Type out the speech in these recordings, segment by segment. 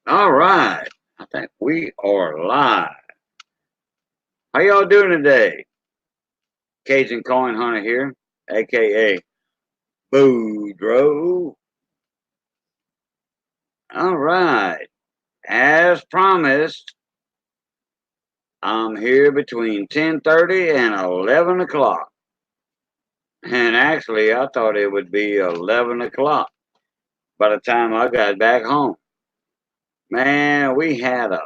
All right. I think we are live. How y'all doing today? Cajun Coin Hunter here, aka Boudreaux. All right. As promised, I'm here between 10:30 and 11 o'clock. And actually, I thought it would be 11 o'clock by the time I got back home. Man, we had a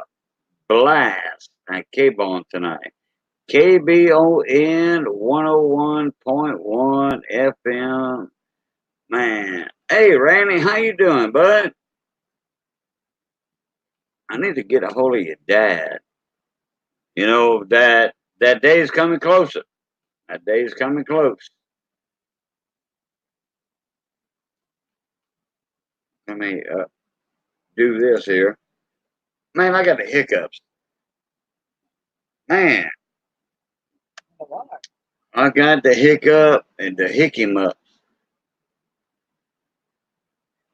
blast at K-Bone tonight. KBON 101.1 FM. Man. Hey, Randy, how you doing, bud? I need to get a hold of your dad. You know, that day's coming closer. That day's coming close. Let me do this here. Man, I got the hiccups. Man, I got the hiccup and the hickey up.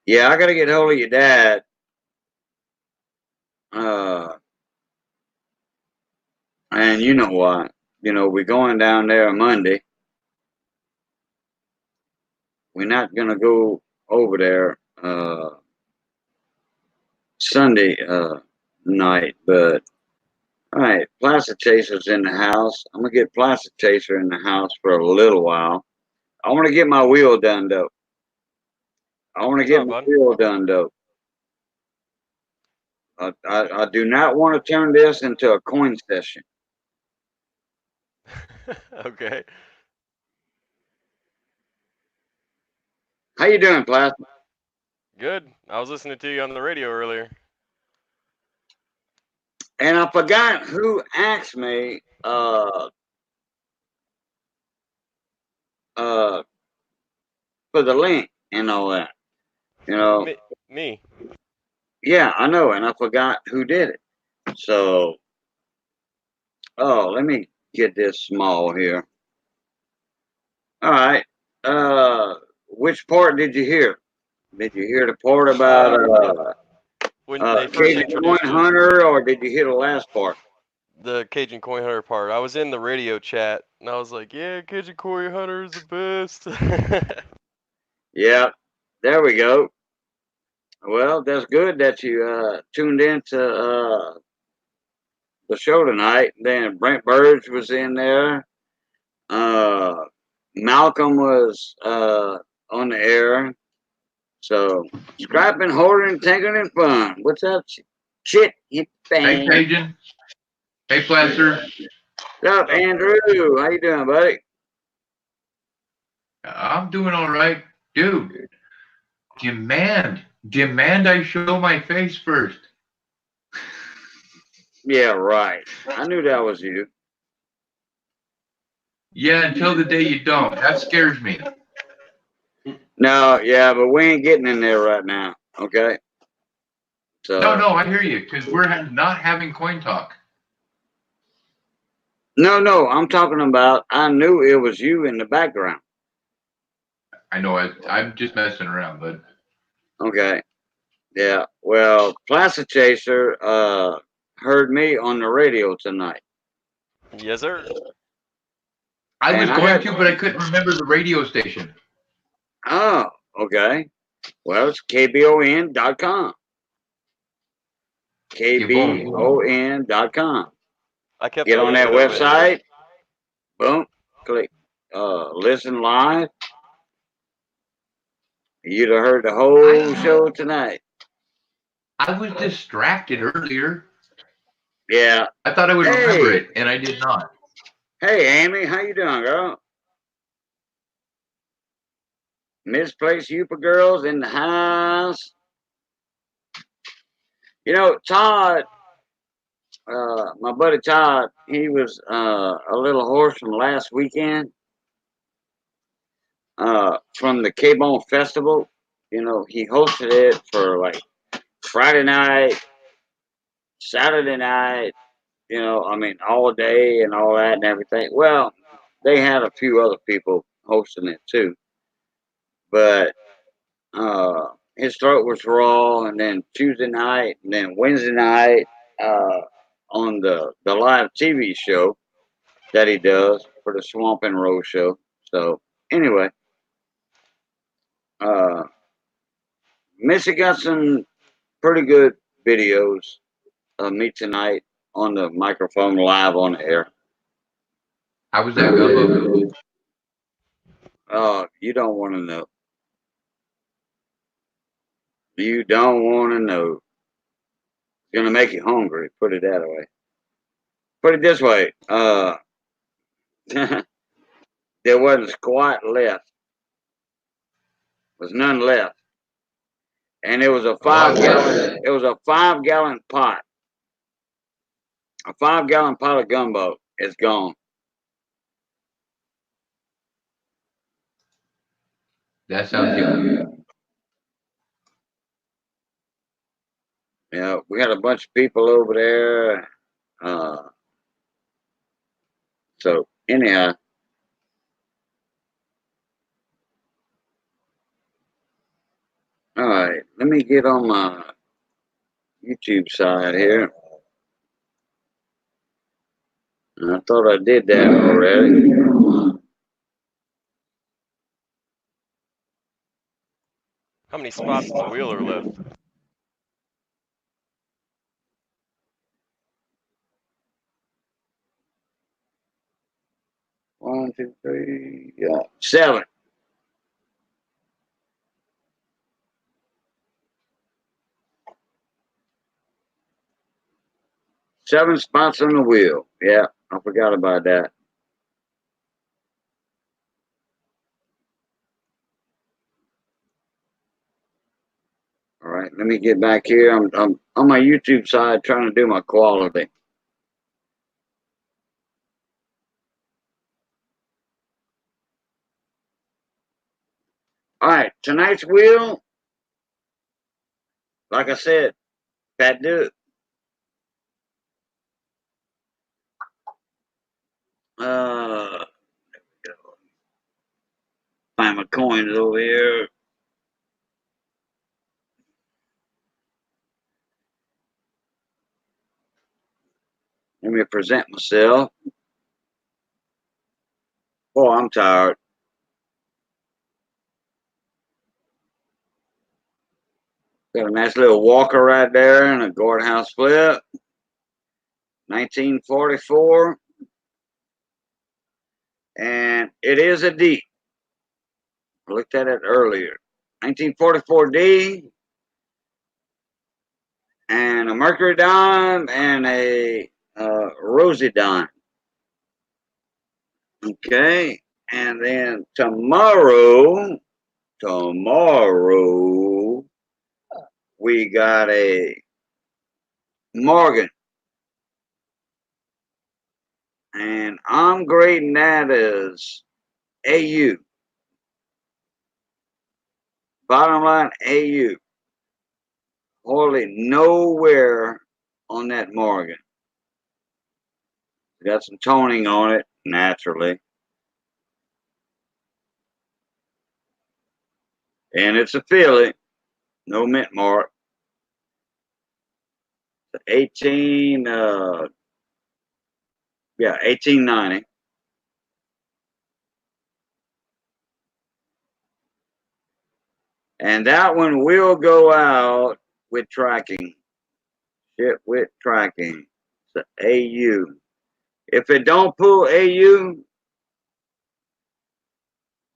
Yeah, I got to get a hold of your dad. Uh, and you know what? You know, we're going down there Monday. We're not going to go over there Sunday night, but all right, Plastic Chaser's in the house. I'm gonna get Plastic Chaser in the house for a little while. I want to get my wheel done though. I want to What's get up, my bud? wheel done though. I do not want to turn this into a coin session. Okay. How you doing, Plastic? Good. I was listening to you on the radio earlier. And I forgot who asked me uh for the link and all that. You know, Me. yeah, I know, and I forgot who did it. So, oh, let me get this small here. All right. Which part did you hear? Did you hear the part about When they first Cajun Coin introduced you, Hunter, or did you hear the last part? the Cajun Coin Hunter part, I was in the radio chat and I was like, "Yeah, Cajun Coin Hunter is the best." Yeah, there we go. Well, that's good that you tuned in to the show tonight. Then Brent Burge was in there. Uh, Malcolm was on the air. So, scrapping, holding, tinkering, and fun. What's up, shit, you Hey, fan? Cajun. Hey, Plaster. What's up, Andrew? How you doing, buddy? I'm doing all right. Dude, demand I show my face first. Yeah, right. I knew that was you. Yeah, until the day you don't. That scares me. No, yeah, but we ain't getting in there right now. Okay. No, So, no, I hear you, because we're not having coin talk. no, no, I'm talking about. I knew it was you in the background. I know I'm just messing around, but Okay. Yeah. Well, Placid Chaser heard me on the radio tonight, Yes, sir. I was and I going got. to, but I couldn't remember the radio station. Oh, okay. Well, it's kbon.com. Give on. kbon.com. I kept Get on on that listening to it. website. Boom. Click. Listen live. You'd have heard the whole I show tonight. I was distracted earlier. Yeah. I thought I would remember Hey, it, and I did not. hey, Amy, how you doing, girl? Misplaced Youper girls in the house. You know, Todd, my buddy Todd, he was a little horse from last weekend from the K-Bone Festival. You know, he hosted it for like Friday night, Saturday night, you know, I mean, all day and all that and everything. Well, they had a few other people hosting it too, but uh, his throat was raw, and then Tuesday night, and then Wednesday night, on the live TV show that he does for the Swamp and Roll show. So anyway, uh, Missy got some pretty good videos of me tonight on the microphone live on the air. How was that gumbo? You don't want to know. You don't want to know. It's gonna make you hungry. Put it that way. Put it this way. There wasn't squat left. There was none left, and it was a A lot 5 gallon. less. It was a 5 gallon pot. A 5 gallon pot of gumbo is gone. That sounds yummy. Yeah, we had a bunch of people over there. So anyhow, all right. Let me get on my YouTube side here. I thought I did that already. How many spots on the wheel are left? One, two, three, yeah, 7. Seven spots on the wheel. Yeah, I forgot about that. All right, let me get back here. I'm on my YouTube side trying to do my quality. All right, tonight's wheel, like I said, Fat Dude. Uh, find my coins over here. Let me present myself. Oh, I'm tired. Got a nice little walker right there and a guardhouse flip. 1944. And it is a D. I looked at it earlier. 1944 D. And a Mercury dime and a Rosie dime. Okay. And then tomorrow, we got a Morgan. And I'm grading that as AU. Bottom line, AU. Hardly nowhere on that Morgan. Got some toning on it, naturally. And it's a filly, no mint mark. 1890. And that one will go out with tracking. Shit with tracking. It's a AU. If it don't pull AU,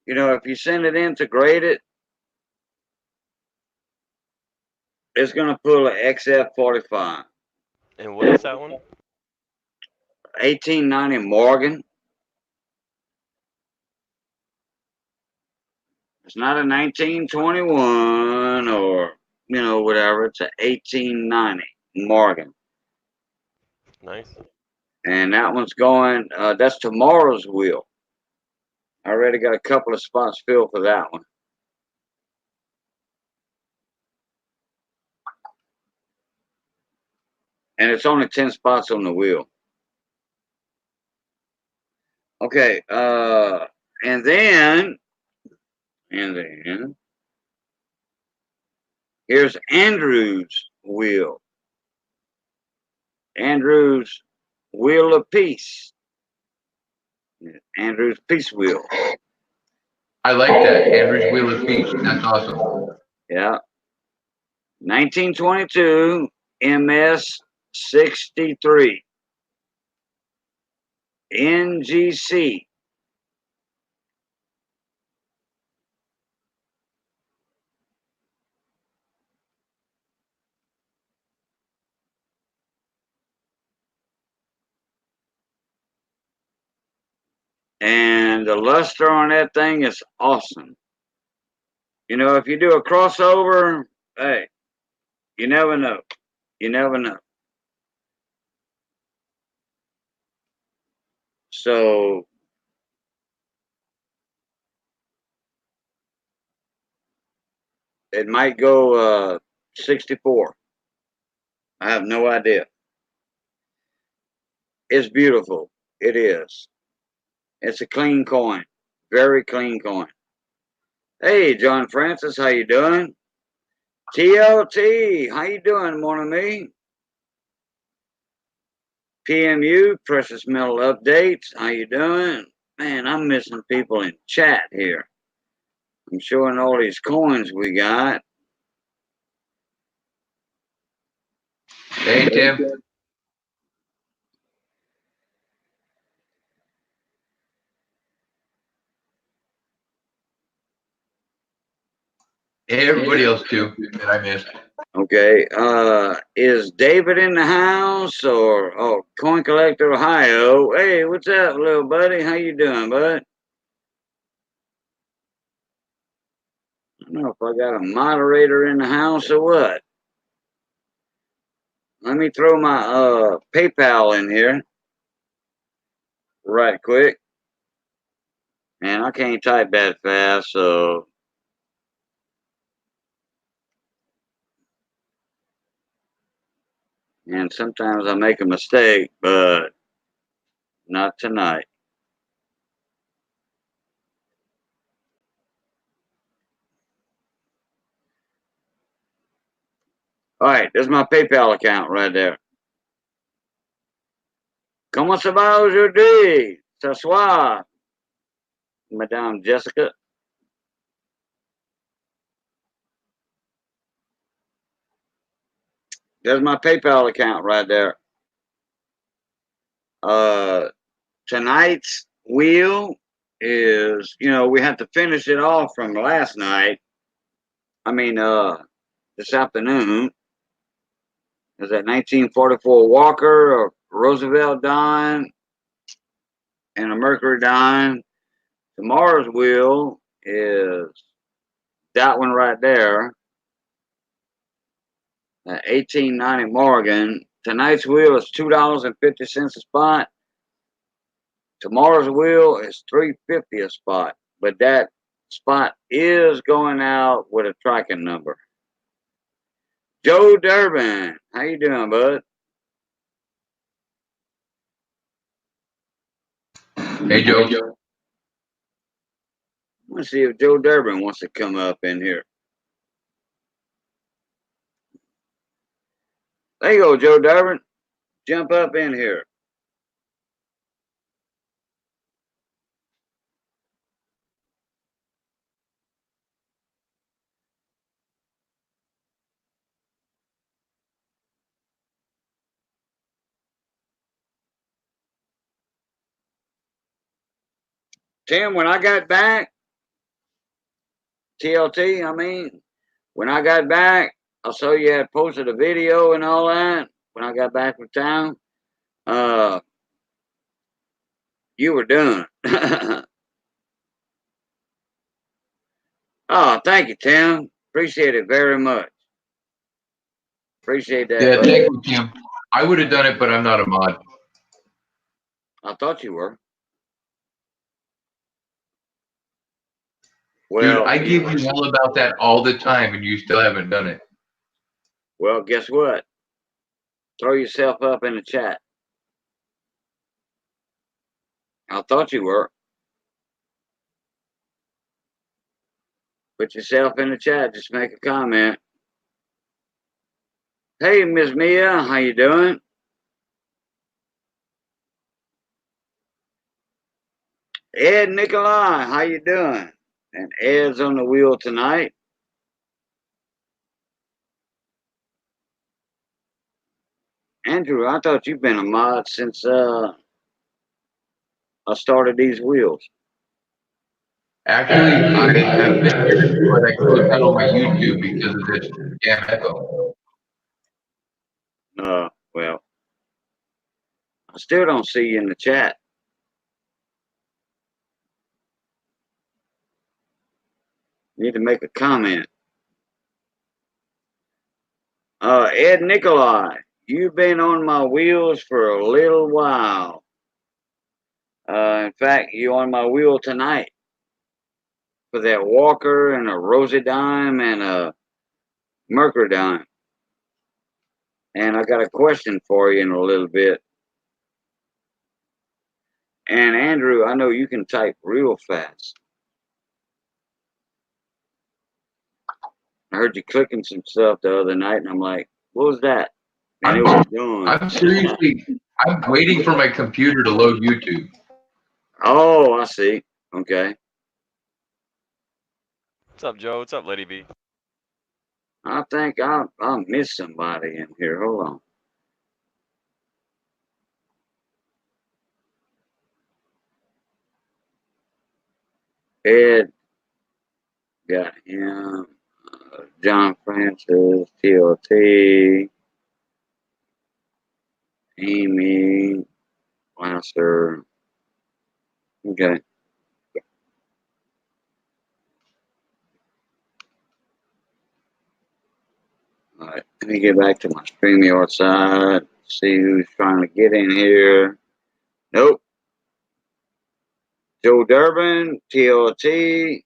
if you send it in to grade it, it's going to pull an XF45. And what is that one? 1890 Morgan. It's not a 1921 or, whatever. It's a 1890 Morgan. Nice. And that one's going, that's tomorrow's wheel. I already got a couple of spots filled for that one. And it's only 10 spots on the wheel. Okay, and then Here's Andrew's wheel. Andrew's wheel of peace. Andrew's peace wheel. I like that. Andrew's Wheel of Peace. That's awesome. Yeah. 1922 MS 63 NGC. And the luster on that thing is awesome. You know, if you do a crossover, hey, you never know. You never know. So it might go 64. I have no idea. It's beautiful. It is. It's a clean coin. Very clean coin. Hey, John Francis, how you doing? TLT, how you doing, mon ami? PMU, Precious Metal Updates, how you doing? Man, I'm missing people in chat here. I'm showing all these coins we got. Hey, Tim. Hey, everybody else, too, that I missed. Okay, is David in the house or Coin Collector Ohio? Hey, what's up, little buddy? How you doing, bud? I don't know if I got a moderator in the house or what. Let me throw my PayPal in here right quick. Man, I can't type that fast, so and sometimes I make a mistake, but not tonight. All right, there's my PayPal account right there. Comment ça va aujourd'hui? Ce soir, Madame Jessica. There's my PayPal account right there. Tonight's wheel is, we have to finish it off from last night. I mean, this afternoon. Is that 1944 Walker, a Roosevelt dime, and a Mercury dime. Tomorrow's wheel is that one right there, 1890 Morgan. Tonight's wheel is $2.50 a spot. Tomorrow's wheel is $3.50 a spot, but that spot is going out with a tracking number. Joe Durbin, how you doing, bud? Hey, Joe. Let's see if Joe Durbin wants to come up in here. There you go, Joe Durbin. Jump up in here. Tim, when I got back, TLT, I mean, when I got back, I saw you had posted a video and all that. When I got back from town, you were done. Oh, thank you, Tim. Appreciate it very much. Appreciate that. Yeah, Buddy. thank you, Tim. I would have done it, but I'm not a mod. I thought you were. Well, Dude, I give you all about that all the time, and you still haven't done it. Well, guess what? Throw yourself up in the chat. I thought you were. Put yourself in the chat. Just make a comment. Hey, Miss Mia, how you doing? Ed Nikolai, how you doing? And Ed's on the wheel tonight. Andrew, I thought you've been a mod since I started these wheels. Actually, I have been here, but I closed out on my YouTube because of this damn echo. Well, I still don't see you in the chat. Need to make a comment. Ed Nikolai, you've been on my wheels for a little while. In fact, you on my wheel tonight for that Walker and a Rosie dime and a Mercury dime. And I got a question for you in a little bit. And Andrew, I know you can type real fast. I heard you clicking some stuff the other night, and I'm like, what was that? And it was done. I'm waiting for my computer to load YouTube. Oh, I see. Okay. What's up, Joe? What's up, Lady B? I think I'll miss somebody in here. Hold on. Ed, got him. John Francis, TLT, Amy, Lasser. Okay. All right. Let me get back to my StreamYard side. See who's trying to get in here. Nope. Joe Durbin, TLT.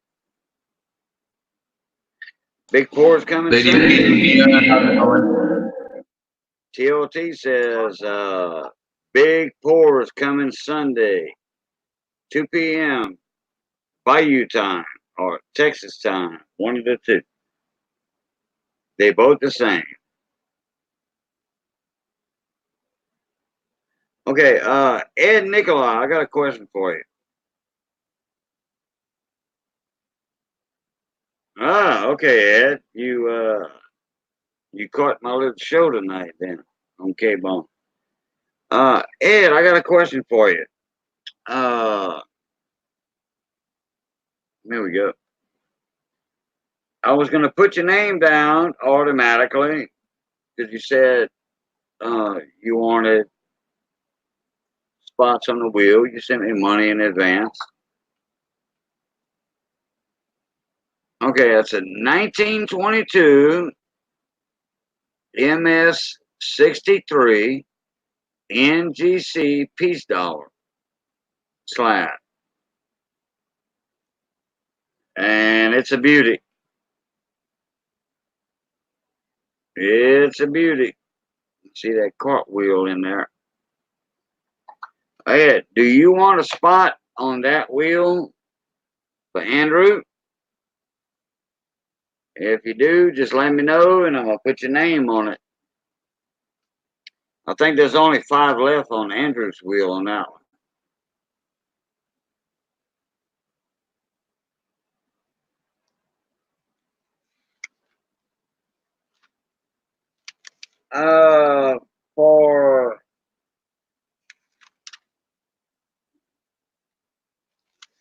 Big Four's coming Lady Sunday. B, how's it going? TLT says Big Four's coming Sunday, 2 p.m. Bayou time or Texas time, one of the two. They both the same. Okay, Ed Nikolai, I got a question for you. Okay, Ed, you caught my little show tonight then on K-Bone. Ed, I got a question for you. There we go. I was gonna put your name down automatically because you said you wanted spots on the wheel. You sent me money in advance. Okay, that's a 1922 MS 63 NGC peace dollar slab. And it's a beauty. It's a beauty. See that cartwheel in there. Ed, do you want a spot on that wheel for Andrew? If you do, just let me know and I'm going to put your name on it. I think there's only 5 left on Andrew's wheel on that one. For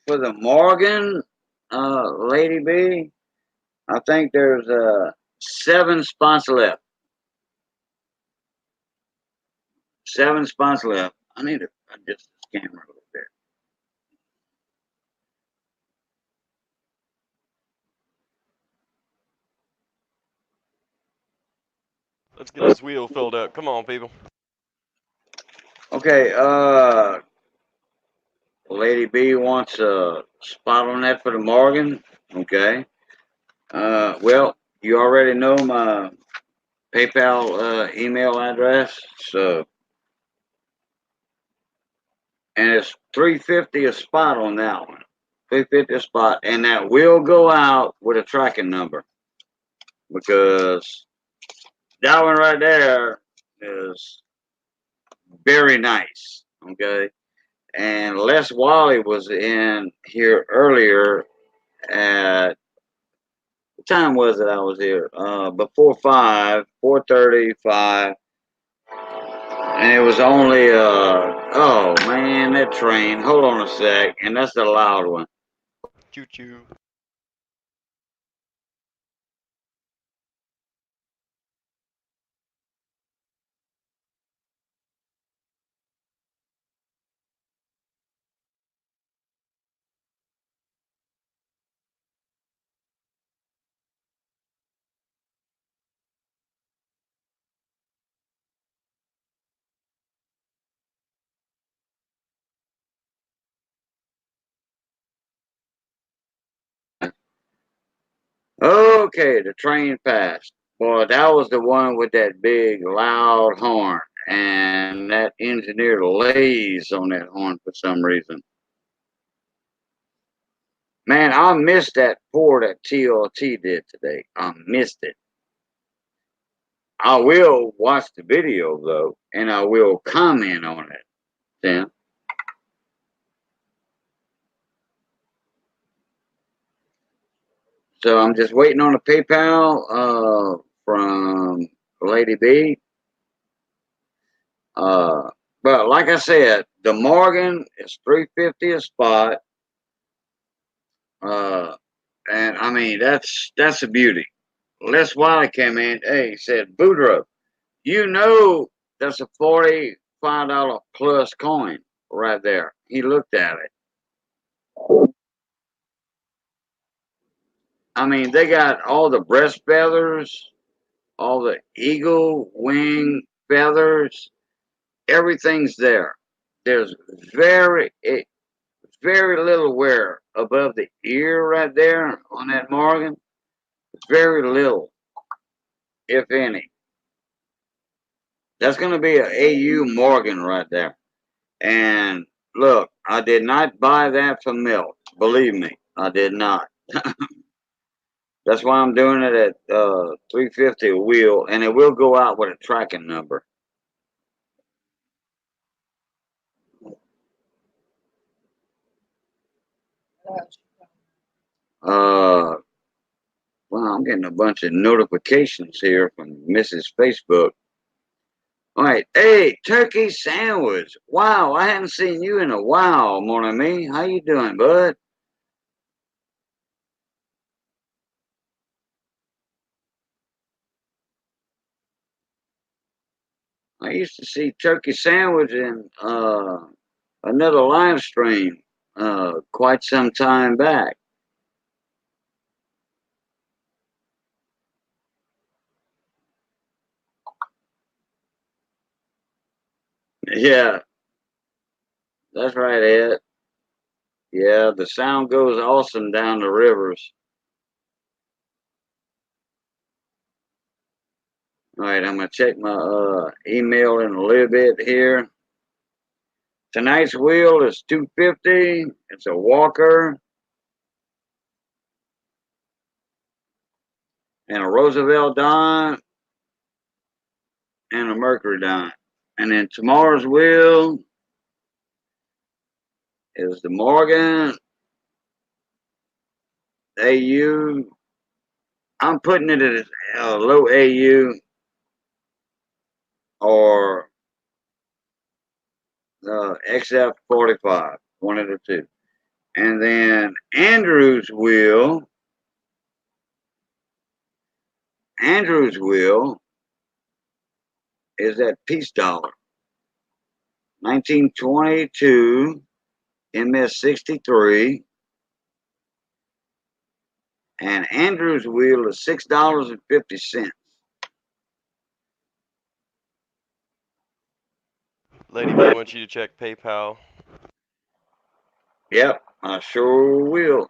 the Morgan, Lady B, I think there's 7 spots left. 7 spots left. I need to adjust this camera a little bit. Let's get this wheel filled up. Come on, people. Okay, Lady B wants a spot on that for the Morgan. Okay. Well, you already know my PayPal email address, so and it's $350 a spot on that one. $350 a spot, and that will go out with a tracking number because that one right there is very nice. Okay. And Les Wally was in here earlier at what time was it I was here? Before 5, 4:35. And it was only oh man, that train. Hold on a sec, and that's the loud one. Choo choo. Okay, the train passed. Boy, that was the one with that big loud horn, and that engineer lays on that horn for some reason. Man, I missed that pour that TLT did today. I missed it. I will watch the video though, and I will comment on it then. So I'm just waiting on a PayPal from Lady B. Uh, but like I said, the Morgan is $350 a spot. Uh, and I mean that's a beauty. Les Wiley came in. Hey, he said, Boudreaux, you know that's a $45 plus coin right there. He looked at it. I mean, they got all the breast feathers, all the eagle wing feathers, everything's there. There's very little wear above the ear right there on that Morgan. Very little, if any. That's going to be an AU Morgan right there. And look, I did not buy that for milk. Believe me, I did not. That's why I'm doing it at 350 a wheel, and it will go out with a tracking number. Uh, well, I'm getting a bunch of notifications here from Mrs. Facebook. All right, hey, turkey sandwich. Wow, I haven't seen you in a while, mon ami. How you doing, bud? I used to see turkey sandwich in another live stream quite some time back. Yeah, that's right, Ed. Yeah, the sound goes awesome down the rivers. All right, I'm gonna check my email in a little bit here. Tonight's wheel is 250. It's a Walker and a Roosevelt dime and a Mercury dime. And then tomorrow's wheel is the Morgan AU. I'm putting it as a low AU or XF45, one of the two. And then Andrew's wheel is that peace dollar, 1922 MS63, and Andrew's wheel is $6.50. Lady B wants you to check PayPal. Yep, I sure will.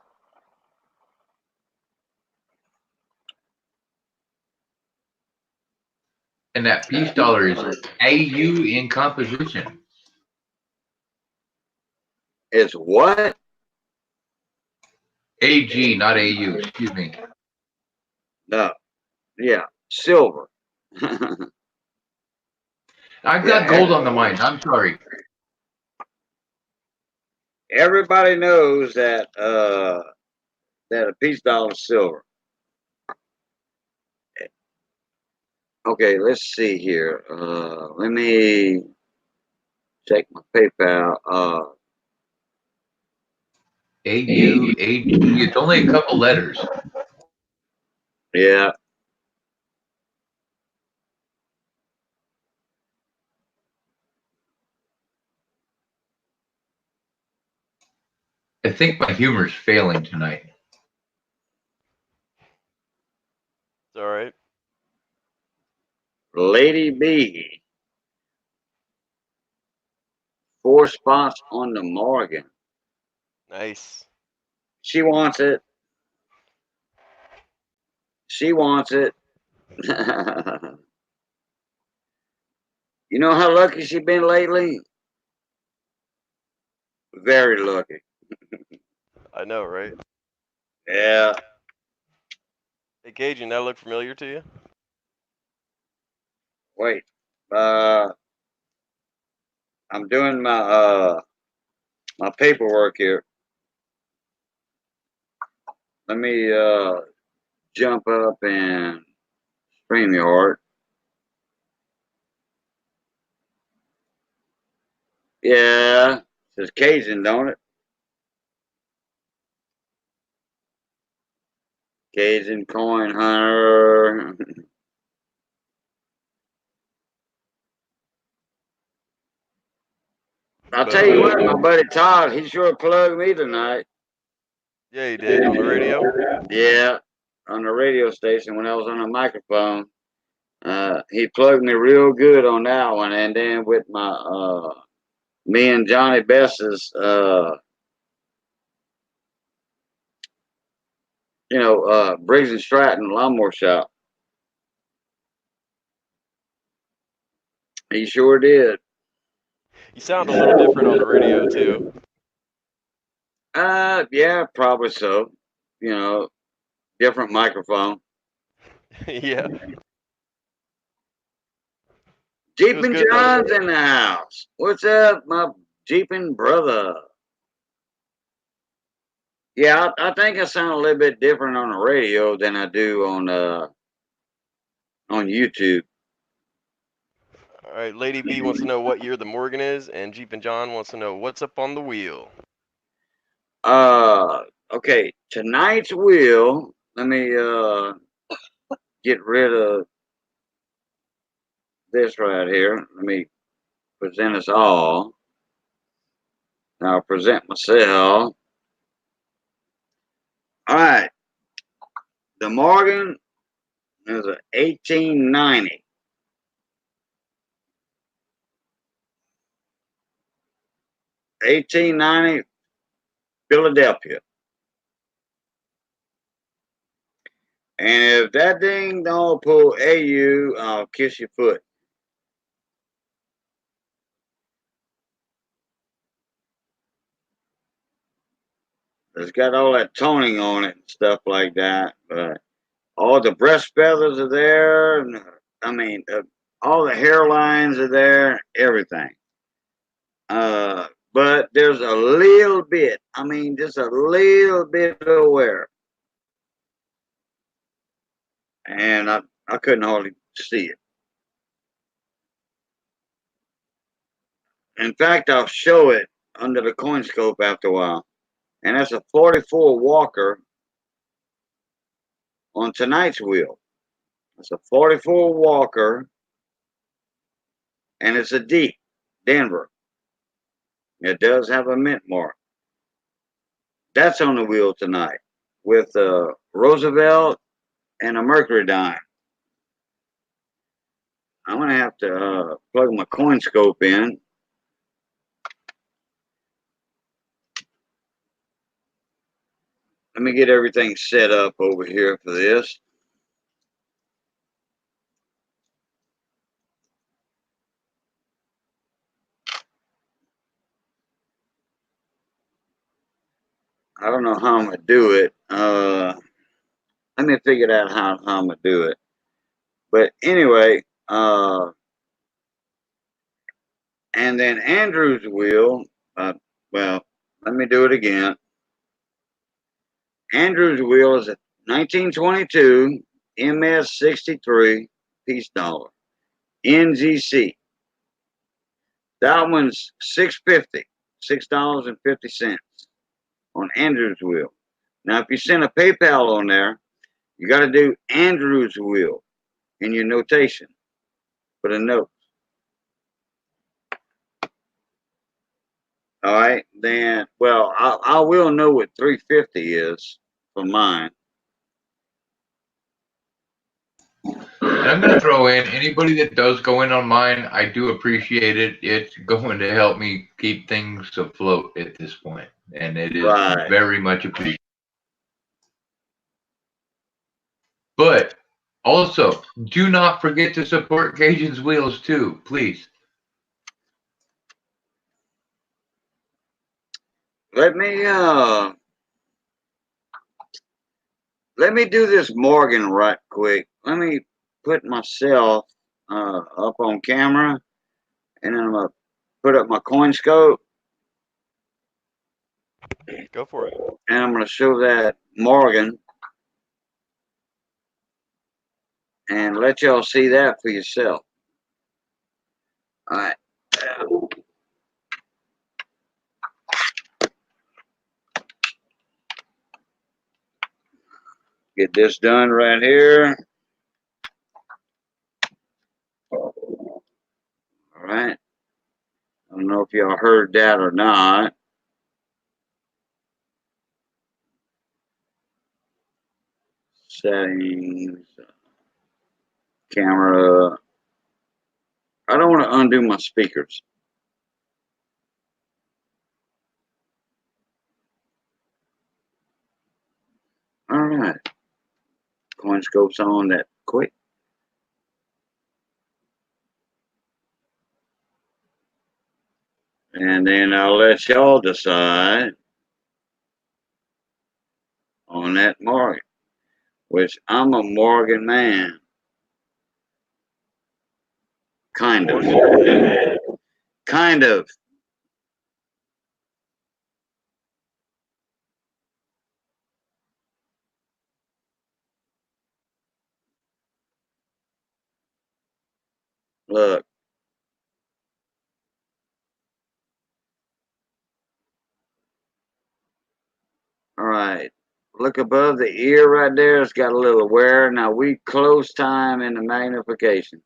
And that peace dollar is AU in composition. It's what? AG, not AU. Excuse me. No, yeah, silver. I've got gold on the mind. I'm sorry. Everybody knows that that a peace dollar is silver. Okay, let's see here. Let me check my PayPal. AUAG. It's only a couple letters. Yeah. I think my humor's failing tonight. It's all right. Lady B. 4 spots on the Morgan. Nice. She wants it. She wants it. You know how lucky she been lately? Very lucky. I know, right? Yeah. Hey, Cajun, that look familiar to you? Wait. I'm doing my paperwork here. Let me jump up and StreamYard. Yeah. Says Cajun, don't it? Cajun Coin Hunter. I'll tell you what, my buddy Todd, he sure plugged me tonight. Yeah, you did on the radio. Yeah, on the radio station when I was on the microphone. He plugged me real good on that one, and then with my me and Johnny Best's Briggs and Stratton lawnmower shop. He sure did. You sound a little different on the radio too. Yeah, probably so. You know, different microphone. Yeah, it was Jeepin' good though. John's in the house. What's up, my Jeepin' brother? Yeah, I think I sound a little bit different on the radio than I do on YouTube. All right, Lady B wants to know what year the Morgan is, and Jeep and John wants to know what's up on the wheel. Okay, tonight's wheel. Let me get rid of this right here. Let me present us all. Now I'll present myself. All right, the Morgan is a 1890. 1890 Philadelphia. And if that thing don't pull AU, I'll kiss your foot. It's got all that toning on it and stuff like that. But all the breast feathers are there. And, I mean, all the hairlines are there. Everything. But there's a little bit. I mean, just a little bit of wear, and I couldn't hardly see it. In fact, I'll show it under the coin scope after a while. And that's a 44 Walker on tonight's wheel. It's a 44 Walker, and it's a deep Denver. It does have a mint mark. That's on the wheel tonight with a Roosevelt and a Mercury dime. I'm gonna have to plug my coin scope in. Let me get everything set up over here for this. I don't know how I'm gonna do it. Let me figure out how I'm gonna do it. But anyway, and then Andrew's wheel, well, let me do it again. Andrew's wheel is a 1922 MS63 piece dollar. NGC. That one's $6.50, $6.50 on Andrew's wheel. Now, if you send a PayPal on there, you got to do Andrew's wheel in your notation. Put a note. All right, then. Well, I will know what 350 is for mine. And I'm going to throw in anybody that does go in on mine. I do appreciate it. It's going to help me keep things afloat at this point, and it is Right. very much appreciated. But also, do not forget to support Cajun's Wheels too, please. Let me do this Morgan right quick. Let me put myself up on camera, and then I'm gonna put up my coin scope, Go for it. and I'm gonna show that Morgan, and let y'all see that for yourself. All right. Get this done right here. All right. I don't know if y'all heard that or not. Settings, camera. I don't want to undo my speakers. All right. Coin scope's on that quick. And then I'll let y'all decide on that Morgan, which I'm a Morgan man. Kind of. Kind of. Look. All right. Look above the ear right there. It's got a little wear. Now we close time in the magnification.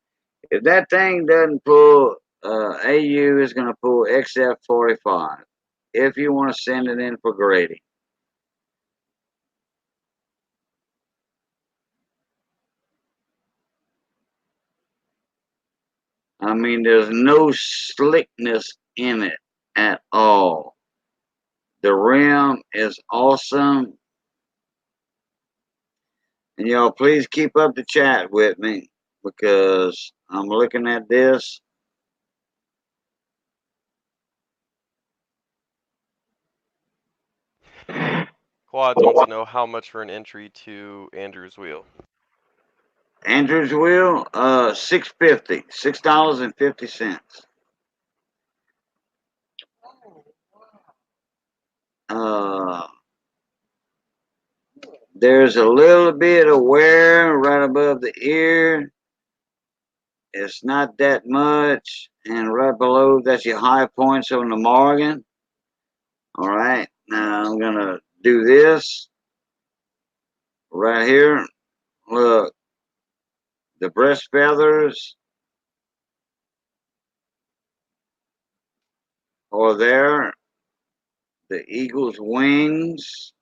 If that thing doesn't pull AU, is going to pull XF45 if you want to send it in for grading. I mean, there's no slickness in it at all. The rim is awesome. And y'all, please keep up the chat with me because I'm looking at this. Quads wants to know how much for an entry to Andrew's wheel. Andrew's wheel, $6.50, $6.50. There's a little bit of wear right above the ear. It's not that much, and right below that's your high points on the Morgan. All right, now I'm gonna do this right here. Look, the breast feathers are there. The eagle's wings.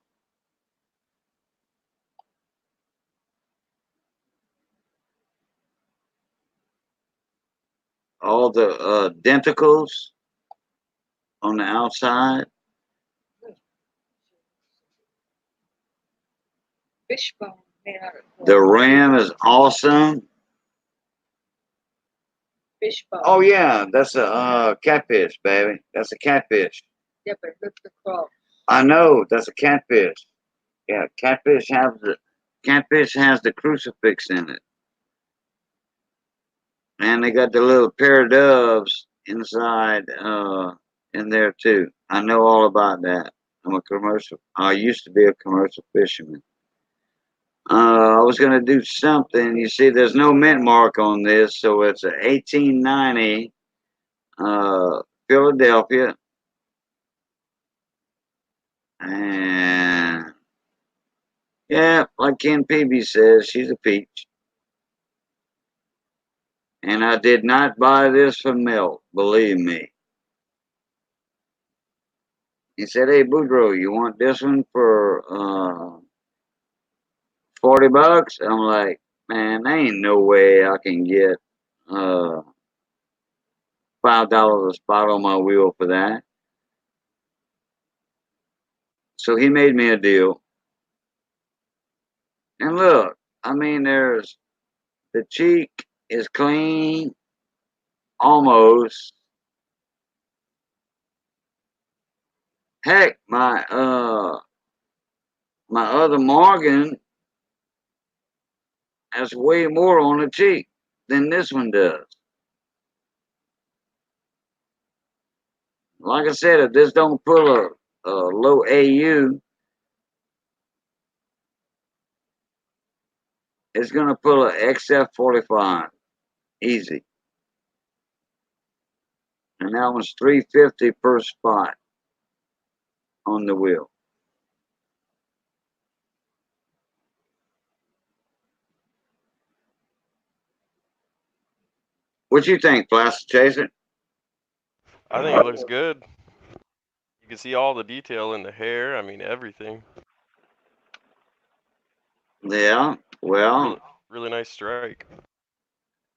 All the denticles on the outside. Fishbone. The rim is awesome. Fishbone. Oh yeah, that's a catfish, baby. That's a catfish. Yeah, but look the cross. I know that's a catfish. Yeah, catfish has the crucifix in it. And they got the little pair of doves inside in there too. I know all about that. I used to be a commercial fisherman. I was gonna do something. You see, there's no mint mark on this, so it's a 1890 Philadelphia, and yeah, like Ken Peavy says, she's a peach. And I did not buy this for milk, believe me. He said, "Hey, Boudreaux, you want this one for $40?" I'm like, "Man, there ain't no way I can get uh $5 a spot on my wheel for that." So he made me a deal. And look, I mean, there's the cheek is clean, almost. Heck, my other Morgan has way more on the cheek than this one does. Like I said, if this don't pull a low AU, it's gonna pull a XF45 easy, and that one's 350 per spot on the wheel. What you think, Plaster Chaser? I think it looks good. You can see all the detail in the hair. I mean, everything. Yeah, well, Really, really nice strike.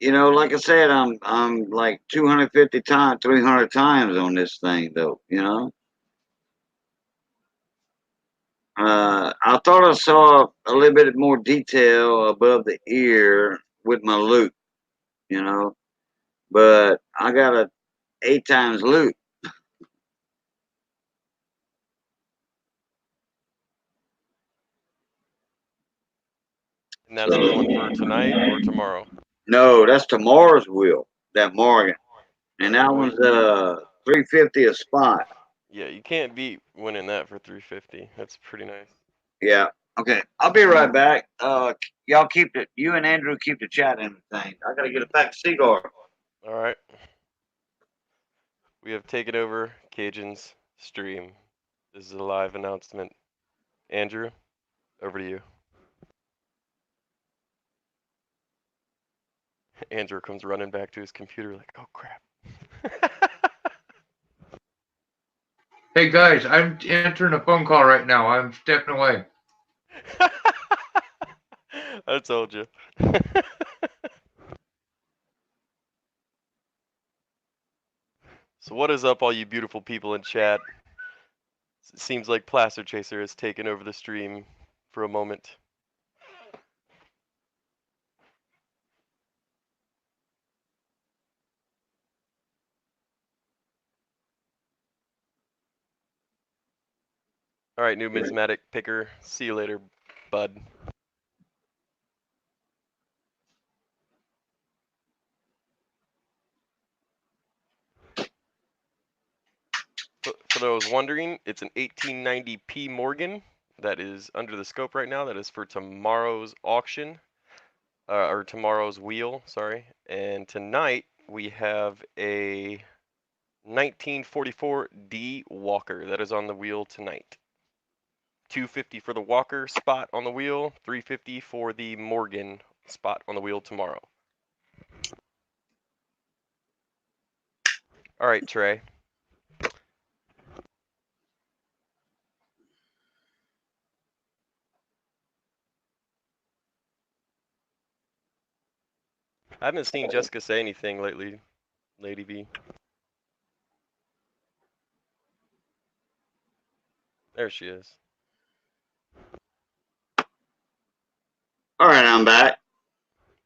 you know, like I said, I'm like 250 times, 300 times on this thing, though. You know, I thought I saw a little bit more detail above the ear with my loop. You know, but I got a 8 times loop. And that's the one for tonight or tomorrow. No, that's tomorrow's wheel. That Morgan, and that You one's ain't, 350 a spot. yeah, you can't beat winning that for 350. That's pretty nice. Yeah. Okay, I'll be right back. Y'all keep it. You and Andrew keep the chat in the thing. I gotta get a pack of cigar. All right. We have taken over Cajun's stream. This is a live announcement. Andrew, over to you. Andrew comes running back to his computer like, oh crap. Hey guys, I'm answering a phone call right now. I'm stepping away. I told you. So what is up, all you beautiful people in chat? It seems like Plaster Chaser has taken over the stream for a moment. All right, numismatic picker. See you later, bud. For those wondering, it's an 1890p Morgan that is under the scope right now. That is for tomorrow's auction, or tomorrow's wheel, sorry. And tonight we have a 1944 D Walker that is on the wheel tonight. 250 for the Walker spot on the wheel, 350 for the Morgan spot on the wheel tomorrow. All right, Trey. I haven't seen Jessica say anything lately, Lady V. There she is. All right, I'm back.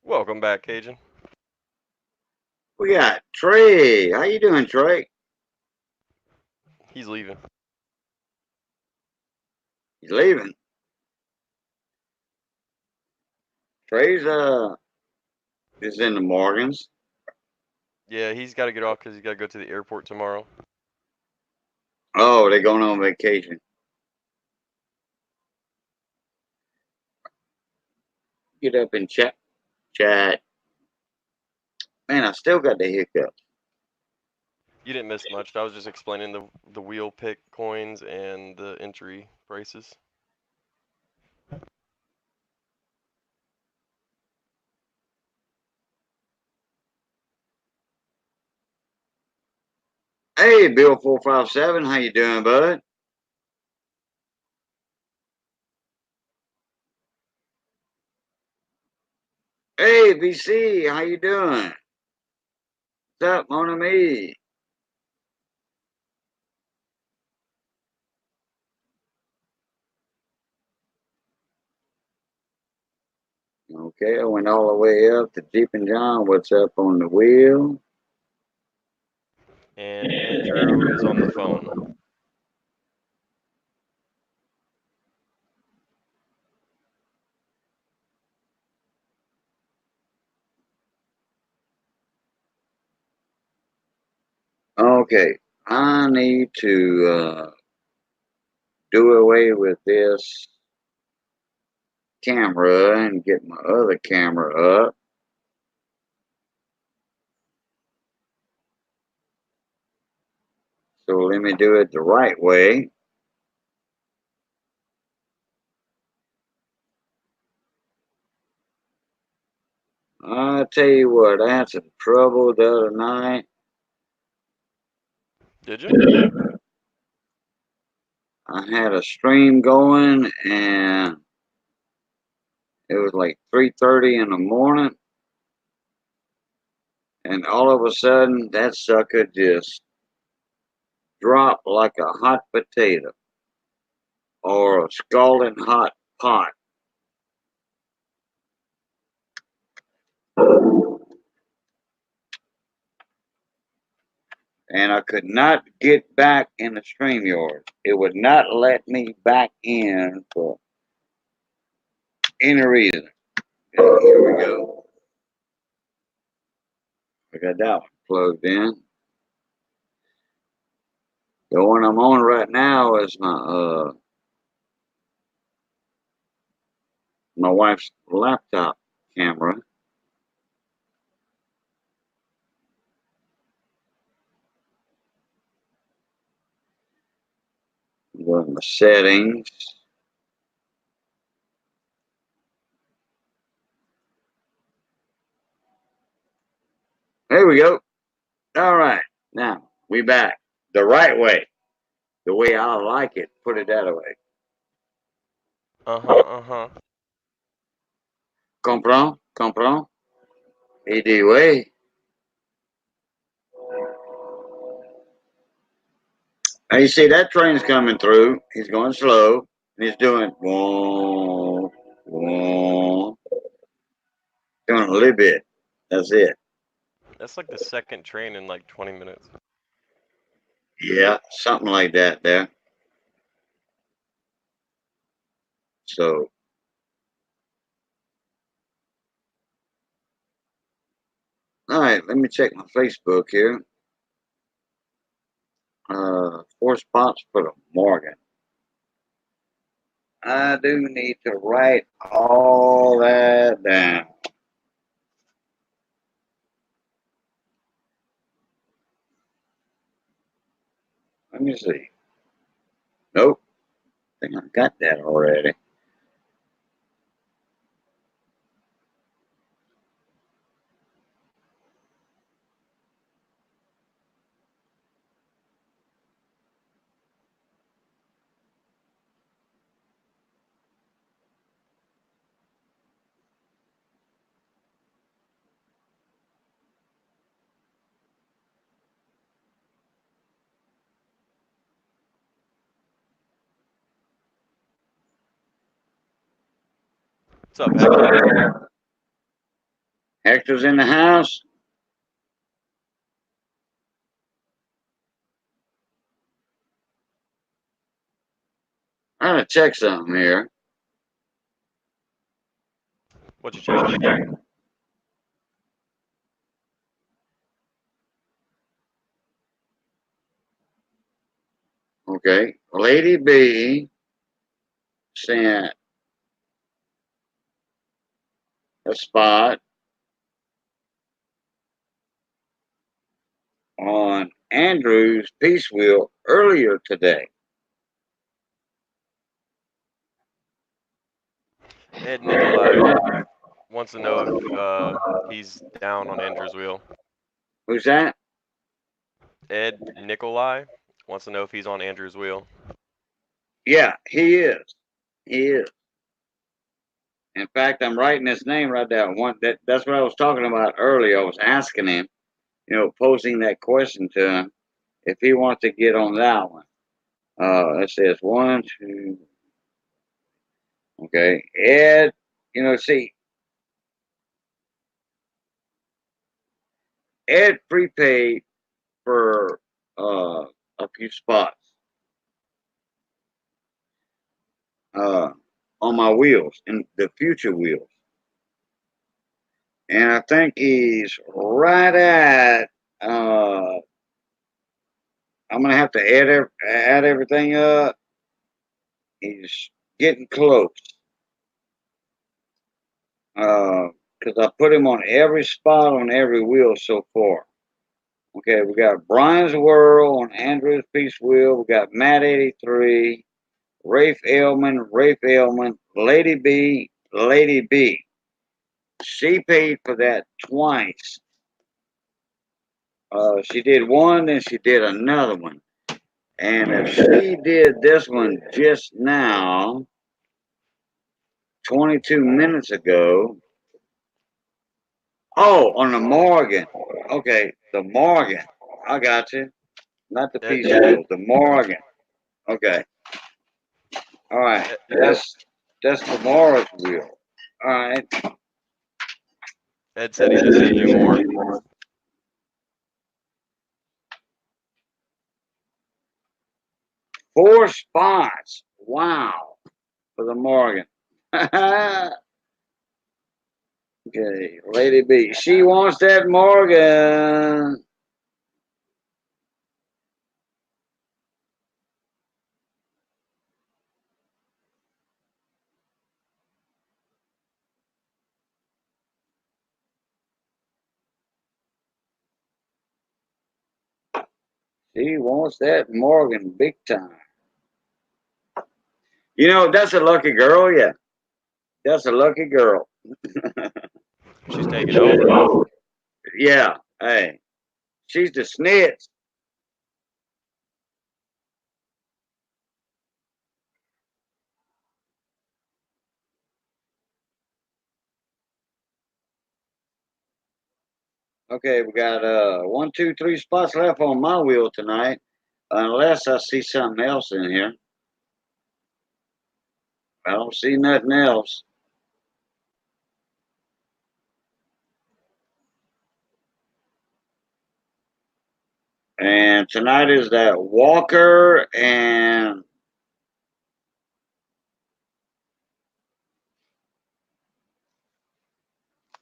Welcome back, Cajun. We got Trey. How you doing, Trey? He's leaving. He's leaving. Trey's is in the Morgans. Yeah, he's got to get off because he's got to go to the airport tomorrow. Oh, they're going on vacation. Get up and chat. Man, I still got the hiccups. You didn't miss much. I was just explaining the wheel pick coins and the entry prices. Hey, Bill 457, how you doing, bud? Hey, BC, how you doing? What's up, mon ami? Okay, I went all the way up to Jeep and John. What's up on the wheel? And Andrew is on the phone. Okay, I need to do away with this camera and get my other camera up. So let me do it the right way. I tell you what, I had some trouble the other night. Did you? I had a stream going and it was like 3:30 in the morning, and all of a sudden that sucker just dropped like a hot potato or a scalding hot pot. And I could not get back in the stream yard. It would not let me back in for any reason. And here we go. I got that one plugged in. The one I'm on right now is my wife's laptop camera. Go in the settings. There we go. All right. Now we back the right way. The way I like it. Put it that way. Uh-huh. Comprends? Comprends? Et the way. Now you see that train's coming through. He's going slow. And he's doing whoa, whoa. Doing a little bit. That's it. That's like the second train in like 20 minutes. Yeah, something like that there. So all right, let me check my Facebook here. 4 spots for the Morgan. I do need to write all that down. Let me see. Nope. I think I got that already. What's up, Hector? Hector's in the house. I'm gonna check something here. What you checking? Okay, Lady B sent a spot on Andrew's piece wheel earlier today. Ed Nikolai wants to know if he's down on Andrew's wheel. Who's that? Ed Nikolai wants to know if he's on Andrew's wheel. Yeah, he is. He is. In fact, I'm writing his name right down. That's what I was talking about earlier. I was asking him, posing that question to him if he wants to get on that one. It says 1, 2. Okay, Ed. See, Ed prepaid for a few spots on my wheels and the future wheels, and I think he's right at. I'm gonna have to add everything up. He's getting close. Because I put him on every spot on every wheel so far. Okay, we got Brian's World on Andrew's piece wheel. We got Matt 83, Rafe Elman, Lady B, Lady B. She paid for that twice. She did one, then she did another one. And if she did this one just now, 22 minutes ago. Oh, on the Morgan. Okay, the Morgan. I got you. Not the piece wheel, the Morgan. Okay. All right. That's tomorrow's wheel. All right. Ed said he just sent you more. 4 spots. Wow. For the Morgan. Okay, Lady B. She wants that Morgan. She wants that Morgan big time. That's a lucky girl, yeah. That's a lucky girl. She's taking over. Yeah, hey. She's the snitch. Okay, we got 1, 2, 3 spots left on my wheel tonight, unless I see something else in here. I don't see nothing else. And tonight is that Walker and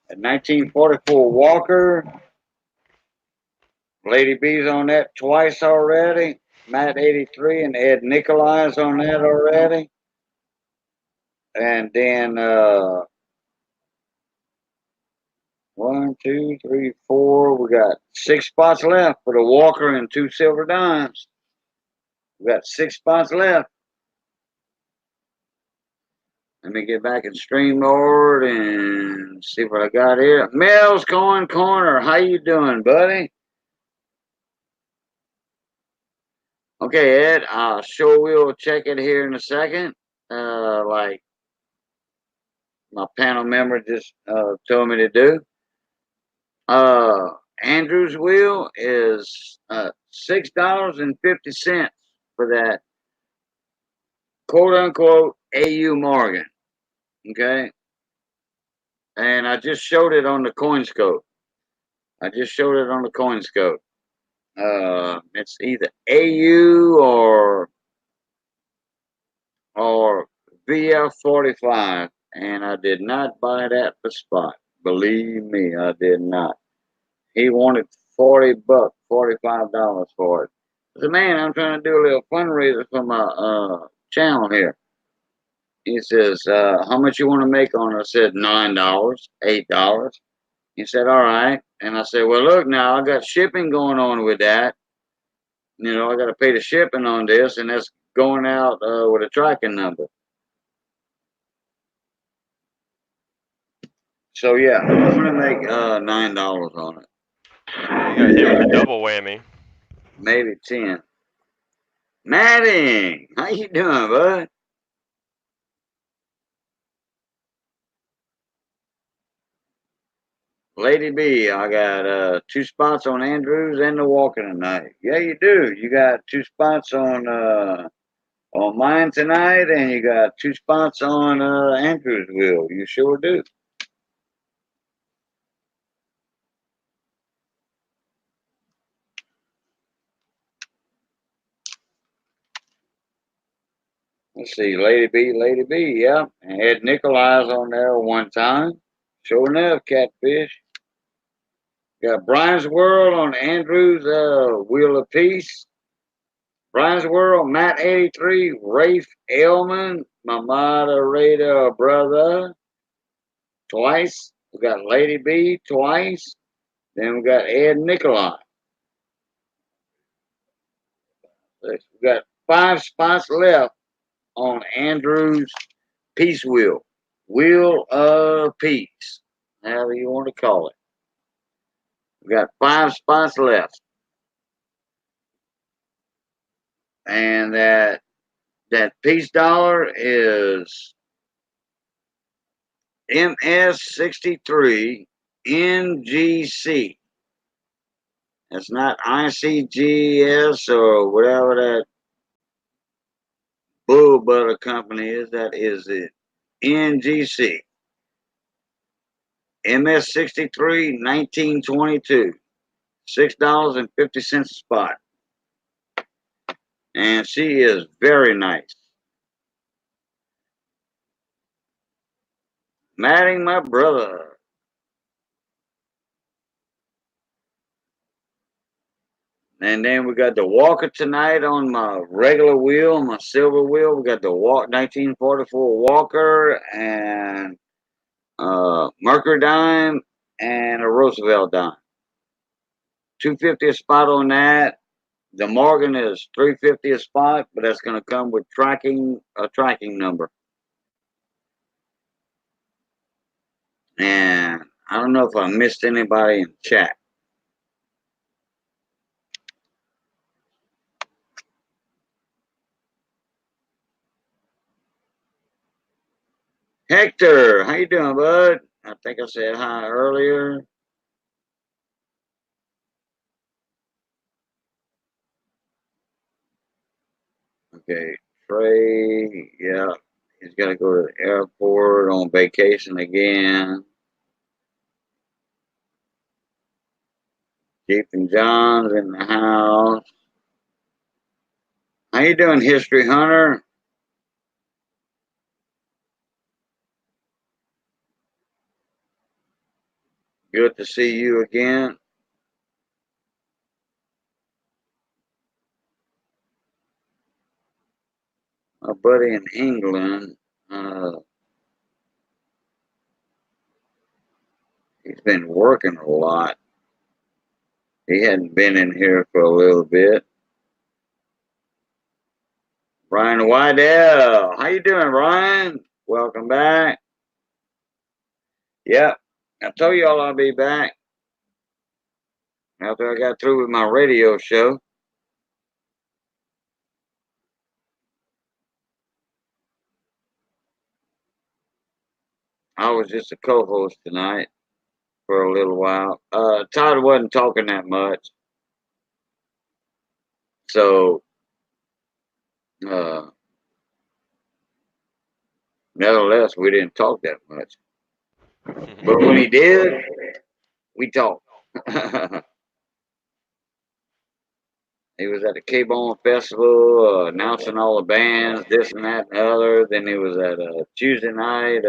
a 1944 Walker. Lady B's on that twice already. Matt 83 and Ed Nikolai's on that already. And then 1, 2, 3, 4. We got 6 spots left for the Walker and 2 silver dimes. We got 6 spots left. Let me get back in stream mode and see what I got here. Mel's Coin Corner, how you doing, buddy? Okay, Ed, I sure will check it here in a second. Like my panel member just told me to do. Andrew's wheel is $6.50 for that quote unquote AU Morgan. Okay. And I just showed it on the CoinScope. It's either AU or VF45, and I did not buy that for spot. Believe me, I did not. He wanted $40, $45 for it. I said, man, I'm trying to do a little fundraiser for my channel here. He says, how much you want to make on it? I said, $9, $8. He said, all right. And I said, well, look now, I got shipping going on with that. You know, I got to pay the shipping on this, and that's going out with a tracking number. So yeah, I'm gonna make $9 on it. You got hit with a double whammy. Maybe 10. Matting, how you doing, bud? Lady B, I got 2 spots on Andrews and the walking tonight. Yeah, you do. You got 2 spots on mine tonight, and you got 2 spots on Andrews' wheel. You sure do. Let's see, Lady B, yeah. And had Nikolai's on there one time. Sure enough, catfish. Got Brian's World on Andrews' Wheel of Peace. Brian's World, Matt 83, Rafe Elman, my moderator brother, twice. We got Lady B twice. Then we got Ed Nikolai. We got 5 spots left on Andrew's Peace Wheel. Wheel of Peace, however you want to call it. We got 5 spots left. And that peace dollar is MS63 NGC. It's not ICGS or whatever that bull butter company is. That is it. NGC. MS63 1922. $6.50 a spot. And she is very nice. Matting, my brother. And then we got the Walker tonight on my regular wheel, my silver wheel. We got the 1944 Walker and Mercury dime and a Roosevelt dime. $2.50 a spot on that. The Morgan is $3.50 a spot, but that's going to come with a tracking number. And I don't know if I missed anybody in chat. Hector, how you doing, bud? I think I said hi earlier. Okay, Trey, yeah, he's got to go to the airport on vacation again. Jeep and John's in the house. How you doing, History Hunter? Good to see you again. My buddy in England, he's been working a lot. He hadn't been in here for a little bit. Ryan Wydell, how you doing, Ryan? Welcome back. Yep, I told y'all I'll be back after I got through with my radio show. I was just a co-host tonight for a little while. Todd wasn't talking that much, so nevertheless, we didn't talk that much. But when he did, we talked. He was at the K-Bone Festival, announcing all the bands, this and that and the other. Then he was at Tuesday night,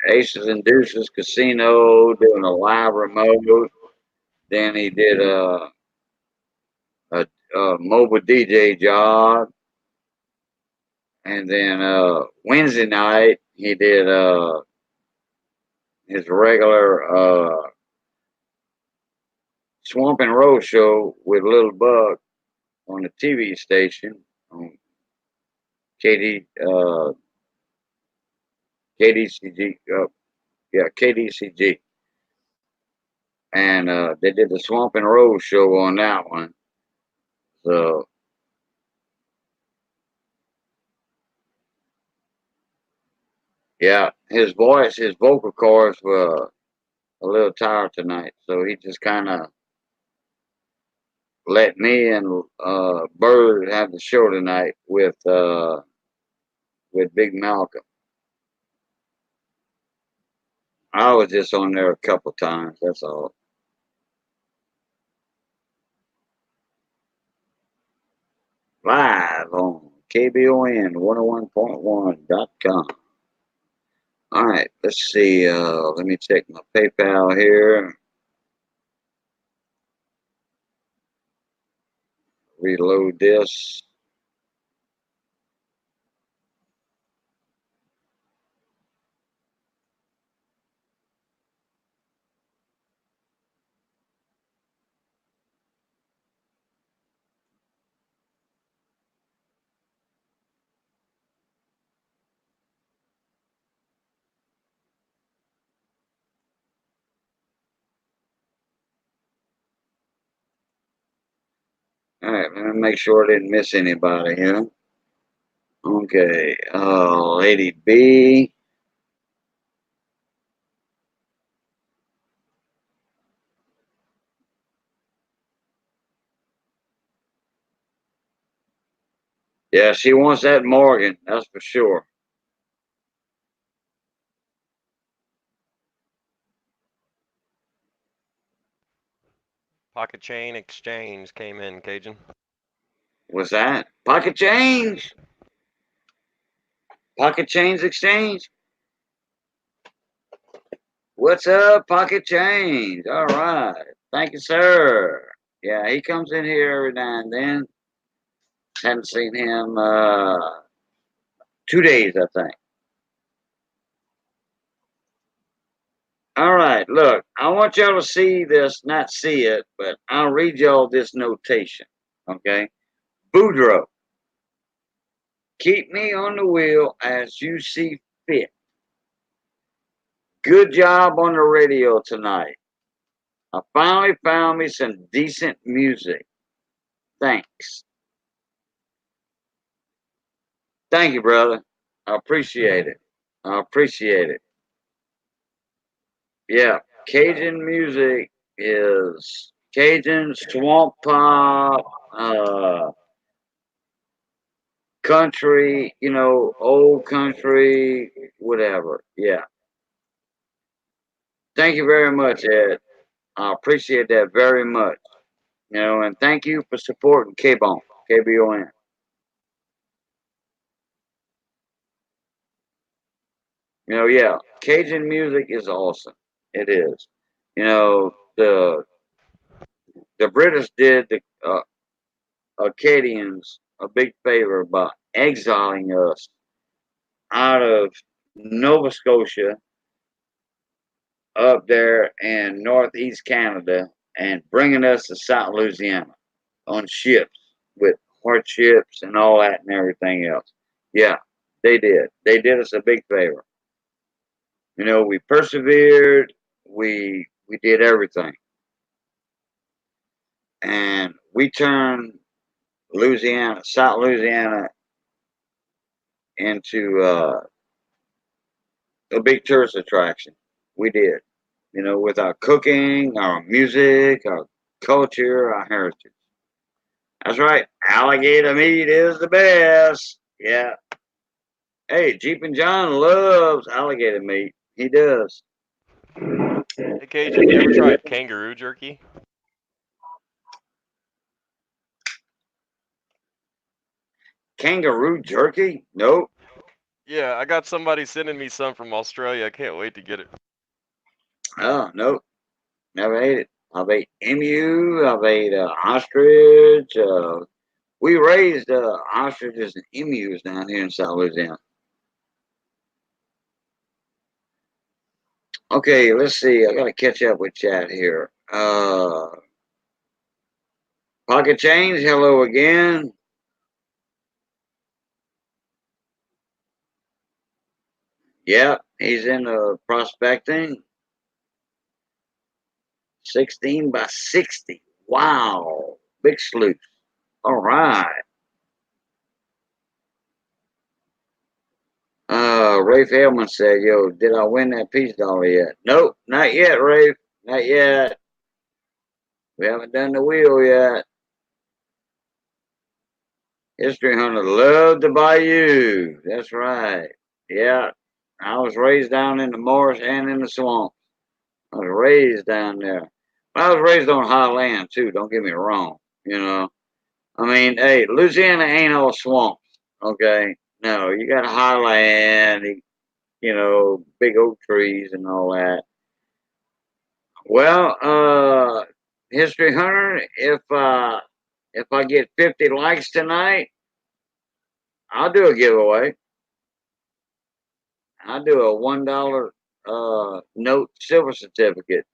Aces and Deuces Casino, doing a live remote. Then he did mobile DJ job. And then Wednesday night he did his regular Swamp and Roll show with Little Buck on the TV station on KD KDCG. Yeah, KDCG. And they did the Swamp and Roll show on that one. So yeah, his voice, his vocal cords were a little tired tonight, so he just kind of let me and Bird have the show tonight with Big Malcolm. I was just on there a couple times. That's all. Live on KBON101.1.com. All right, let's see. Let me check my PayPal here. Reload this. All right, let me make sure I didn't miss anybody here. Okay, Lady B. Yeah, she wants that Morgan, that's for sure. Pocket chain exchange came in, Cajun. What's that? Pocket change? Pocket change exchange? What's up, pocket change? All right. Thank you, sir. Yeah, he comes in here every now and then. Haven't seen him 2 days, I think. All right, look, I want y'all to see this, not see it, but I'll read y'all this notation. Okay? Boudreaux, keep me on the wheel as you see fit. Good job on the radio tonight. I finally found me some decent music. Thanks. Thank you, brother. I appreciate it. I appreciate it. Yeah, Cajun music is Cajun swamp pop, country, old country, whatever. Yeah. Thank you very much, Ed. I appreciate that very much. And thank you for supporting KBON, KBON. Yeah, Cajun music is awesome. It is. The British did the Acadians a big favor by exiling us out of Nova Scotia up there in northeast Canada and bringing us to South Louisiana on ships with hardships and all that and everything else. Yeah, they did. They did us a big favor. We persevered. We did everything, and we turned Louisiana, South Louisiana, into a big tourist attraction. We did, with our cooking, our music, our culture, our heritage. That's right. Alligator meat is the best. Yeah. Hey, Jeep and John loves alligator meat. He does. Hey, Cajun, you ever tried kangaroo jerky? Kangaroo jerky? Nope. Yeah, I got somebody sending me some from Australia. I can't wait to get it. Oh, nope. Never ate it. I've ate emu. I've ate ostrich. We raised ostriches and emus down here in South Louisiana. Okay, let's see. I gotta catch up with chat here. Pocket Change, hello again. Yep, he's into prospecting. 16 by 60. Wow. Big sleuth. All right. Rafe Hellman said, yo, did I win that peace dollar yet? Nope, not yet, Rafe. Not yet. We haven't done the wheel yet. History Hunter loved the bayou. That's right. Yeah. I was raised down in the marsh and in the swamp. I was raised down there. I was raised on high land too, don't get me wrong. You know. I mean, hey, Louisiana ain't all swamps, okay? No, you got high land, you know, big oak trees and all that. Well, History Hunter, if I get 50 likes tonight, I'll do a giveaway. I'll do a $1 note silver certificate.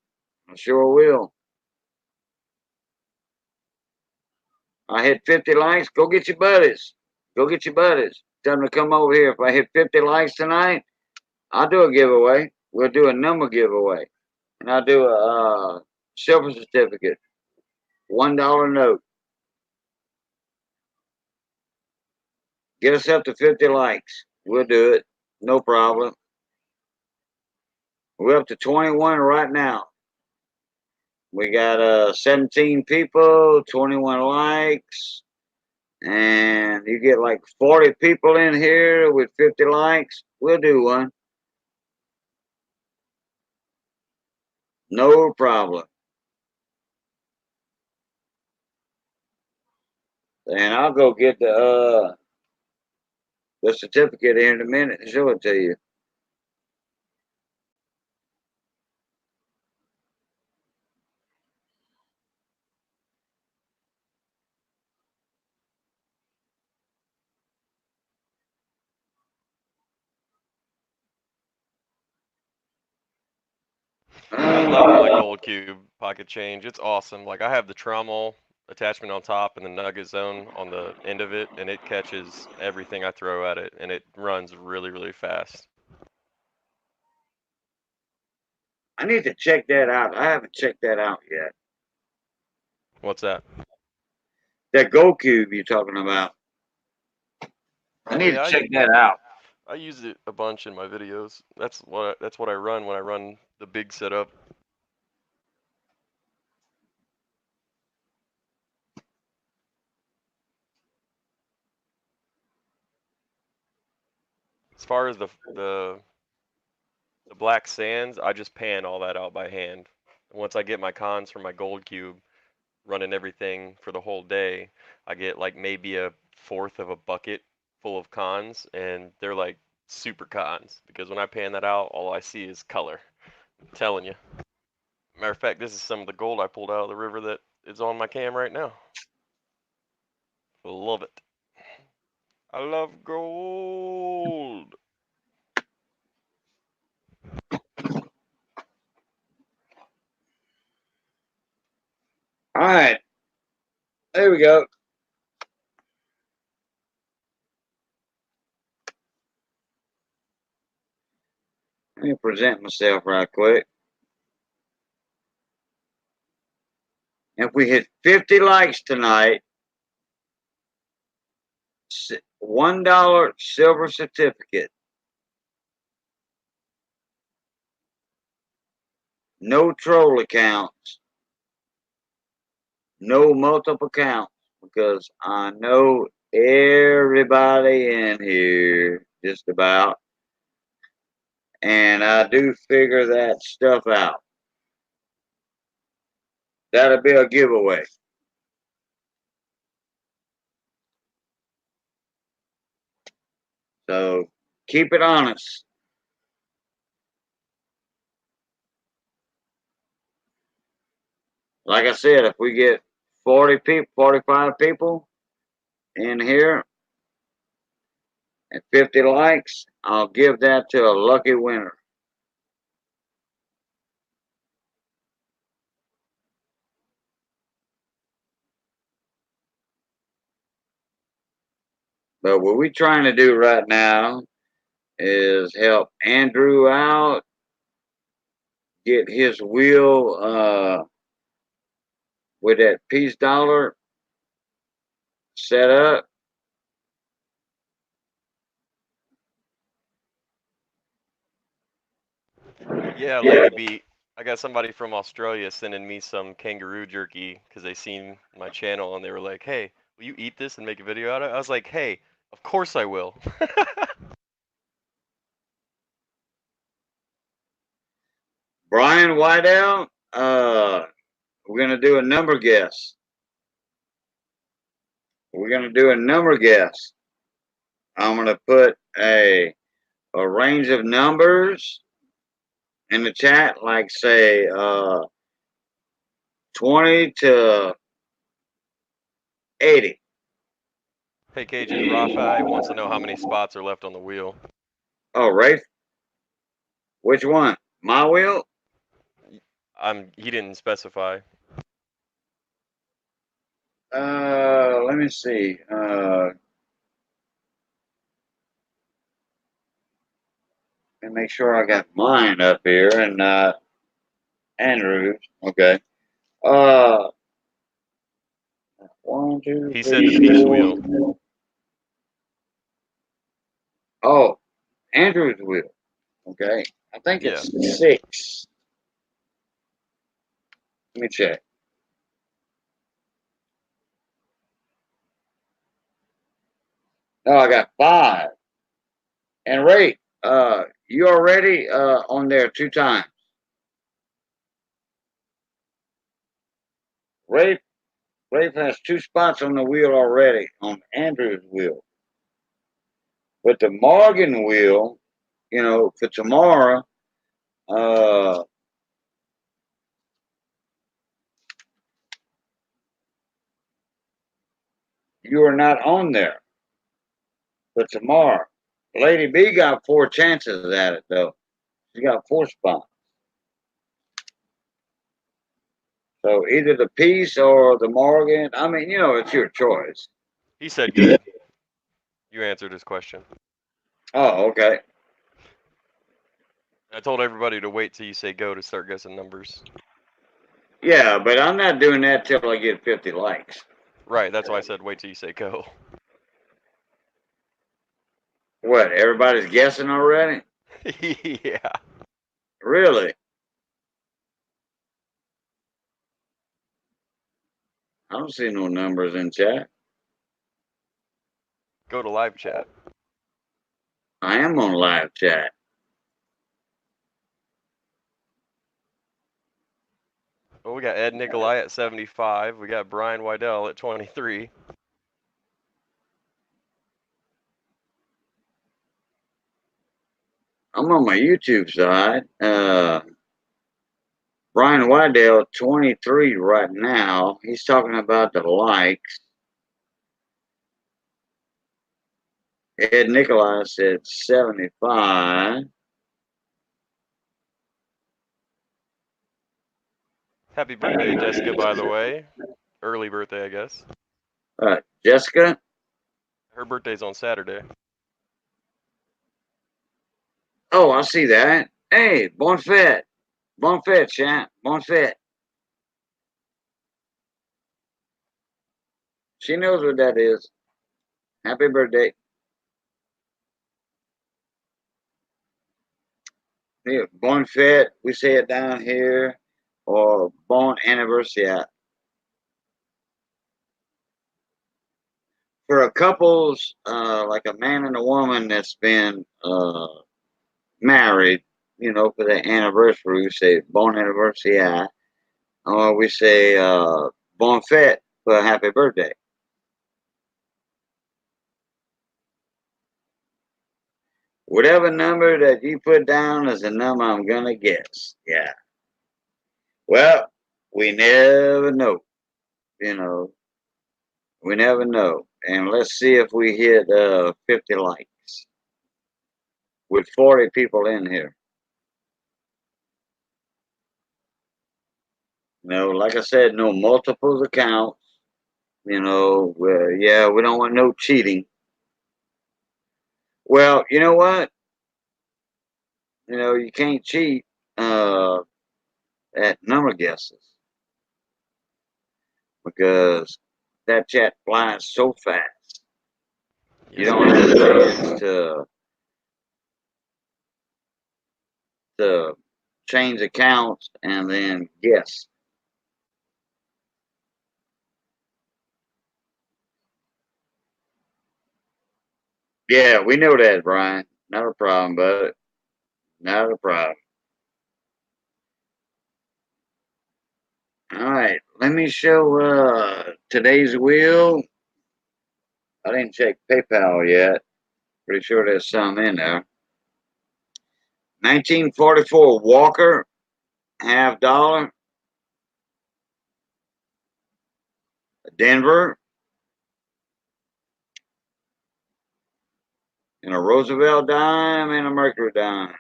I sure will. I hit 50 likes. Go get your buddies. Go get your buddies. Tell them to come over here. If I hit 50 likes tonight, I'll do a giveaway. We'll do a number giveaway. And I'll do a silver certificate. $1 note. Get us up to 50 likes. We'll do it. No problem. We're up to 21 right now. We got 17 people, 21 likes. And you get like 40 people in here with 50 likes. We'll do one. No problem. And I'll go get the certificate here in a minute and show it to you. I love my gold cube pocket change. It's awesome. Like I have the trommel attachment on top and the nugget zone on the end of it, and it catches everything I throw at it, and it runs really, really fast. I need to check that out. I haven't checked that out yet. What's that? That gold cube you're talking about. I need to check that out. I use it a bunch in my videos. That's what I run when I run the big setup. As far as the black sands, I just pan all that out by hand. Once I get my cons from my gold cube, running everything for the whole day, I get like maybe a fourth of a bucket full of cons, and they're like super cons because when I pan that out, all I see is color. I'm telling you. Matter of fact, this is some of the gold I pulled out of the river that is on my cam right now. Love it. I love gold. All right. There we go. Let me present myself right quick. If we hit 50 likes tonight, $1 silver certificate. No troll accounts. No multiple accounts. Because I know everybody in here, just about. And I do figure that stuff out. That'll be a giveaway. So keep it honest. Like I said, if we get 40 people, 45 people in here and 50 likes, I'll give that to a lucky winner. But what we're trying to do right now is help Andrew out, get his wheel with that peace dollar set up. Yeah, Lady B. I got somebody from Australia sending me some kangaroo jerky because they seen my channel and they were like, "Hey, will you eat this and make a video out of it?" I was like, "Hey, of course I will." Brian Whitell, we're gonna do a number guess. We're gonna do a number guess. I'm gonna put a range of numbers in the chat, like say 20 to 80. Hey, Cajun, Rafi wants to know how many spots are left on the wheel. Oh, Rafe, which one? My wheel? He didn't specify. Let me see. Let me make sure I got mine up here and Andrew's. Okay. Uh, one, two, He said the three, peace four. wheel. Oh, Andrew's wheel. Okay. I think Yeah. it's 6. Let me check. No, I got 5. And Ray, you already on there 2 times. Ray has 2 spots on the wheel already on Andrew's wheel. But the Morgan wheel, you know, for tomorrow, you are not on there for tomorrow. Lady B got 4 chances at it though. She got 4 spots. So either the Peace or the Morgan. I mean, you know, it's your choice. He said good. You answered his question. Oh, okay. I told everybody to wait till you say go to start guessing numbers. Yeah, but I'm not doing that till I get 50 likes. Right, that's why I said wait till you say go. What? Everybody's guessing already? Yeah. Really? I don't see no numbers in chat. Go to live chat. I am on live chat. Well, we got Ed Nikolai at 75. We got Brian Wydell at 23. I'm on my YouTube side. Brian Wydell, 23 right now. He's talking about the likes. Ed Nikolai said 75. Happy birthday, Jessica, by the way. Early birthday, I guess. Jessica? Her birthday's on Saturday. Oh, I see that. Hey, bon fête. Bon fête, chat. Bon fête. She knows what that is. Happy birthday. Yeah, bon fête, we say it down here, or bon anniversary. For a couples, like a man and a woman that's been married, you know, for the anniversary, we say bon anniversary, or we say bon fête for happy birthday. Whatever number that you put down is the number I'm gonna guess. Yeah. Well, we never know. You know, we never know. And let's see if we hit 50 likes with 40 people in here. You know, like I said, no multiples accounts. You know, yeah, we don't want no cheating. Well, you know what? You know, you can't cheat at number guesses because that chat flies so fast. You Yes, don't sir. have a chance to change accounts and then guess. Yeah, we know that, Brian. Not a problem, bud. Not a problem. All right, let me show today's wheel. I didn't check PayPal yet. Pretty sure there's some in there. 1944 Walker, $50. Denver, and a Roosevelt dime and a Mercury dime.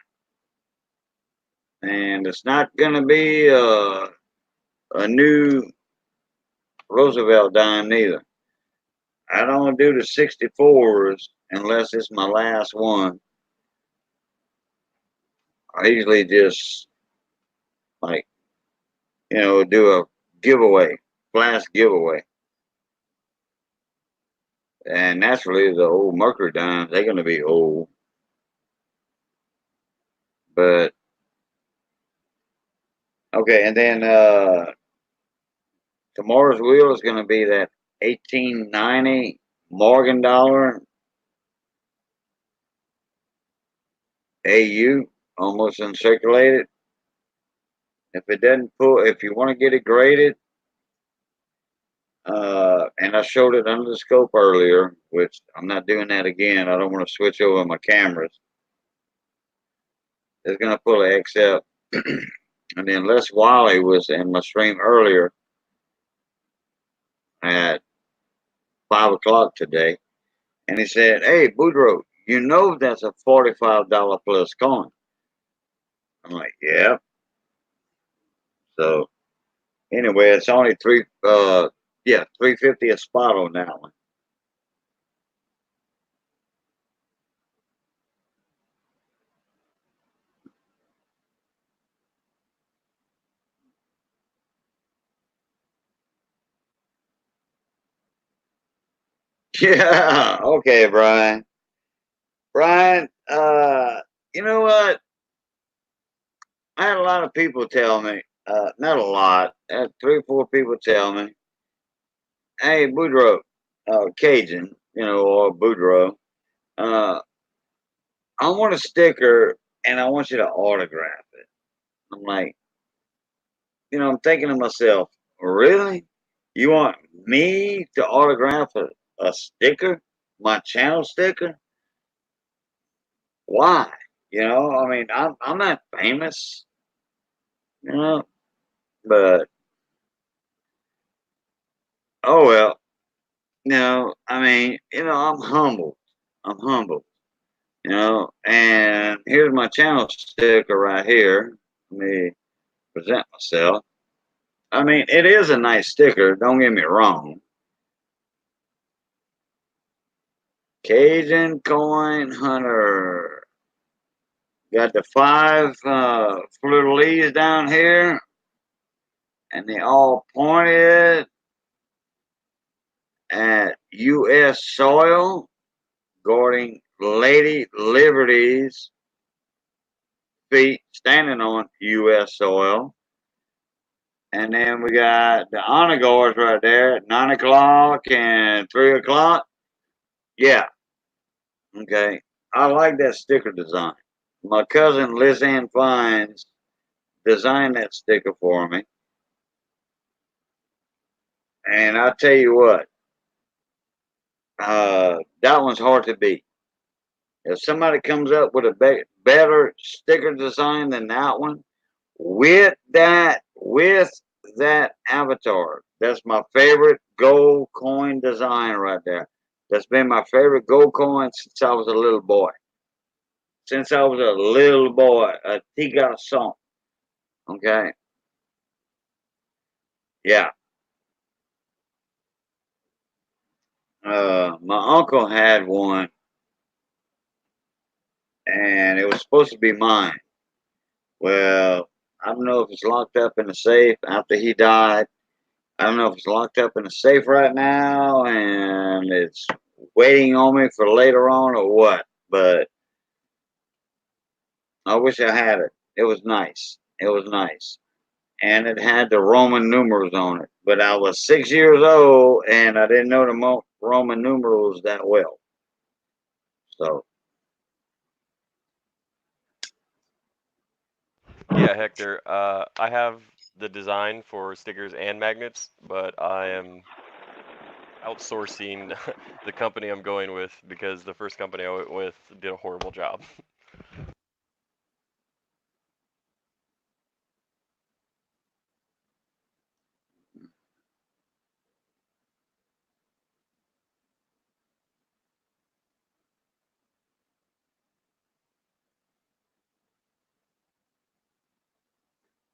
And it's not going to be a new Roosevelt dime neither. I don't do the 64s unless it's my last one. I usually just like, you know, do a giveaway, flash giveaway. And naturally the old Mercury dimes, they're going to be old. But okay, and then tomorrow's wheel is going to be that 1890 Morgan dollar AU, almost uncirculated. If it doesn't pull, if you want to get it graded, and I showed it under the scope earlier, which I'm not doing that again. I don't want to switch over my cameras. It's going to pull an XF. And then Les Wiley was in my stream earlier at 5 o'clock today. And he said, "Hey, Boudreaux, you know that's a $45 plus coin." I'm like, "Yeah." So anyway, it's only $350 a spot on that one. Yeah, okay, Brian. Brian, you know what? I had a lot of people tell me, not a lot, I had 3 or 4 people tell me, "Hey, Boudreaux, Cajun, you know, or Boudreaux, uh, I want a sticker and I want you to autograph it." I'm like, you know, I'm thinking to myself, really? You want me to autograph a sticker? My channel sticker? Why? You know, I mean, I'm not famous, you know, but oh well. No, I mean, you know, I'm humble. I'm humble, you know, and here's my channel sticker right here. Let me present myself. I mean, it is a nice sticker, don't get me wrong. Cajun Coin Hunter. Got the 5 fleur-de-lis down here, and they all pointed at U.S. soil, guarding Lady Liberty's feet standing on U.S. soil. And then we got the honor guards right there at 9 o'clock and 3 o'clock. Yeah, okay. I like that sticker design. My cousin Liz Ann Fines designed that sticker for me. And I'll tell you what, that one's hard to beat. If somebody comes up with a better sticker design than that one, with that avatar. That's my favorite gold coin design right there. That's been my favorite gold coin since I was a little boy. Since I was a little boy, a tiga song. Okay. Yeah. My uncle had one, and it was supposed to be mine. Well, I don't know if it's locked up in the safe after he died. I don't know if it's locked up in the safe right now and it's waiting on me for later on or what. But I wish I had it. It was nice. It was nice. And it had the Roman numerals on it. But I was 6 years old and I didn't know the Roman numerals that well. So, Yeah, Hector. I have the design for stickers and magnets, but I am outsourcing the company I'm going with because the first company I went with did a horrible job.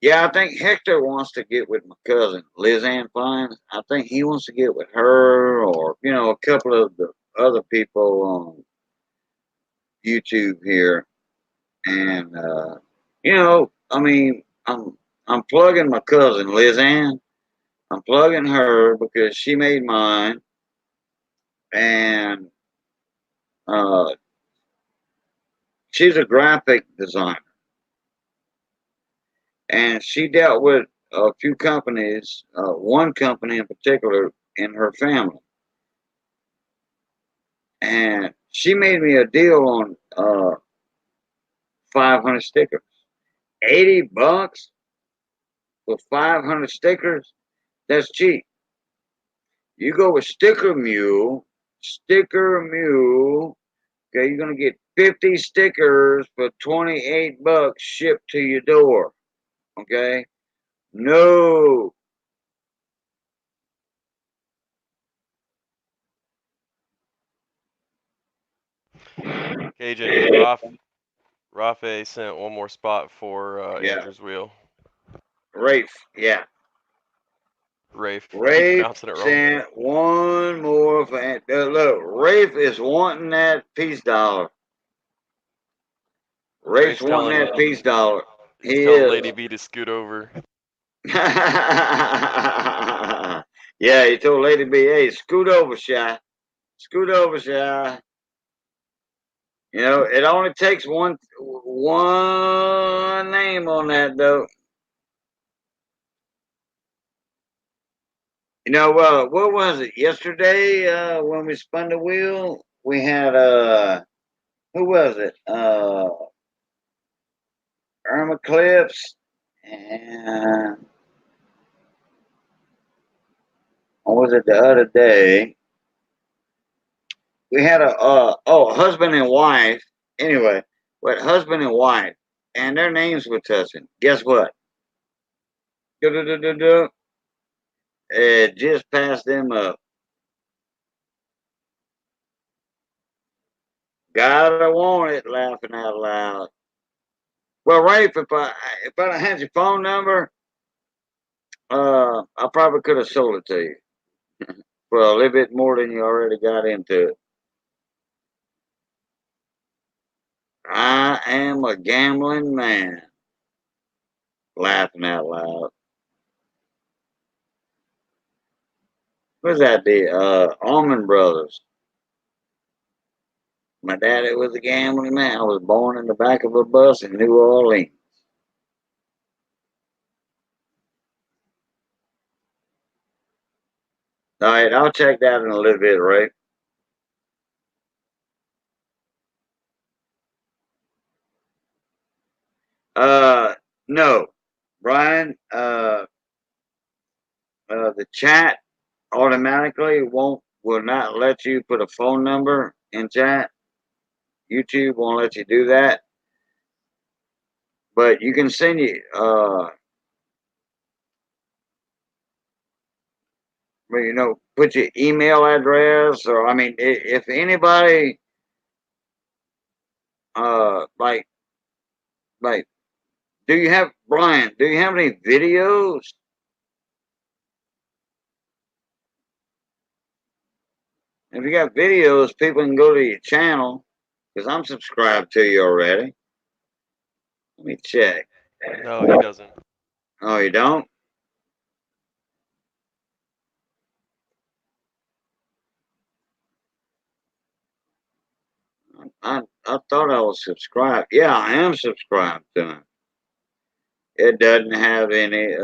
yeah, I think Hector wants to get with my cousin, Liz Ann Fine. I think he wants to get with her or, a couple of the other people on YouTube here. And, I mean, I'm plugging my cousin, Liz Ann. I'm plugging her because she made mine. And uh, she's a graphic designer. And she dealt with a few companies, one company in particular in her family. And she made me a deal on 500 stickers. $80 for 500 stickers? That's cheap. You go with Sticker Mule, okay, you're going to get 50 stickers for $28 shipped to your door, okay? No. Cajun, Rafe sent one more spot for Yeah, Andrew's wheel. Rafe, yeah. Rafe, I keep Rafe pronouncing it wrong. sent one more for, look, Rafe is wanting that peace dollar. Rafe's Rafe's wanting telling that peace dollar. he's He telling is. Lady B to scoot over. Yeah, he told Lady B, hey, scoot over, Shy. Scoot over, Shy. It only takes one name on that though. What was it? Yesterday, when we spun the wheel, we had who was it? Irma Cliffs and what was it the other day? We had a husband and wife. Anyway, but husband and wife, and their names were touching. Guess what? It just passed them up. Gotta want it, laughing out loud. Well, Rafe, if I had your phone number, I probably could have sold it to you for a little bit more than you already got into it. I am a gambling man, laughing out loud. What's that? The Allman Brothers. My daddy was a gambling man. I was born in the back of a bus in New Orleans. All right, I'll check that in a little bit, Ray. No, Brian. The chat automatically will not let you put a phone number in chat. YouTube won't let you do that. But you can send you you know, put your email address, or I mean, if anybody, like, like, do you have Brian? Do you have any videos? If you got videos, people can go to your channel because I'm subscribed to you already. Let me check. No, he doesn't. Oh, you don't? I thought I was subscribed. Yeah, I am subscribed to him. It doesn't have any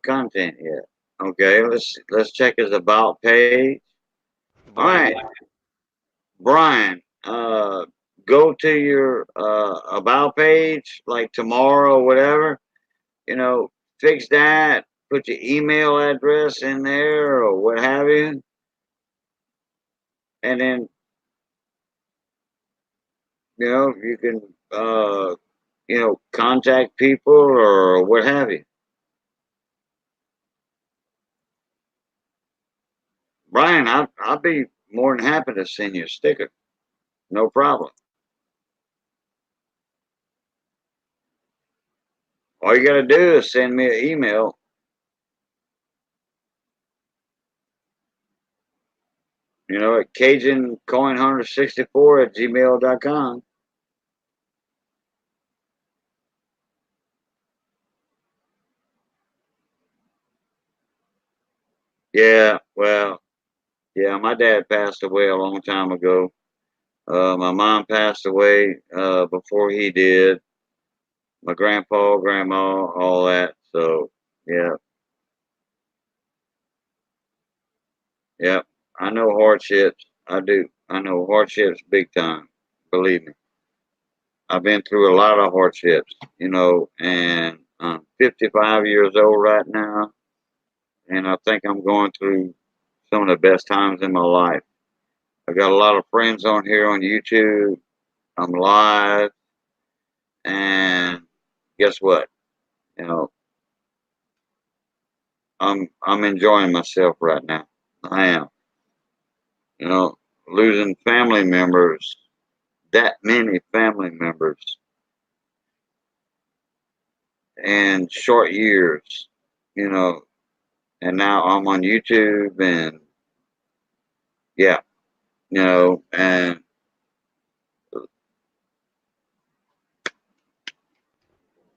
content yet. Okay, let's check his about page. All right, Brian, Brian, go to your about page like tomorrow or whatever. You know, fix that. Put your email address in there or what have you, and then you know you can you know contact people or what have you. Brian, I'll be more than happy to send you a sticker. No problem. All you got to do is send me an email. You know, at Cajun Coin Hunter 64 at gmail.com. Yeah, well, yeah, my dad passed away a long time ago. My mom passed away before he did. My grandpa, grandma, all that. So, yeah, yeah. I know hardships. I do. I know hardships big time. Believe me. I've been through a lot of hardships, you know, and I'm 55 years old right now, and I think I'm going through some of the best times in my life. I got a lot of friends on here on YouTube. I'm live, and guess what? You know, I'm enjoying myself right now. I am. You know, losing family members, that many family members in short years. You know, and now I'm on YouTube, and yeah, you know, and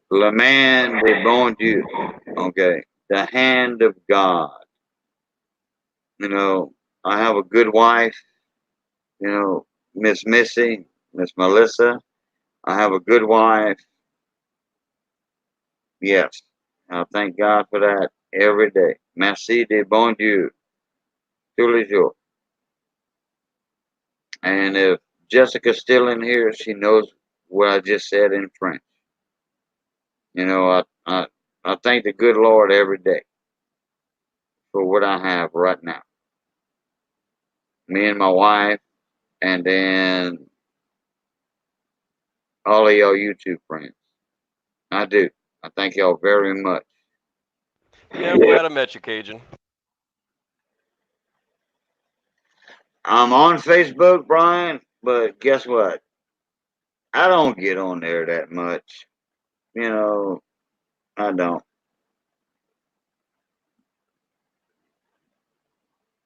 le man de bon Dieu, okay, the hand of God. You know, I have a good wife, you know, Miss Missy, Miss Melissa. I have a good wife, yes. I thank God for that every day. Merci de bon Dieu, tous les jours. And if Jessica's still in here, she knows what I just said in French. You know, I thank the good Lord every day for what I have right now. Me and my wife, and then all of y'all YouTube friends. I do. I thank y'all very much. yeah, I'm glad I met you, Cajun. I'm on Facebook, Brian, but guess what? I don't get on there that much. You know, I don't.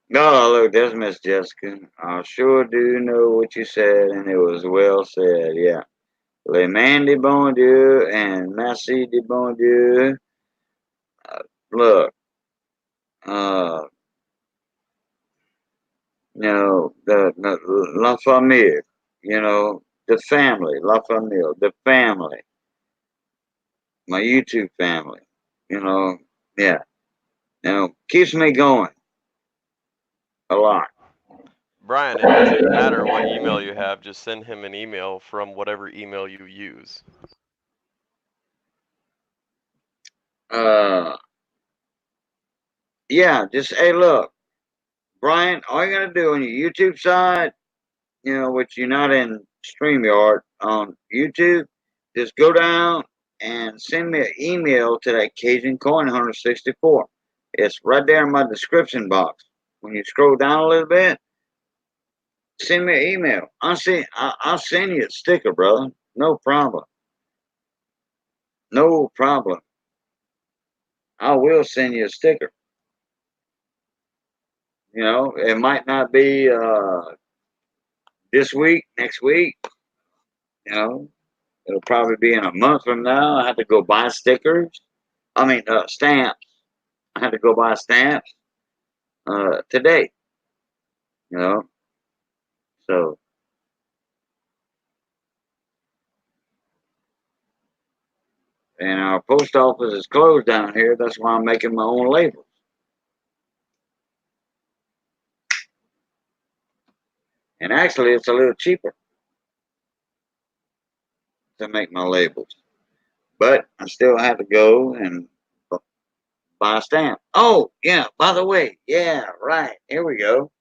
No, look, there's Miss Jessica. I sure do know what you said, and it was well said. Yeah. Le man de bon Dieu and merci de bon Dieu. Look, uh, you know, the La Famille, you know, the family, La Famille, the family, my YouTube family, you know, yeah, you know, keeps me going a lot. Brian, it doesn't matter what email you have, just send him an email from whatever email you use. Uh, yeah, just, hey, look, Brian, all you gotta do on your YouTube side, you know, which you're not in StreamYard on YouTube, just go down and send me an email to that Cajun Coin Hunter 64. It's right there in my description box. When you scroll down a little bit, send me an email. I'll send you a sticker, brother. No problem. No problem. I will send you a sticker. You know, it might not be this week, next week. You know, it'll probably be in a month from now. I have to go buy stickers. I mean, stamps. I had to go buy stamps today. You know, so and our post office is closed down here. That's why I'm making my own labels. And actually, it's a little cheaper to make my labels. But I still have to go and buy a stamp. Oh, yeah, by the way, yeah, right. Here we go.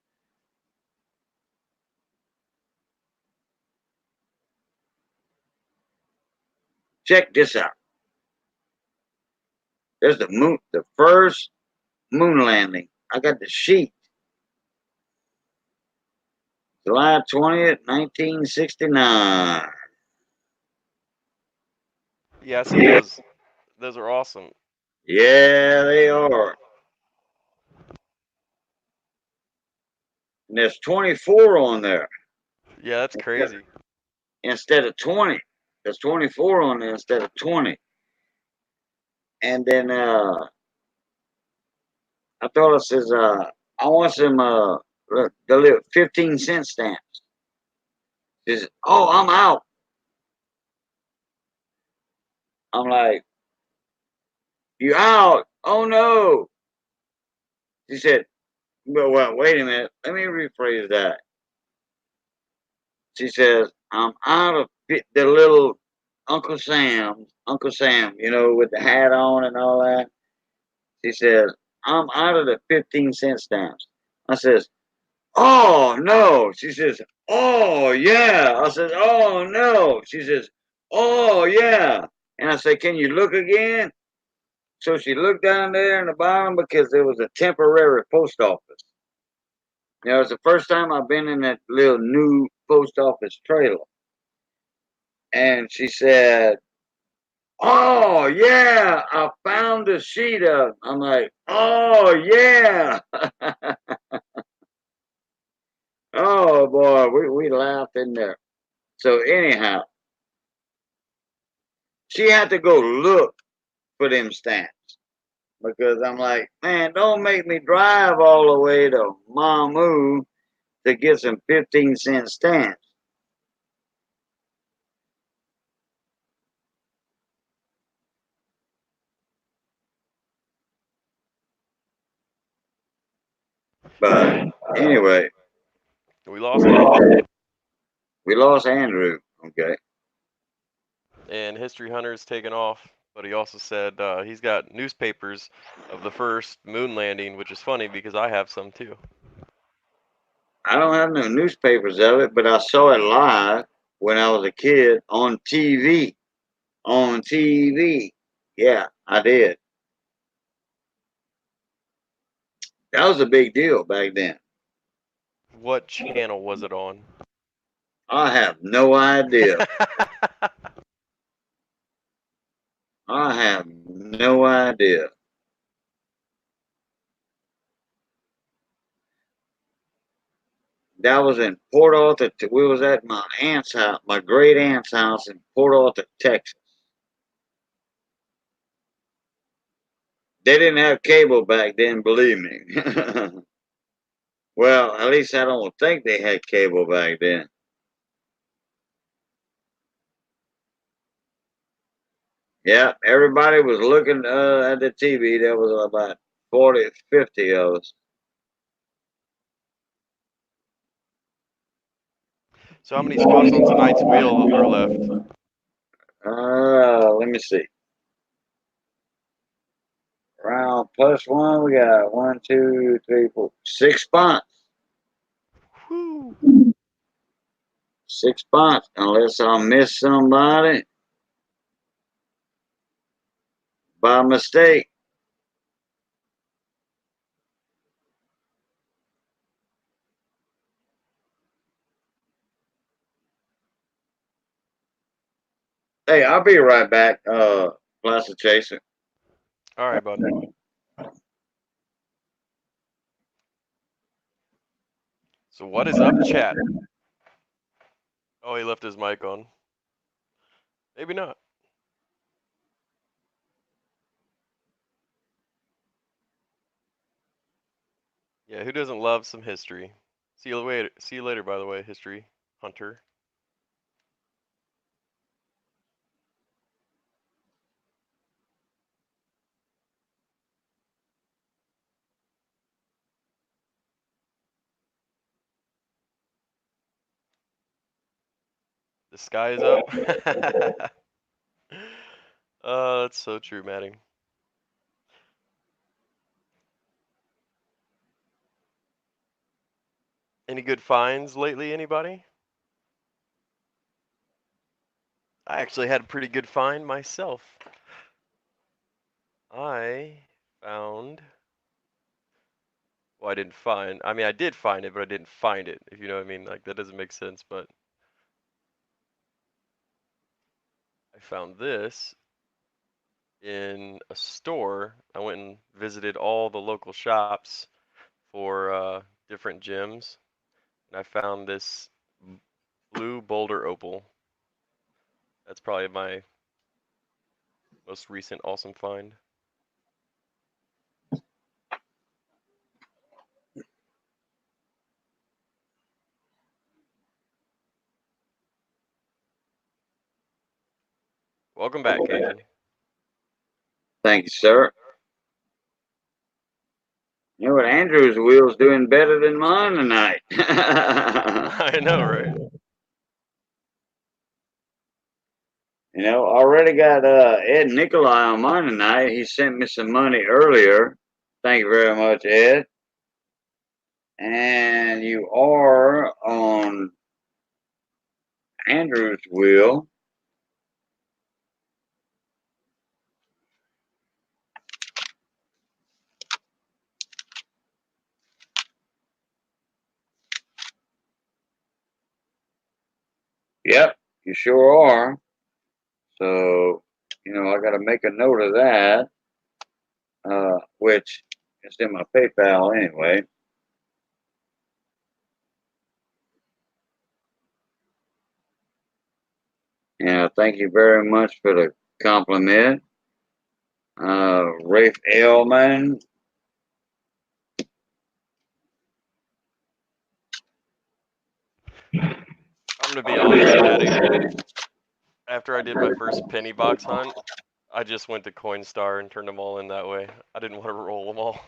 Check this out. There's the first moon landing. I got the sheet. July 20th, 1969. Yeah, I see those. Those are awesome. Yeah, they are. And there's 24 on there Yeah, that's crazy. instead of 20. There's 24 on there instead of 20. And then I told her, says, I want some the little 15-cent stamps. She says, oh, I'm out. I'm like, you out? Oh no. She said, well, wait a minute. Let me rephrase that. She says, I'm out of the little Uncle Sam, you know, with the hat on and all that. She says, I'm out of the 15-cent stamps. I says, oh no. She says, oh yeah. I says, oh no. She says, oh yeah. And I said, can you look again? So she looked down there in the bottom because there was a temporary post office. You know, it's the first time I've been in that little new post office trailer. And she said, oh yeah, I found the sheet of. I'm like, oh yeah. Oh boy, we laughed in there. So anyhow, she had to go look for them stamps because I'm like, man, don't make me drive all the way to Mamu to get some 15-cent stamps. But anyway, We lost Andrew, we lost Andrew. Okay. and History Hunter's taken off. But he also said he's got newspapers of the first moon landing, which is funny because I have some too. I don't have no newspapers of it, but I saw it live when I was a kid on TV. On TV. Yeah, I did. That was a big deal back then. What channel was it on? I have no idea. I have no idea. That was in Port Arthur. We was at my aunt's house, my great aunt's house in Port Arthur, Texas. They didn't have cable back then, believe me. Well, at least I don't think they had cable back then. Yeah, everybody was looking at the TV. There was about 40, 50 of us. So how many spots on tonight's wheel are left? Let me see. Round plus one, we got 1, 2, 3, 4, 6 spots. Whew. 6 spots, unless I miss somebody by mistake. Hey, I'll be right back, Plaza Chaser. All right, bud. So what is up, chat? Oh, he left his mic on. Maybe not. Yeah, who doesn't love some history? See you later. See you later. By the way, history hunter. The sky is up. Oh, that's so true, Matting. Any good finds lately, anybody? I actually had a pretty good find myself. I found. Well, I didn't find. I mean, I did find it, but I didn't find it. If you know what I mean, like that doesn't make sense. But I found this in a store. I went and visited all the local shops for different gems, and I found this blue boulder opal. That's probably my most recent awesome find. Welcome back, Cajun. Thank you, sir. You know what? Andrew's wheel's doing better than mine tonight. I know, right? You know, already got Ed Nikolai on mine tonight. He sent me some money earlier. Thank you very much, Ed. And you are on Andrew's wheel. Yep, you sure are. So, you know, I got to make a note of that, which is in my PayPal anyway. And thank you very much for the compliment. Rafe Elman. I'm gonna be honest, Maddie. After I did my first penny box hunt, I just went to Coinstar and turned them all in that way. I didn't want to roll them all.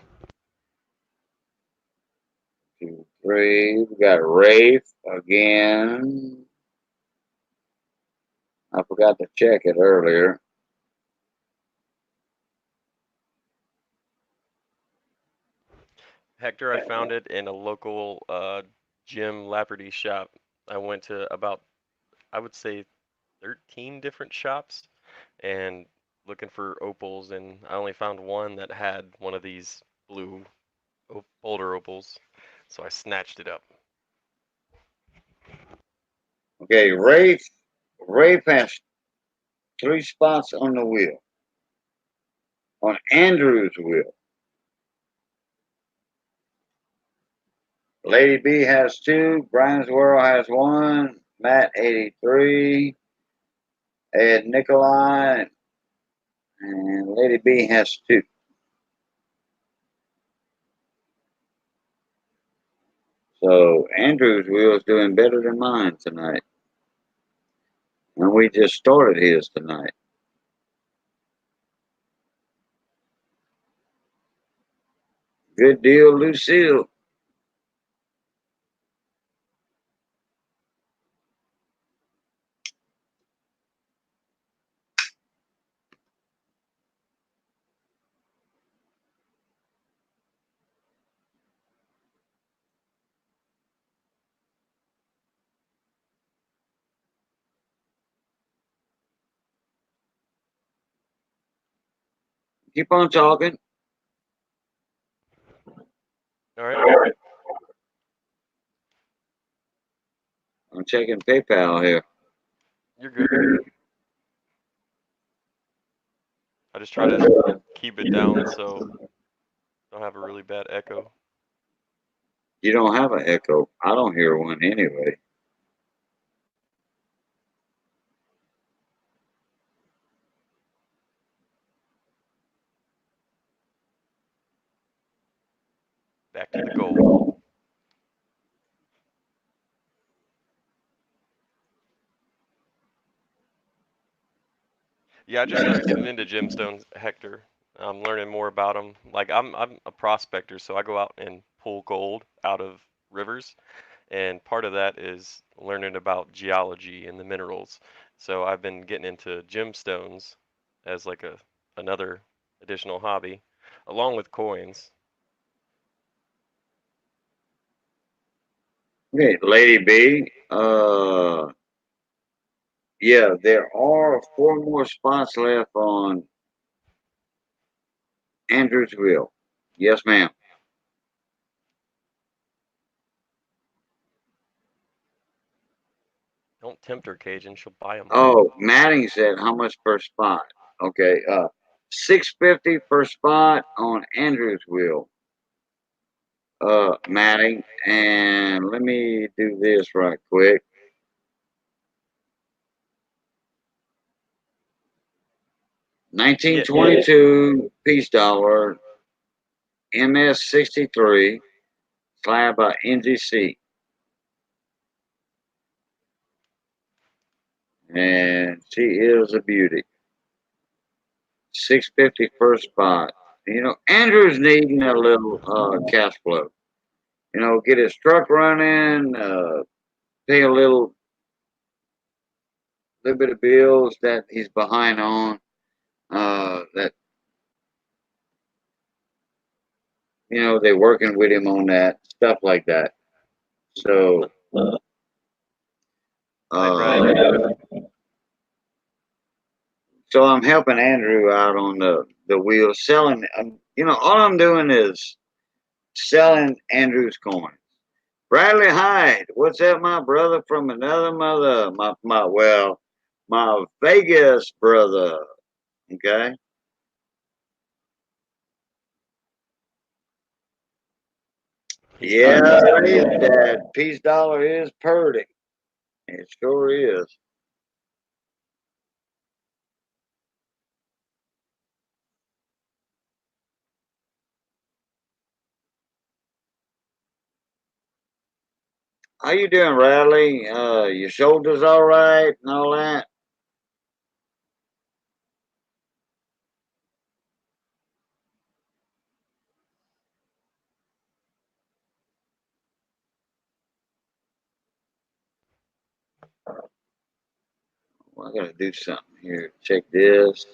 2, 3. We got Rafe again. I forgot to check it earlier. Hector, I found it in a local Jim Lapperty shop. I went to about, I would say, 13 different shops and looking for opals, and I only found one that had one of these blue boulder opals, so I snatched it up. Okay, Rafe has 3 spots on the wheel. On Andrew's wheel. Lady B has 2. Brian's World has 1. Matt 83. Ed Nikolai. And Lady B has 2. So Andrew's wheel is doing better than mine tonight. And we just started his tonight. Good deal, Lucille. Keep on talking. All right. I'm checking PayPal here. You're good. I just try to keep it down so I don't have a really bad echo. You don't have an echo. I don't hear one anyway. Back to the gold. Yeah, I just started getting into gemstones, Hector. I'm learning more about them. Like I'm a prospector, so I go out and pull gold out of rivers, and part of that is learning about geology and the minerals. So I've been getting into gemstones as like another additional hobby, along with coins. Okay, Lady B. Yeah, there are 4 more spots left on Andrews Wheel. Yes, ma'am. Don't tempt her, Cajun. She'll buy them. Oh, Matting said how much per spot? Okay, 650 per spot on Andrews Wheel. Matting, and let me do this right quick. 1922 peace dollar, MS63, slab by NGC. And she is a beauty. 650 per spot. You know, Andrew's needing a little cash flow. You know, get his truck running, pay a little bit of bills that he's behind on. That you know they're working with him on that stuff like that. So, Right. so I'm helping Andrew out on the wheel selling. You know, all I'm doing is selling Andrew's coins. Bradley Hyde, what's up, my brother from another mother? My Vegas brother. Okay. Yeah, that peace dollar is purdy. It sure is. How you doing, Radley? Your shoulders all right and all that? Well, I gotta do something here. Check this.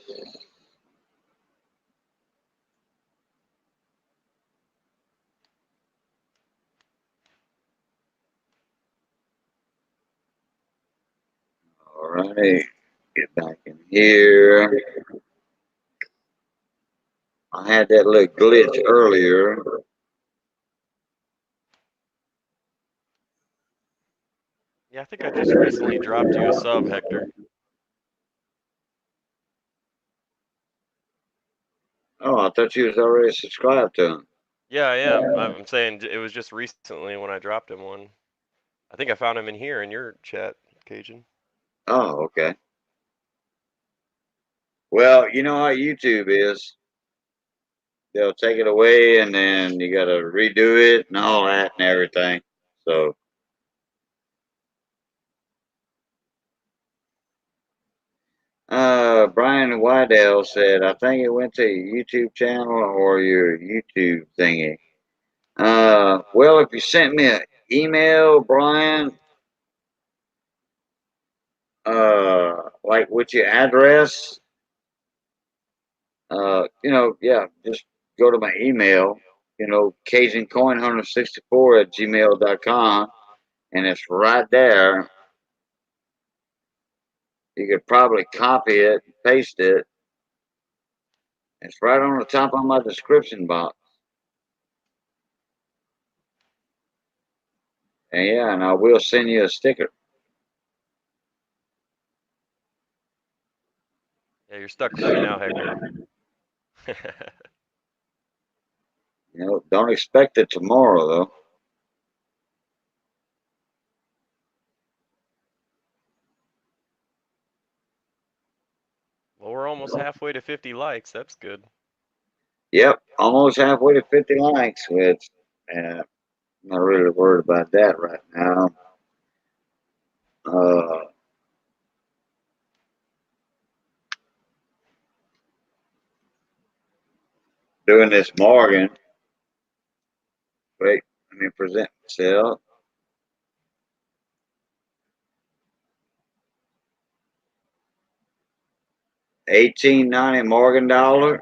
All right. Get back in here. I had that little glitch earlier. Yeah, I think I just recently dropped you a sub, Hector. Oh, I thought you was already subscribed to him. Yeah, I am. I'm saying it was just recently when I dropped him one. I think I found him in here in your chat, Cajun. Oh, okay. Well, you know how YouTube is. They'll take it away and then you gotta redo it and all that and everything. So Brian Wydell said, I think it went to your YouTube channel or your YouTube thingy. Well, if you sent me an email, Brian, like with your address, you know, yeah, just go to my email, you know, Cajun Coin Hunter 64 at gmail.com, and it's right there. You could probably copy it, paste it. It's right on the top of my description box. And yeah, and I will send you a sticker. Yeah, you're stuck for me now, Hector. You know, don't expect it tomorrow though. Well, we're almost halfway to 50 likes. That's good. Yep, almost halfway to 50 likes, which I'm not really worried about that right now. Uh, Doing this Morgan. Wait, let me present myself. $18.90 Morgan dollar,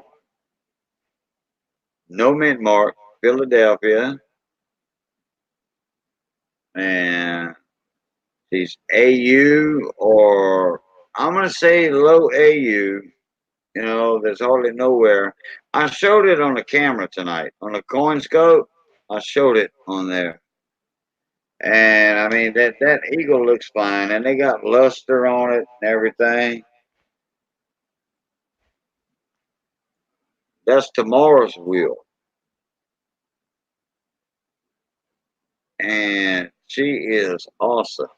no mint mark, Philadelphia, and she's AU or I'm gonna say low AU. You know, there's hardly nowhere. I showed it on the camera tonight on the coin scope. I showed it on there. And I mean that eagle looks fine, and they got luster on it and everything. That's tomorrow's wheel, and she is awesome.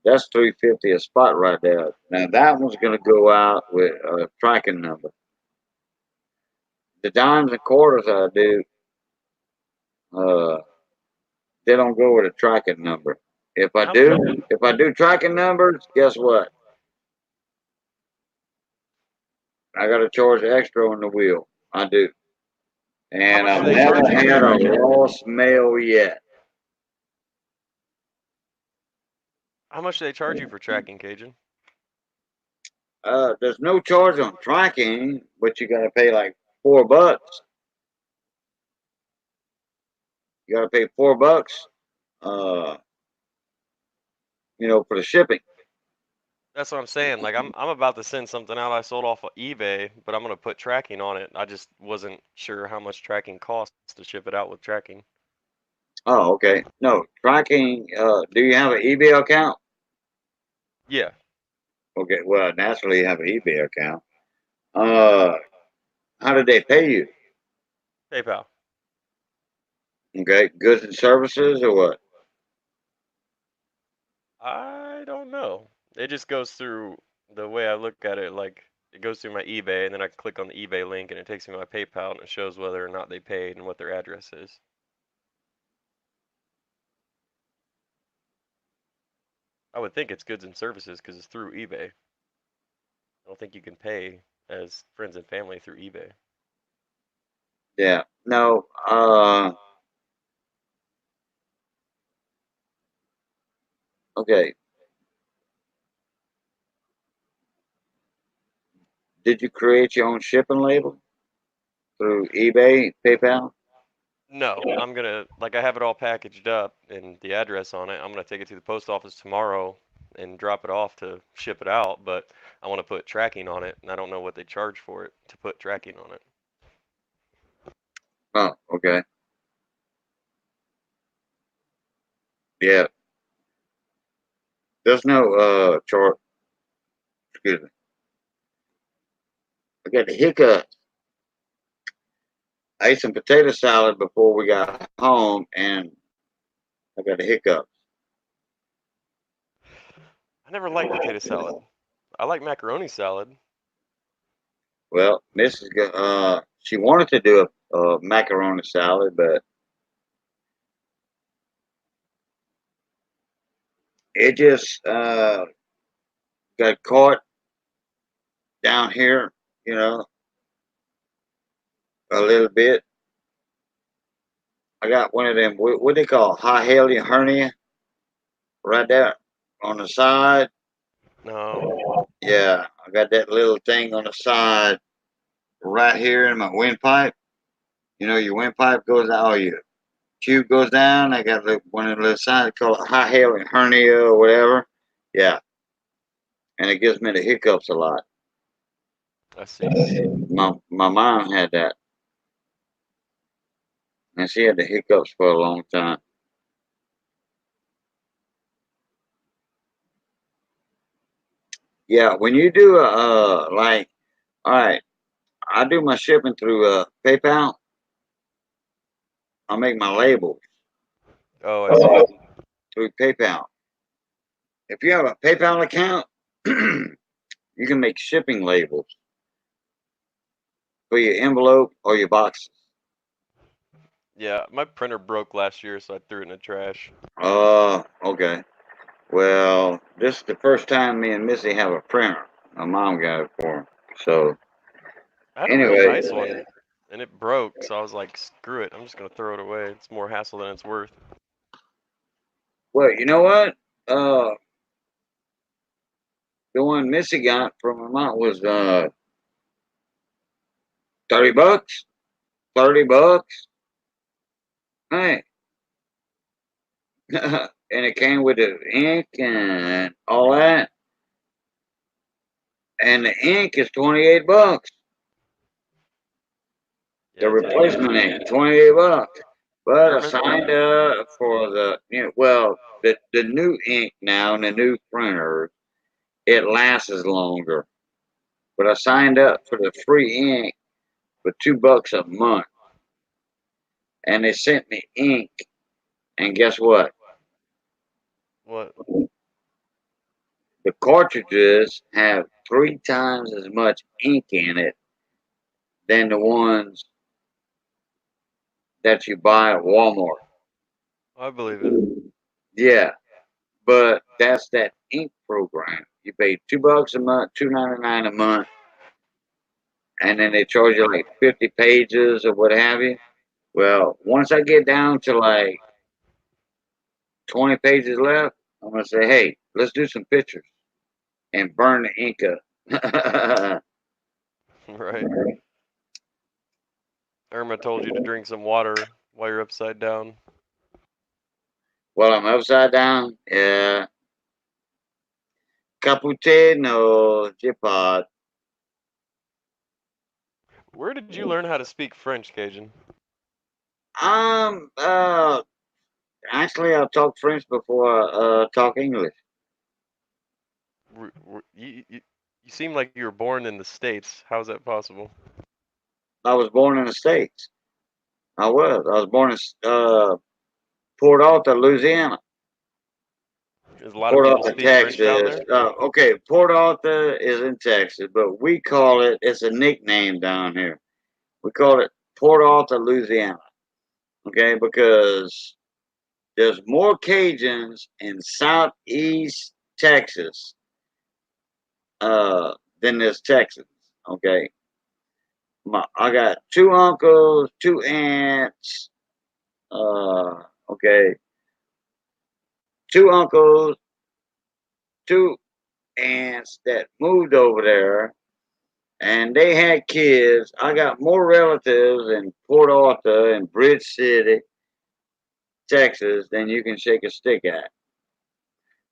That's 350 a spot right there. Now that one's gonna go out with a tracking number. The dimes and quarters I do, uh, they don't go with a tracking number. How much? If I do tracking numbers, guess what? I got to charge extra on the wheel. I do. How And much I've do they charge never you for had a tracking? lost mail yet. How much do they charge you for tracking, Cajun? There's no charge on tracking, but you got to pay like $4. You got to pay $4. Uh, you know, for the shipping. That's what I'm saying. Like I'm about to send something out I sold off of eBay, but I'm gonna put tracking on it. I just wasn't sure how much tracking costs to ship it out with tracking. Oh, okay. No tracking. Do you have an eBay account? Yeah, Okay. Well, naturally you have an eBay account. Uh, how did they pay you? PayPal. Okay, goods and services or what? I don't know. It just goes through the way I look at it. Like it goes through my eBay, and then I click on the eBay link, and it takes me to my PayPal, and it shows whether or not they paid and what their address is. I would think it's goods and services because it's through eBay. I don't think you can pay as friends and family through eBay. Yeah. No. Okay. Did you create your own shipping label through eBay, PayPal? No, I'm gonna like I have it all packaged up and the address on it. I'm gonna take it to the post office tomorrow and drop it off to ship it out, but I want to put tracking on it, and I don't know what they charge for it to put tracking on it. Oh, okay. Yeah. There's no chart. Excuse me. I got the hiccup. I ate some potato salad before we got home, and I got the hiccups. I never liked potato salad. I like macaroni salad. Well, she wanted to do a macaroni salad, but it just got caught down here, you know, a little bit. I got one of them, what they call high hernia right there on the side. No. Yeah, I got that little thing on the side right here in my windpipe. You know, your windpipe goes out, or your tube goes down. I got one of the little sides called a high hernia or whatever. Yeah, and it gives me the hiccups a lot. I see. My mom had that, and she had the hiccups for a long time. Yeah, when you do like, all right, I do my shipping through PayPal. I make my labels Oh, I see. through PayPal. If you have a PayPal account, you can make shipping labels for your envelope or your boxes. Yeah, my printer broke last year, so I threw it in the trash. Okay. Well, this is the first time me and Missy have a printer. My mom got it for her. So I had a real anyway, nice one, and it broke, so I was like, screw it, I'm just gonna throw it away. It's more hassle than it's worth. well, you know what? The one Missy got from her mom was $30. $30. Hey. And it came with the ink and all that. And the ink is $28. The Yeah, it's replacement expensive. ink, $28. But I Herman? signed up for the new ink now and the new printer, it lasts longer. But I signed up for the free ink for $2 a month. And they sent me ink. And guess what? What? The cartridges have 3 times as much ink in it than the ones that you buy at Walmart. I believe it. Yeah, but that's that ink program. You pay $2 a month, $2.99 a month, and then they charge you like 50 pages or what have you. Well, once I get down to like 20 pages left, I'm gonna say, hey, let's do some pictures and burn the ink up. Right. Irma told you to drink some water while you're upside down. While I'm upside down, yeah. Cappuccino, Jipod. Where did you learn how to speak French, Cajun? Um, uh, Actually, I talked French before I talk English. You seem like you were born in the States. How is that possible? I was born in the States. I was. I was born in Port Arthur, Louisiana. There's a lot of Port people Arthur, speak French down Texas. there. Okay, Port Arthur is in Texas, but we call it, it's a nickname down here. We call it Port Arthur, Louisiana. Okay, because there's more Cajuns in southeast Texas than there's Texans. Okay, I got 2 uncles, 2 aunts. Okay, 2 uncles, 2 aunts that moved over there, and they had kids. I got more relatives in Port Arthur and Bridge City, Texas, than you can shake a stick at.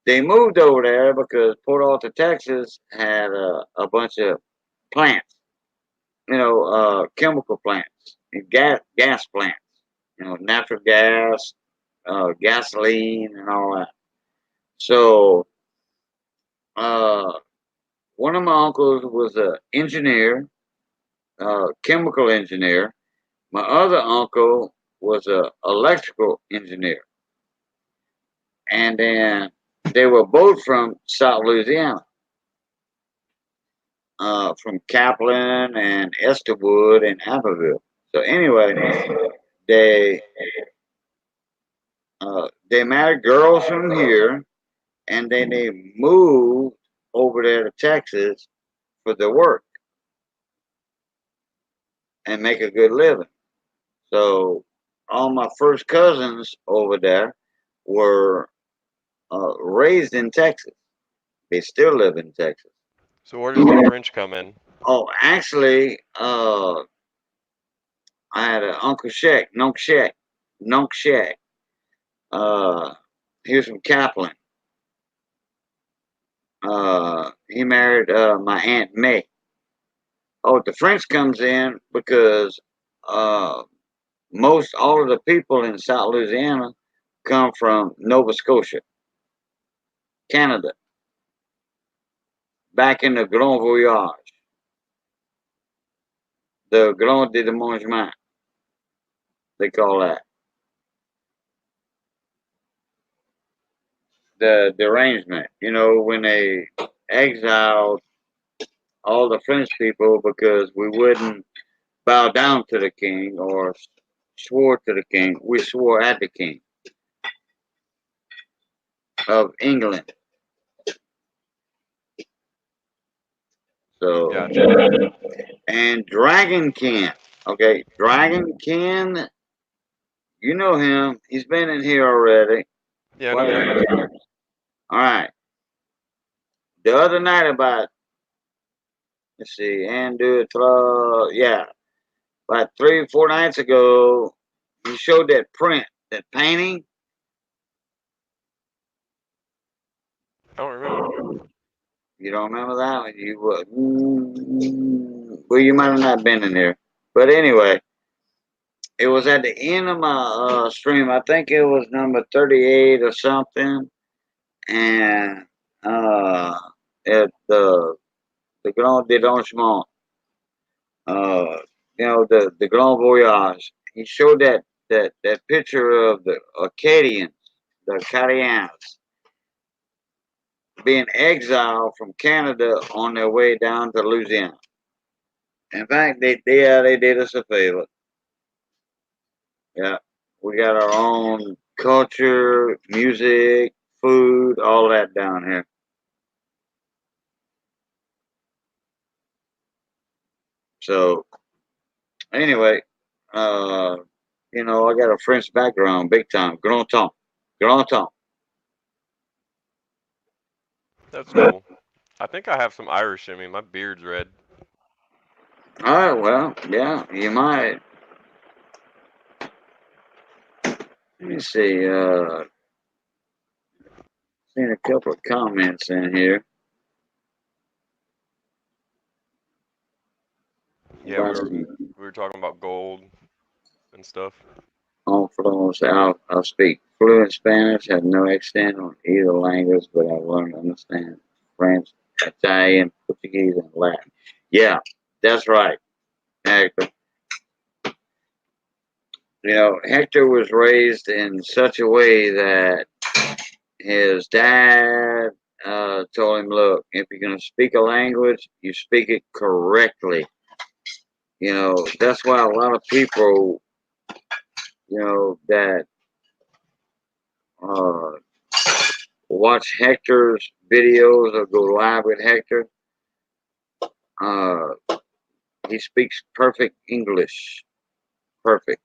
They moved over there because Port Arthur, Texas, had a bunch of plants, chemical plants, and gas plants, natural gas, gasoline, and all that. So, uh, one of my uncles was an engineer, chemical engineer. My other uncle was a electrical engineer, and then they were both from South Louisiana, from Kaplan and Esтерwood and Abbeville. So anyway, they they married girls from here, and then they moved over there to Texas for their work and make a good living. So all my first cousins over there were raised in Texas. They still live in Texas. So where does the French come in? Oh, actually, I had an Uncle Sheck, Nunk Sheck. Uh, he was from Kaplan. He married my Aunt May. Oh, the French comes in because uh, most all of the people in South Louisiana come from Nova Scotia, Canada, back in the Grand Voyage. The Grand de Mangement, they call that. The derangement. When they exiled all the French people because we wouldn't bow down to the king or swore to the king. We swore at the king of England. So, Gotcha. and Dragonkin. Okay, Dragonkin, you know him. He's been in here already. Yeah, I know Quite a Dragon few King. times. All right. The other night, let's see, yeah, about 3 or 4 nights ago, he showed that print, that painting. I don't remember. You don't remember that one? Well, you might have not been in there. But anyway, it was at the end of my stream. I think it was number 38 or something. And at the Grand Dédonchement, uh, the Grand Voyage, he showed that picture of the Acadians, the Acadians, being exiled from Canada on their way down to Louisiana. In fact, they did us a favor. Yeah, we got our own culture, music, food, all that down here. So anyway, uh, I got a French background, big time, grand temps, grand temps. That's cool. I think I have some Irish in me. My beard's red. All right, well, yeah, you might. Let me see. Seen a couple of comments in here Yeah, about some we were talking about gold and stuff. influence. I'll speak fluent Spanish. Have no accent on either language, but I learned to understand French, Italian, Portuguese, and Latin. Yeah, that's right, Hector. Hector was raised in such a way that his dad told him, "Look, if you're going to speak a language, you speak it correctly." That's why a lot of people, that uh, watch Hector's videos or go live with Hector, uh, he speaks perfect English. Perfect.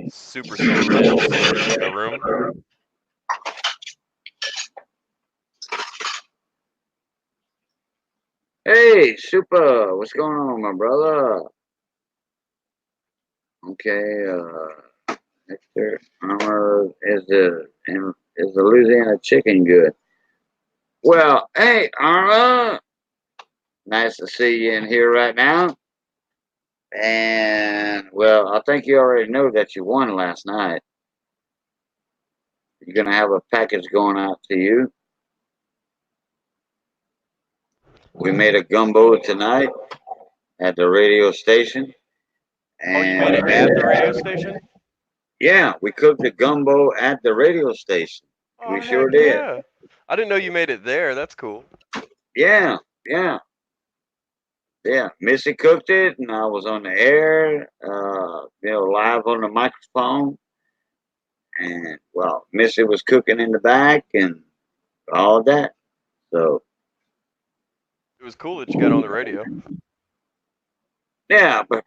Super Silver Rituals in the room. Hey, Super, what's going on, my brother? Okay, Hector, is the Louisiana chicken good? Well, hey, Arma, nice to see you in here right now. And well, I think you already know that you won last night. You're gonna have a package going out to you. We made a gumbo tonight at the radio station, Oh, you made it at and the radio station? yeah, we cooked the gumbo at the radio station. Oh, We sure heck did. yeah. I didn't know you made it there. That's cool. Yeah, yeah, yeah. Missy cooked it, and I was on the air, live on the microphone. And well, Missy was cooking in the back and all that. So It was cool that you got on the radio. yeah, but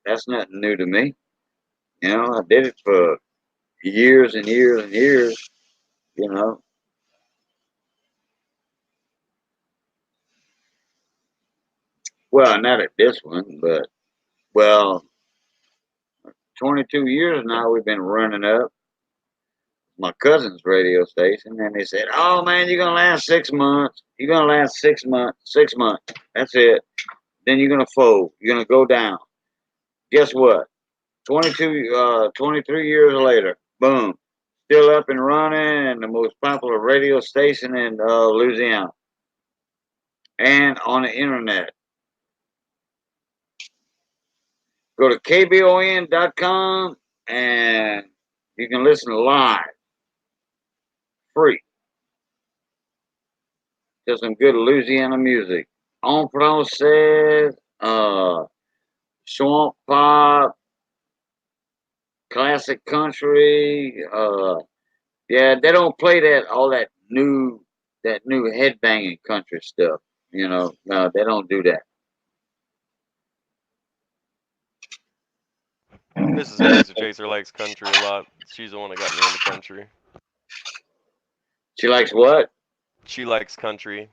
that's nothing new to me. I did it for years and years and years. You know, well, not at this one, but well, 22 years now we've been running up my cousin's radio station, and they said, "Oh man, you're gonna last 6 months. You're gonna last 6 months. 6 months. That's it. Then you're gonna fold. You're gonna go down." Guess what? 23 years later, boom, still up and running, and the most popular radio station in Louisiana. and on the internet. Go to kbon.com and you can listen live, free, to some good Louisiana music. En français, swamp pop, classic country. Yeah, they don't play that new headbanging country stuff. No, they don't do that. Mrs. Crazy Chaser likes country a lot. She's the one that got me into country. She likes what? She likes country,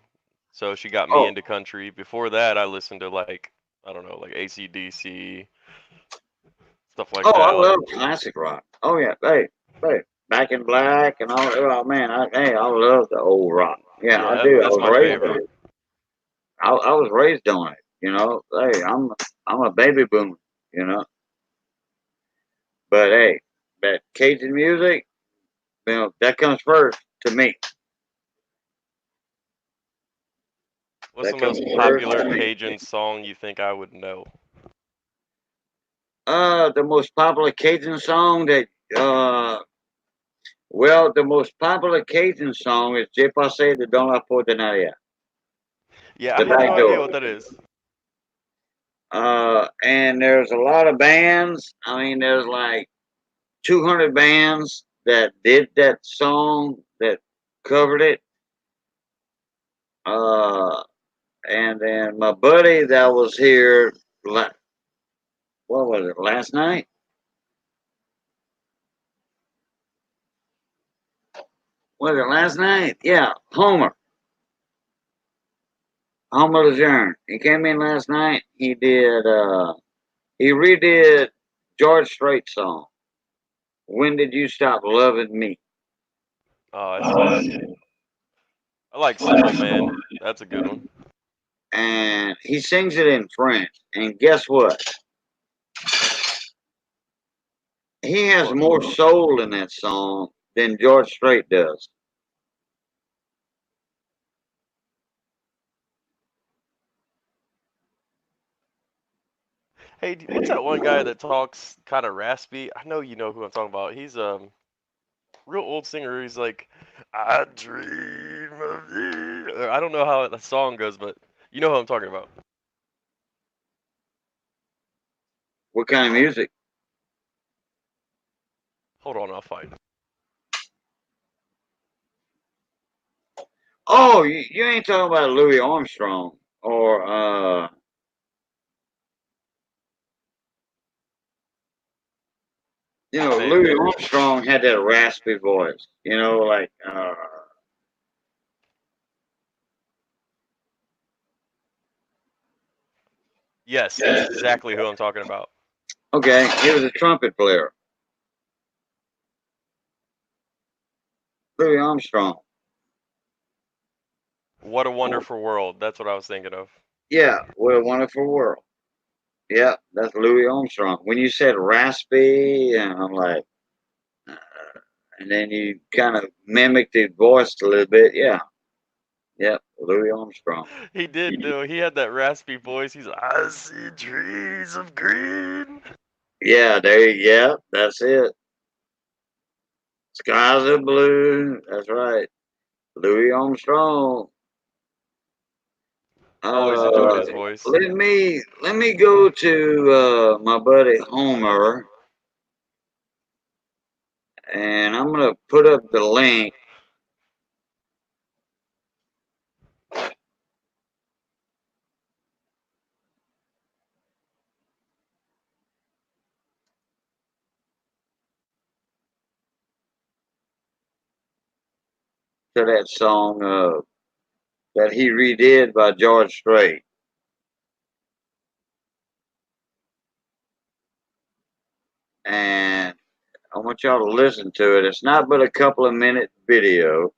so she got me Oh, into country. Before that, I listened to like I don't know, like AC/DC, stuff like oh, I that. Like love classic rock. Oh yeah, hey, Back in Black and all. Oh man, I love the old rock. Yeah, I yeah, do. I that's was my raised on favorite. it. I was raised on it. Hey, I'm a baby boomer. You know, but hey, that Cajun music, that comes first to me. What's That the comes most first popular to me. Cajun song you think I would know? The most popular Cajun song that well, the most popular Cajun song is "Je passé de dans la porte de Nadia," Yeah, I the have back no idea door. what that is. And there's a lot of bands. I mean, there's like 200 bands that did that song that covered it. Uh, and then my buddy that was here, what was it, last night? Was it last night? Yeah, Homer Lejeune. He came in last night. He redid George Strait's song. When did you stop loving me? Oh, that's nice. I like Simple Man. That's a good one. And he sings it in French. And guess what? He has What? more soul in that song than George Strait does. Hey, what's that one guy that talks kind of raspy? I know you know who I'm talking about. He's real old singer. He's like, I dream of you. I don't know how the song goes, but you know who I'm talking about. What kind of music? Hold on, I'll find it. Oh, you ain't talking about Louis Armstrong or Louis Maybe. Armstrong had that raspy voice. Like Yes, that's exactly who I'm talking about. okay, he was a trumpet player. Louis Armstrong. What a Wonderful World. That's what I was thinking of. Yeah, what a wonderful world. Yeah, that's Louis Armstrong. When you said raspy, and I'm like, uh, and then you kind of mimicked his voice a little bit. Yeah, yeah, Louis Armstrong. He did though. He had that raspy voice. He's like, I see trees of green. Yeah, yeah, that's it. Skies are blue. That's right. Louis Armstrong. Always enjoyed his voice. Let me go to my buddy Homer, and I'm gonna put up the link to that song that he redid by George Strait, and I want y'all to listen to it. It's not but a couple of minute video.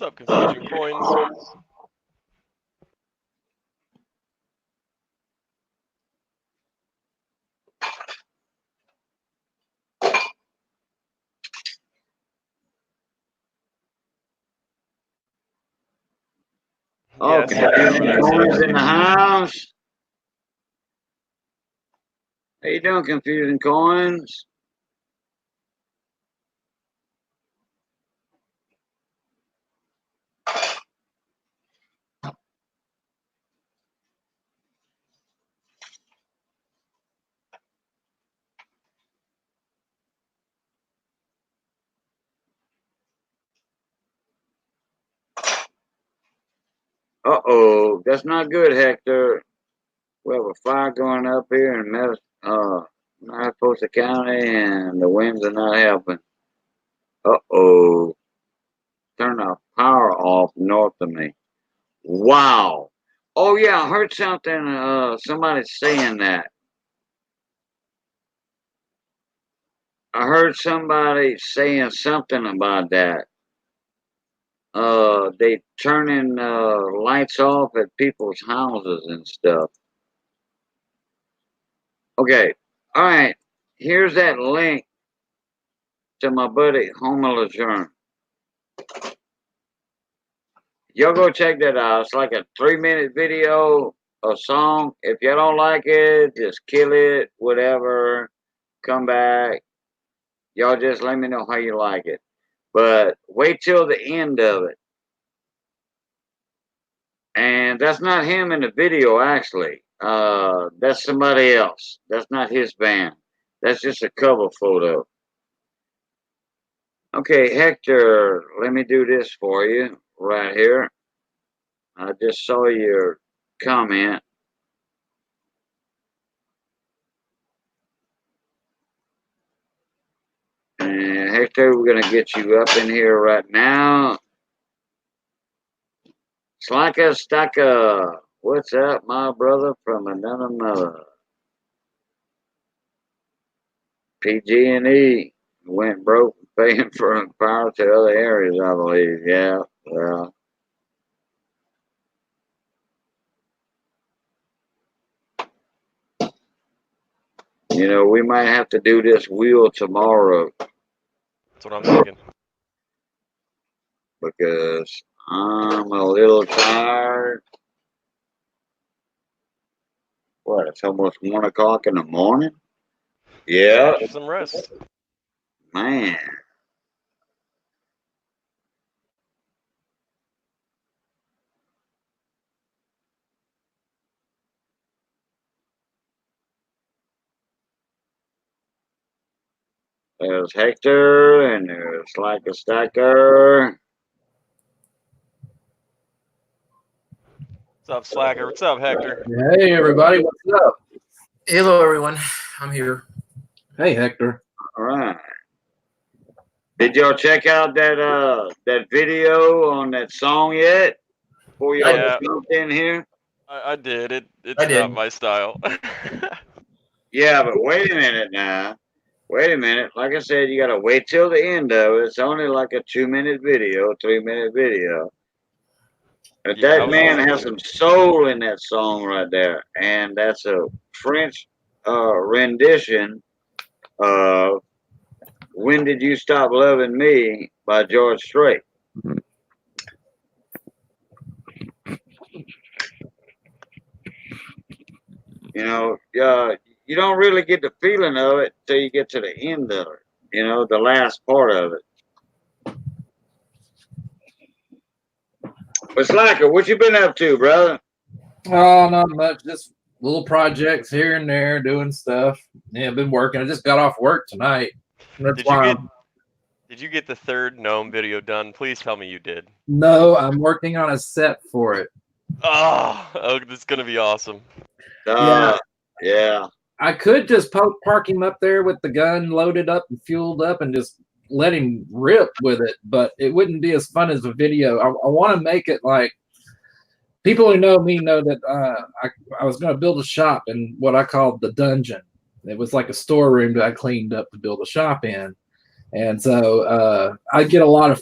up, Cajun Coins? Oh, Cajun Coins in the house. How you doing, Confusing Coins? Uh-oh, that's not good, Hector. We have a fire going up here in Mariposa County, and the winds are not helping. Uh-oh. Turn the power off north of me. Wow. Oh, yeah, I heard something, somebody saying that. I heard somebody saying something about that. They turning lights off at people's houses and stuff. Okay, all right. Here's that link to my buddy Homer Lejeune. Y'all go check that out. It's like a 3-minute video, a song. If you don't like it, just kill it, whatever. Come back. Y'all just let me know how you like it. But wait till the end of it. And that's not him in the video, actually. That's somebody else. That's not his band. That's just a cover photo. Okay, Hector, let me do this for you right here. I just saw your comment. And Hector, we're going to get you up in here right now. Slaka Staka, what's up, my brother from another mother? PG&E went broke paying for power to other areas, I believe. Yeah, well. You know, we might have to do this wheel tomorrow. That's what I'm thinking. Because I'm a little tired. What, it's almost 1 o'clock in the morning? Yeah. Get some rest. Man. There's Hector and there's like a stacker. What's up, Slacker? What's up, Hector? Hey, everybody. What's up? Hello, everyone. I'm here. Hey, Hector. All right. Did y'all check out that video on that song yet? Before y'all jumped in here? I did. It's I did. not my style. Yeah, but wait a minute now. Wait a minute. Like I said, you gotta wait till the end of it. It's only like a 2-minute video, 3-minute video. But Yeah, that man has some soul in that song right there. And that's a French rendition of When Did You Stop Loving Me by George Strait. You know, you don't really get the feeling of it till you get to the end of it. You know, the last part of it. But Slacker, what you been up to, brother? Oh, not much. Just little projects here and there, doing stuff. Yeah, I've been working. I just got off work tonight. Did you get the third gnome video done? Please tell me you did. No, I'm working on a set for it. Oh, this is gonna be awesome. Yeah. I could just park him up there with the gun loaded up and fueled up and just let him rip with it, but it wouldn't be as fun as a video. I want to make it like people who know me know that I was going to build a shop in what I called the dungeon. It was like a storeroom that I cleaned up to build a shop in. And so I get a lot of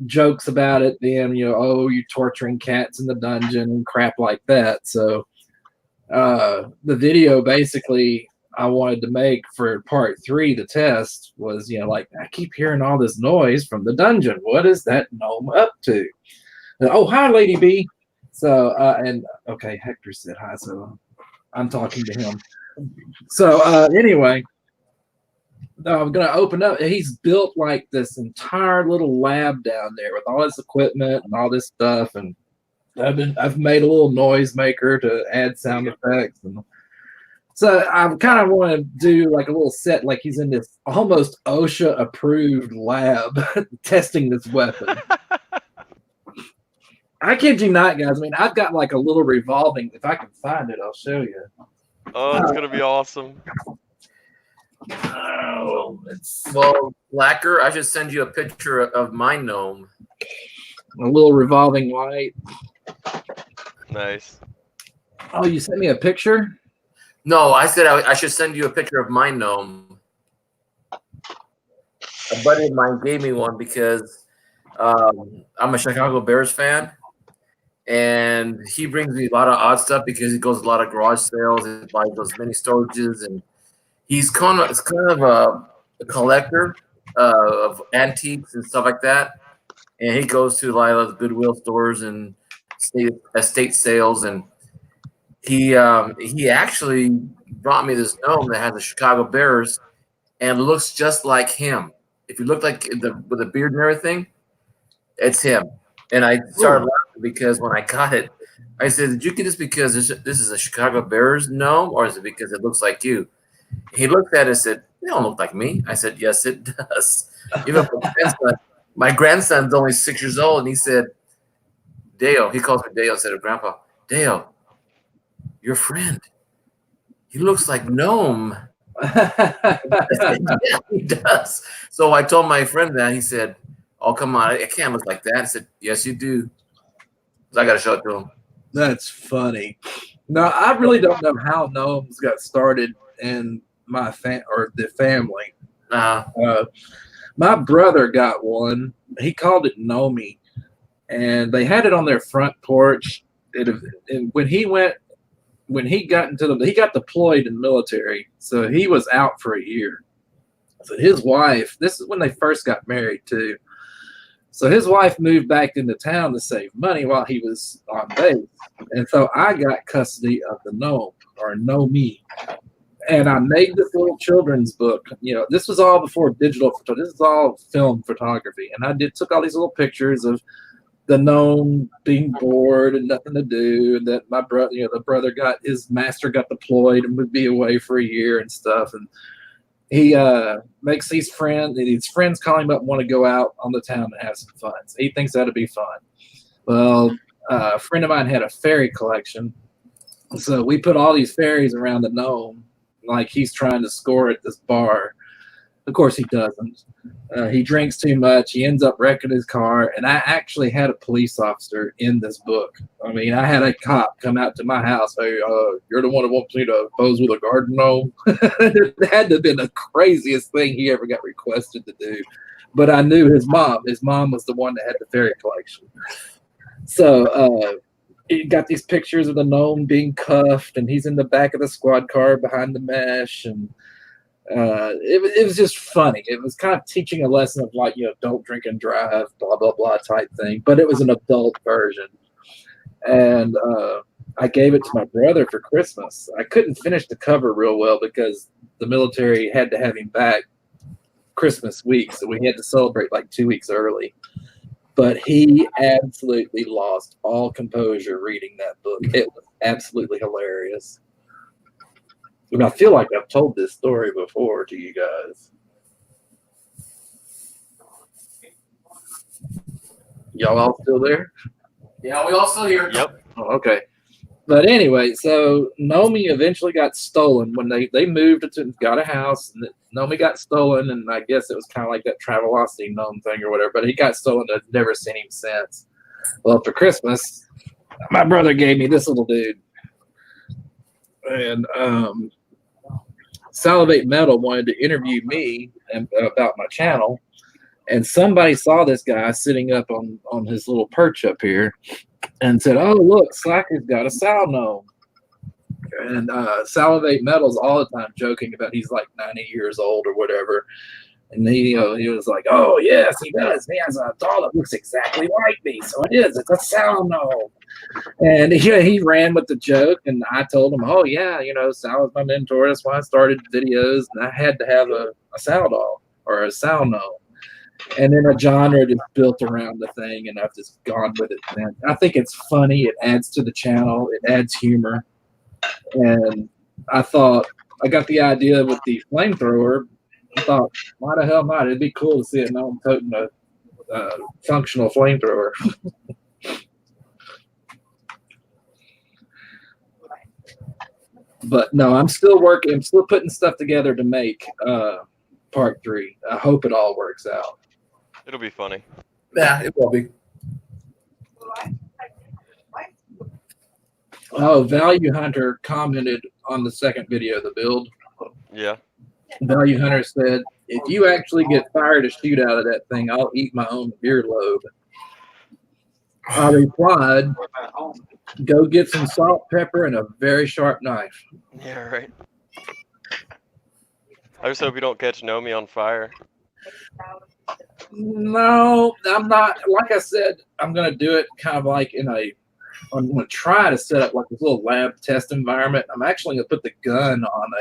jokes about it being, oh, you're torturing cats in the dungeon and crap like that. So the video basically I wanted to make for part 3, the test, was, like, I keep hearing all this noise from the dungeon. What is that gnome up to? And, oh, hi, Lady B. So, and okay, Hector said hi, so I'm talking to him. So, anyway, I'm going to open up. He's built like this entire little lab down there with all this equipment and all this stuff. And I've made a little noise maker to add sound effects. And so I kind of want to do like a little set, like he's in this almost OSHA approved lab testing this weapon. I kid you not, guys. I mean, I've got like a little revolving. If I can find it, I'll show you. Oh, it's gonna be awesome. Oh, Well, Lacquer, I should send you a picture of my gnome. a little revolving light. Nice. Oh, you sent me a picture? No, I said I should send you a picture of my gnome. A buddy of mine gave me one because I'm a Chicago Bears fan, and he brings me a lot of odd stuff because he goes to a lot of garage sales and buys those mini storages, and he's kind of a collector of antiques and stuff like that. And he goes to a lot of those Goodwill stores and estate sales, and he actually brought me this gnome that has the Chicago Bears and looks just like him. If you look like with a beard and everything, it's him. And I started laughing because when I got it, I said, "Did you get this because this is a Chicago Bears gnome, or is it because it looks like you?" He looked at it and said, "They don't look like me." I said, "Yes, it does." Even my grandson's only 6 years old, and he said, "Dale," he calls me Dale instead of Grandpa. "Dale, your friend, he looks like gnome." I said, "Yeah, he does." So I told my friend that. He said, "Oh, come on, it can't look like that." I said, "Yes, you do." So I got to show it to him. That's funny. No, I really don't know how gnomes got started in my the family. My brother got one. He called it Nomi, and they had it on their front porch. And when he got he got deployed in the military, so he was out for a year. So his wife, this is when they first got married too. So his wife moved back into town to save money while he was on base. And so I got custody of the gnome, or Nomi. And I made this little children's book. This was all before digital photography. This is all film photography. And I took all these little pictures of the gnome being bored and nothing to do. And that my brother, his master got deployed and would be away for a year and stuff. And he makes these friends. His friends call him up and want to go out on the town and have some fun. So he thinks that'd be fun. Well, a friend of mine had a fairy collection. So we put all these fairies around the gnome like he's trying to score at this bar. Of course he doesn't. He drinks too much. He ends up wrecking his car. And I actually had a police officer in this book. I mean, I had a cop come out to my house. Hey, you're the one who wants me to pose with a garden gnome. It had to have been the craziest thing he ever got requested to do. But I knew his mom. His mom was the one that had the fairy collection. So he got these pictures of the gnome being cuffed, and he's in the back of the squad car behind the mesh, and it was just funny. It was kind of teaching a lesson of like, don't drink and drive, blah, blah, blah type thing. But it was an adult version. And I gave it to my brother for Christmas. I couldn't finish the cover real well because the military had to have him back Christmas week. So we had to celebrate like 2 weeks early. But he absolutely lost all composure reading that book. It was absolutely hilarious. And I feel like I've told this story before to you guys. Y'all all still there? Yeah, we all still here. Yep. Oh, okay. But anyway, so Nomi eventually got stolen when they moved to got a house, and Nomi got stolen, and I guess it was kind of like that Travelocity gnome thing or whatever. But he got stolen. I've never seen him since. Well, for Christmas, my brother gave me this little dude, and Salivate Metal wanted to interview me about my channel, And somebody saw this guy sitting up on his little perch up here and said, "Oh, look, Slacker's got a sow gnome." And Salivate Metal's all the time joking about he's like 90 years old or whatever. And he was like, "Oh, yes, he does. He has a doll that looks exactly like me. So it is. It's a sow gnome." And he ran with the joke. And I told him, "Oh, yeah, Sal is my mentor. That's why I started videos. And I had to have a sow doll or a sow gnome." And then a genre just built around the thing. And I've just gone with it, man. I think it's funny. It adds to the channel. It adds humor. And I thought, I got the idea with the flamethrower. I thought, why the hell not? It'd be cool to see it now toting a functional flamethrower. But no, I'm still working. I'm still putting stuff together to make part 3. I hope it all works out. It'll be funny. Yeah, it will be. Oh, Value Hunter commented on the second video of the build. Yeah. Value Hunter said, "If you actually get fire to shoot out of that thing, I'll eat my own earlobe." I replied, "Go get some salt, pepper, and a very sharp knife." Yeah, right. I just hope you don't catch Nomi on fire. No, I'm not. Like I said, I'm going to do it kind of like I'm going to try to set up like this little lab test environment. I'm actually going to put the gun on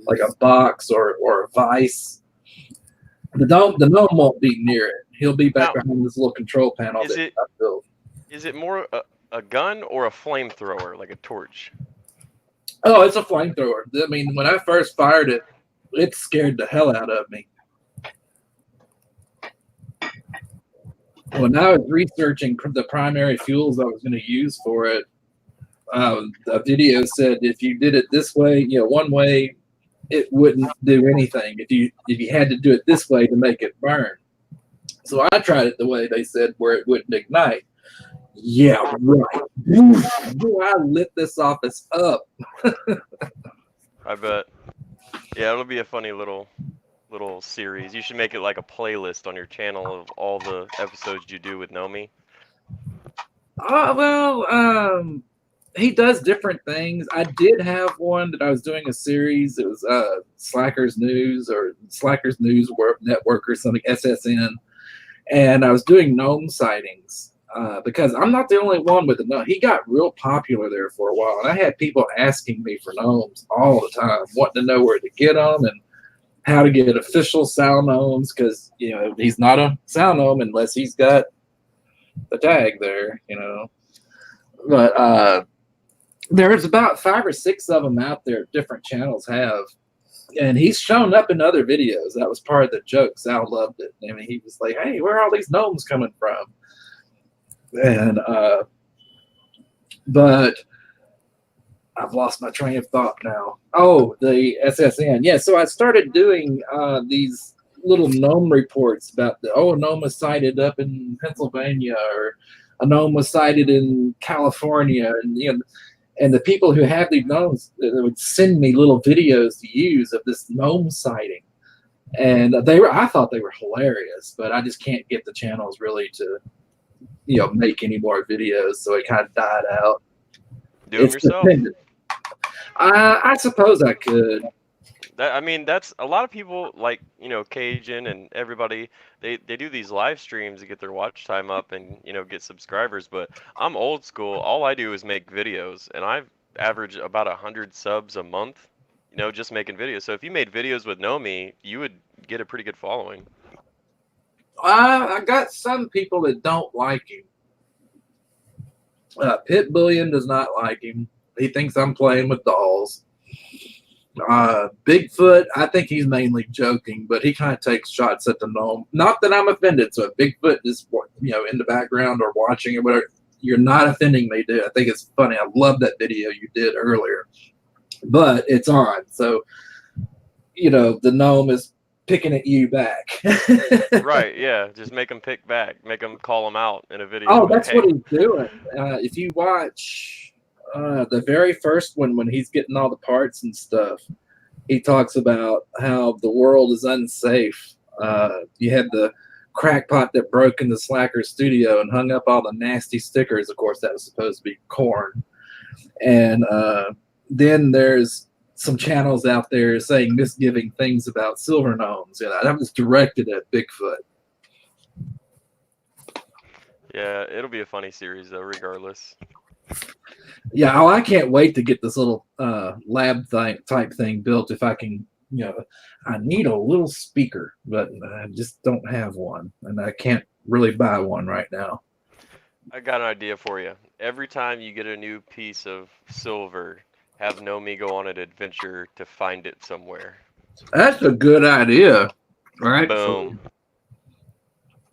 like a box or a vise. The gnome won't be near it. He'll be back behind this little control panel that I built. Is it more a gun or a flamethrower, like a torch? Oh, it's a flamethrower. I mean, when I first fired it, it scared the hell out of me. When I was researching the primary fuels I was going to use for it, a video said if you did it this way, one way, it wouldn't do anything. If you had to do it this way to make it burn. So I tried it the way they said, where it wouldn't ignite. Yeah, right. Boy, I lit this office up. I bet. Yeah, it'll be a funny little series. You should make it like a playlist on your channel of all the episodes you do with Nomi. He does different things. I did have one that I was doing a series. It was Slackers News Network or something, SSN. And I was doing gnome sightings because I'm not the only one with the gnome. He got real popular there for a while. And I had people asking me for gnomes all the time, wanting to know where to get them and how to get official sow gnomes because, he's not a sow gnome unless he's got the tag there, But there's about 5 or 6 of them out there different channels have. And he's shown up in other videos. That was part of the joke. Sal loved it. I mean, he was like, "Hey, where are all these gnomes coming from?" And but I've lost my train of thought now. Oh, the SSN. Yeah, so I started doing these little gnome reports about a gnome was sighted up in Pennsylvania, or a gnome was sighted in California, and the people who have these gnomes would send me little videos to use of this gnome sighting. And I thought they were hilarious, but I just can't get the channels really to, make any more videos. So it kind of died out. Do them yourself. I suppose I could. That's a lot of people like, Cajun and everybody, they do these live streams to get their watch time up and, get subscribers. But I'm old school. All I do is make videos, and I've averaged about 100 subs a month, just making videos. So if you made videos with Nomi, you would get a pretty good following. I got some people that don't like him. Pit Bullion does not like him. He thinks I'm playing with dolls. Bigfoot, I think he's mainly joking, but he kind of takes shots at the gnome. Not that I'm offended. So if Bigfoot is, in the background or watching or whatever, you're not offending me, dude. I think it's funny. I love that video you did earlier, but it's on. So, the gnome is picking at you back. Right, yeah. Just make him pick back. Make him call him out in a video. Oh, that's what he's doing. If you watch the very first one, when he's getting all the parts and stuff, he talks about how the world is unsafe. You had the crackpot that broke into Slacker's studio and hung up all the nasty stickers. Of course, that was supposed to be corn. And then there's some channels out there saying misgiving things about silver gnomes. That was directed at Bigfoot. Yeah, it'll be a funny series though, regardless. Yeah, I can't wait to get this little lab type thing built. If I can, I need a little speaker, but I just don't have one, and I can't really buy one right now. I got an idea for you. Every time you get a new piece of silver, have Nomi go on an adventure to find it somewhere. That's a good idea. Right? Boom.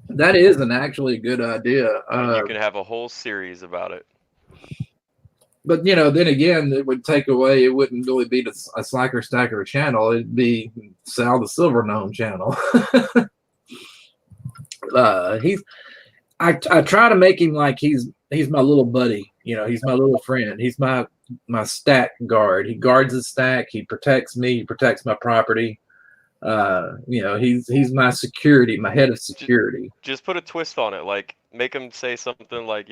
That is actually a good idea. You can have a whole series about it. But then again, it would take away. It wouldn't really be a Slacker Stacker channel. It'd be Sal the Silver Gnome channel. I try to make him like he's my little buddy. He's my little friend. He's my stack guard. He guards his stack. He protects me. He protects my property. He's my security, my head of security. Just put a twist on it. Like make him say something like,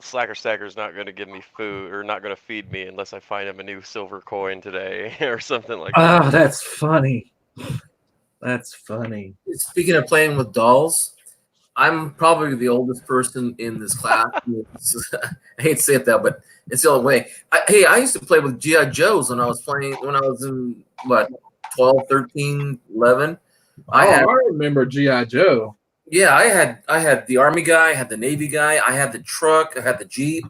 Slacker Stacker's not going to give me food or not going to feed me unless I find him a new silver coin today or something like that. Oh, that's funny. That's funny. Speaking of playing with dolls, I'm probably the oldest person in this class. I hate to say it that, but it's the only way. I used to play with G.I. Joes when I was in, 12, 13, 11. I remember G.I. Joe. Yeah, I had the Army guy, I had the Navy guy, I had the truck, I had the Jeep,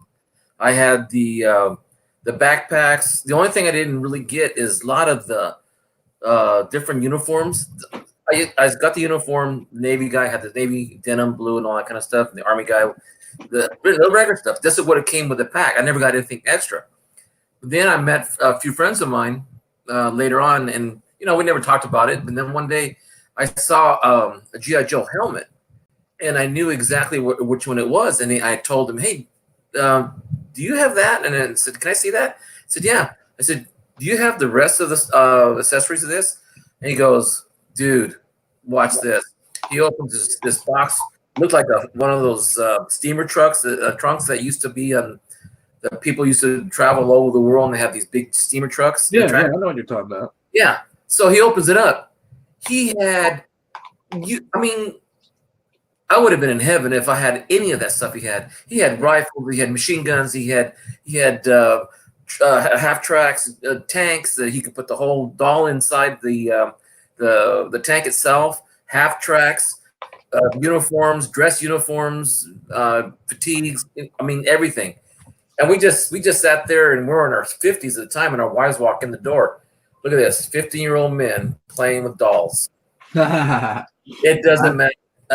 I had the backpacks. The only thing I didn't really get is a lot of the different uniforms. I got the uniform. The Navy guy had the Navy denim blue and all that kind of stuff. And the Army guy, the regular stuff. This is what it came with the pack. I never got anything extra. But then I met a few friends of mine later on, and we never talked about it. And then one day I saw a G.I. Joe helmet, and I knew exactly which one it was. And I told him, "Hey, do you have that?" And I said, "Can I see that?" I said, "Yeah." I said, "Do you have the rest of the accessories of this?" And he goes, "Dude, watch this." He opens this box. Looked like one of those steamer trunks that used to be on. That people used to travel all over the world, and they have these big steamer trucks. Yeah, I know what you're talking about. Yeah. So he opens it up. He had I would have been in heaven if I had any of that stuff he had. He had rifles, he had machine guns, he had half tracks, tanks that he could put the whole doll inside the tank itself, half tracks, uniforms, dress uniforms, fatigues, everything. And we just sat there, and we're in our 50s at the time, and our wives walk in the door. Look at this, 15-year-old men playing with dolls. It doesn't matter.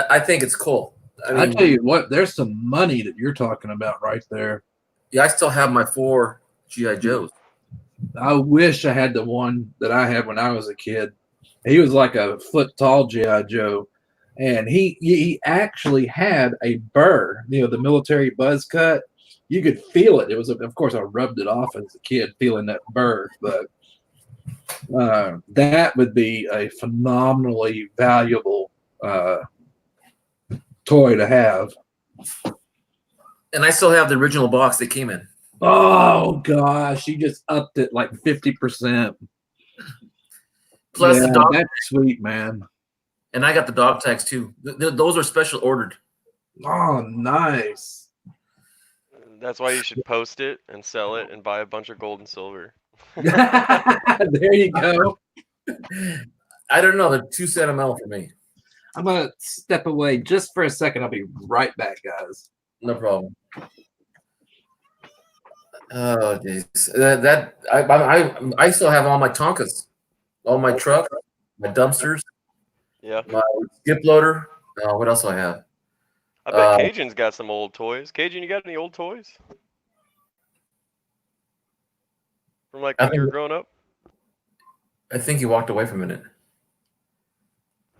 I think it's cool. I tell you what, there's some money that you're talking about right there. Yeah, I still have my 4 G.I. Joes. I wish I had the one that I had when I was a kid. He was like a foot tall G.I. Joe, and he actually had a burr, the military buzz cut. You could feel it. It was, of course, I rubbed it off as a kid, feeling that burr, but that would be a phenomenally valuable toy to have. And I still have the original box they came in. Oh gosh, you just upped it like 50%. Plus the dog. That's sweet, man. And I got the dog tags too. Those are special ordered. Oh, nice. That's why you should post it and sell it and buy a bunch of gold and silver. There you go. I don't know. They're too sentimental for me. I'm going to step away just for a second. I'll be right back, guys. No problem. Oh, jeez. I still have all my Tonkas, all my trucks, my dumpsters, yeah, my skip loader. What else do I have? I bet Cajun's got some old toys. Cajun, you got any old toys? From like when you were growing up? I think he walked away for a minute.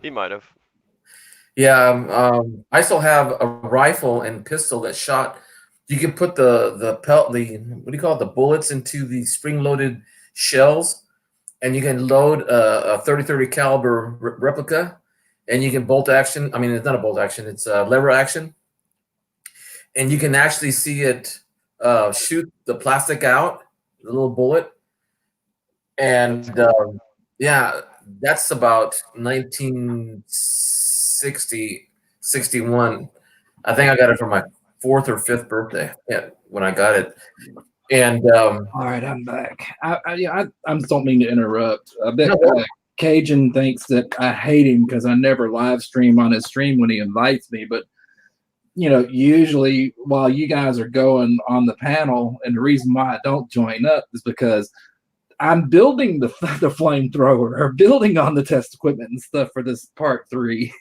He might have. Yeah, I still have a rifle and pistol that shot. You can put the what do you call it? The bullets into the spring-loaded shells, and you can load a 30-30 caliber replica, and you can bolt action. I mean, it's not a bolt action; it's a lever action, and you can actually see it shoot the plastic out, the little bullet, and yeah, that's about 1960, 61. I think I got it for my 4th or 5th birthday. Yeah, when I got it, and All right, I'm back. I don't mean to interrupt. I bet No. Cajun thinks that I hate him because I never live stream on his stream when he invites me. But usually while you guys are going on the panel, and the reason why I don't join up is because I'm building the flamethrower or building on the test equipment and stuff for this part 3.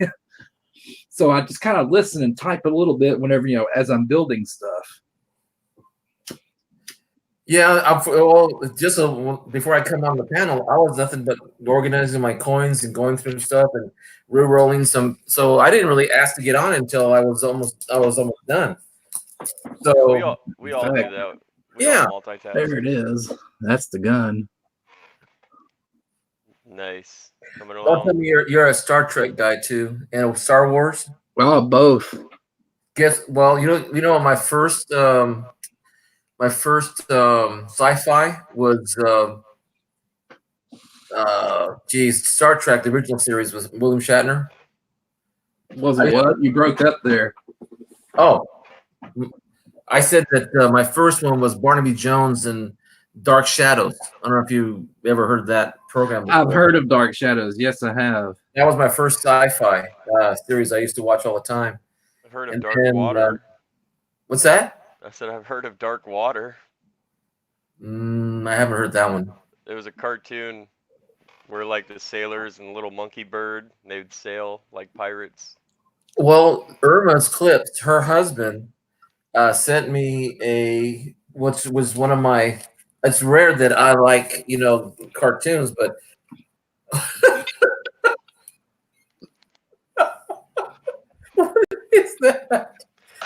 So I just kind of listen and type a little bit whenever as I'm building stuff. yeah, well, just before I come on the panel, I was nothing but organizing my coins and going through stuff and re-rolling some. So I didn't really ask to get on until I was almost done. So we all do that. We Yeah. all multitask. There it is. That's the gun. Nice. Coming don't along. tell me you're a Star Trek guy too, and Star Wars. Well, both. Well, my first sci-fi was Star Trek, the original series with William Shatner. Was it what? You broke up there. Oh, I said that my first one was Barnaby Jones and Dark Shadows. I don't know if you ever heard that program before. I've heard of Dark Shadows. Yes, I have. That was my first sci-fi series I used to watch all the time. I've heard of And Dark then, Water. What's that? I said I've heard of Dark Water. I haven't heard that one. There was a cartoon where like the sailors and the little monkey bird, they would sail like pirates. Well, Irma's Clips, her husband, sent me which was one of my. It's rare that I like cartoons, but what is that?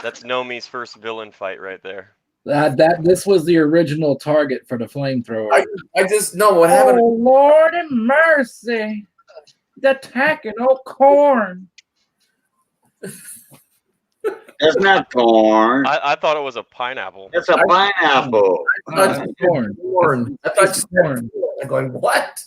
That's Nomi's first villain fight right there. This was the original target for the flamethrower. I just know what happened. Oh, Lord of mercy. The attacking old corn. That's not corn. I thought it was a pineapple. It's a pineapple. That's corn. corn. I thought you said Corn. I'm going, what?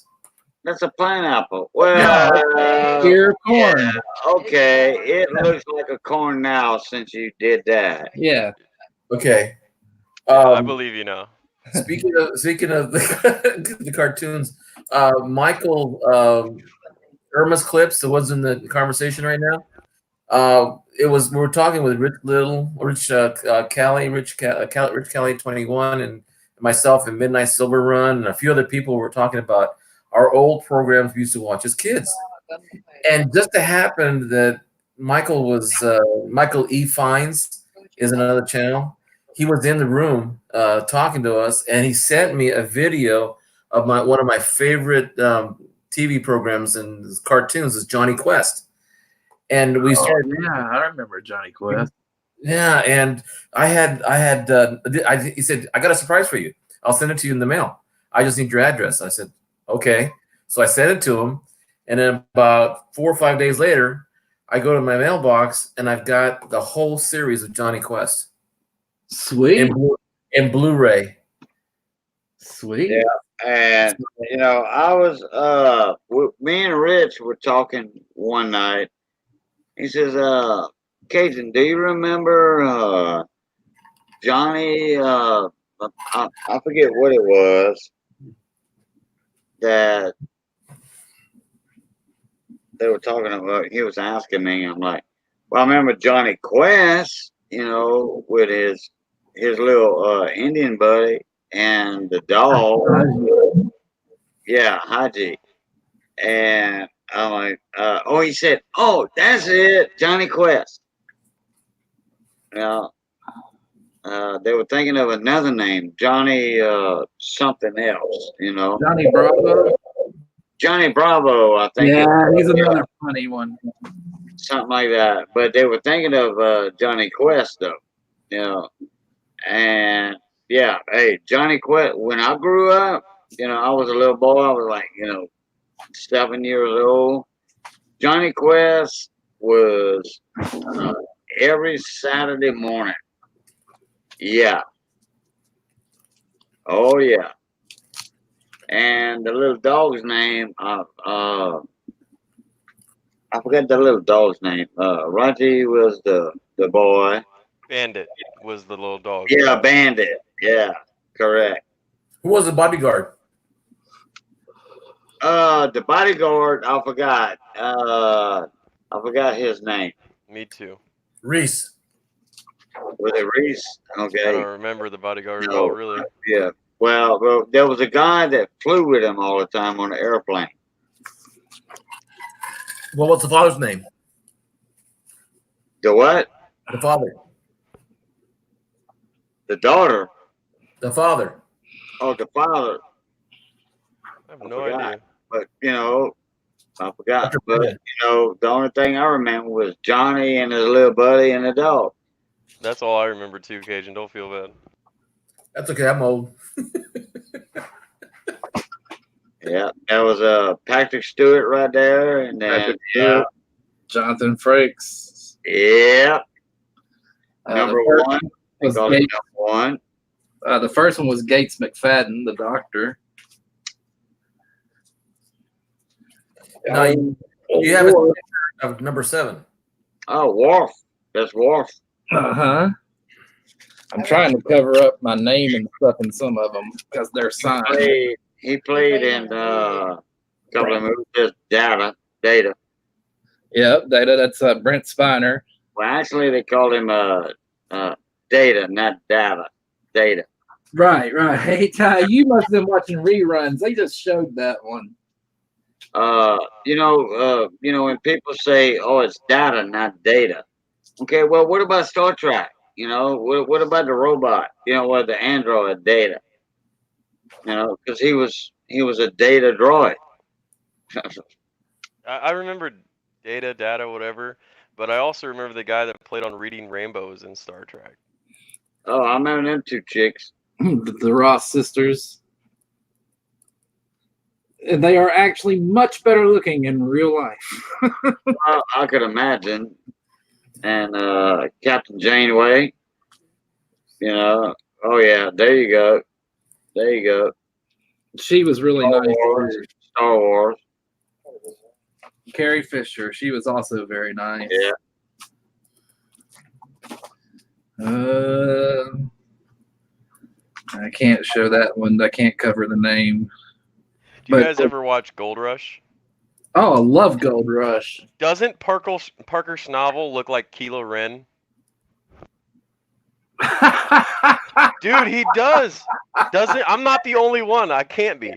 That's a pineapple. Well, Pure corn. yeah, okay. It looks like a corn now since you did that. Yeah. Okay. I believe you know. Speaking of the cartoons, Michael Irma's Clips, the ones in the conversation right now. We were talking with Rich Kelly 21, and myself and Midnight Silver Run, and a few other people were talking about our old programs we used to watch as kids. And just to happen that Michael E. Fines is another channel. He was in the room talking to us, and he sent me a video of one of my favorite TV programs and cartoons is Johnny Quest. And we started. Yeah, I remember Johnny Quest. Yeah, and he said, I got a surprise for you. I'll send it to you in the mail. I just need your address. I said, okay. So I sent it to him, and then about 4 or 5 days later, I go to my mailbox, and I've got the whole series of Johnny Quest. Sweet. In Blu-ray. Sweet. Yeah. And I was me and Rich were talking one night. He says, Cajun, do you remember Johnny? I forget what it was that they were talking about. He was asking me. I'm like, well, I remember Johnny Quest, with his little Indian buddy and the dog. Yeah, Haji. And I'm like, he said, oh, that's it, Johnny Quest. Now, they were thinking of another name, Johnny something else, Johnny Bravo. Johnny Bravo, I think. Yeah, he's another funny one. Something like that. But they were thinking of Johnny Quest, though, And, yeah, hey, Johnny Quest, when I grew up, I was a little boy. I was like, 7 years old. Johnny Quest was every Saturday morning. Yeah. Oh yeah. And the little dog's name, I forget the little dog's name. Roger was the boy. Bandit was the little dog. Yeah, Bandit. Yeah, correct. Who was the bodyguard? The bodyguard, I forgot. I forgot his name. Me too. Reese. Was it Reese? I Okay. don't remember the bodyguard at No. all, really. Yeah. Well, there was a guy that flew with him all the time on the airplane. Well, what's the father's name? The what? The father. The daughter. The father. Oh, the father. I have I no forgot. idea. But I forgot. Dr. But Bennett. the only thing I remember was Johnny and his little buddy and the dog. That's all I remember too, Cajun. Don't feel bad. That's okay. I'm old. Yeah, that was Patrick Stewart right there, and then Patrick Stewart. Jonathan Frakes. yeah, number the first one. was Called it Gates, number one. the first one was Gates McFadden, the doctor. Now, you have of number 7. Oh, Worf. That's Worf. Uh-huh. I'm trying to cover up my name and stuff in some of them because they're signed. He played in a couple of movies. Just Data. Yep, Data. That's Brent Spiner. Well, actually, they called him Data, not Data. Data. Right. Hey, Ty, you must have been watching reruns. They just showed that one. When people say, "Oh, it's Data, not Data." Okay, well, what about Star Trek? What about the robot? The android Data? Because he was a Data droid. I remember Data, whatever. But I also remember the guy that played on Reading Rainbows in Star Trek. Oh, I remember them two chicks. The Ross sisters. They are actually much better looking in real life. Well, I could imagine. And Captain Janeway. Oh yeah, there you go. She was really nice. Star Wars. Carrie Fisher, she was also very nice. Yeah. I can't show that one. I can't cover the name. Do you guys ever watch Gold Rush? Oh, I love Gold Rush. Doesn't Parker Schnabel look like Kylo Ren? Dude, he does. Doesn't? I'm not the only one. I can't be.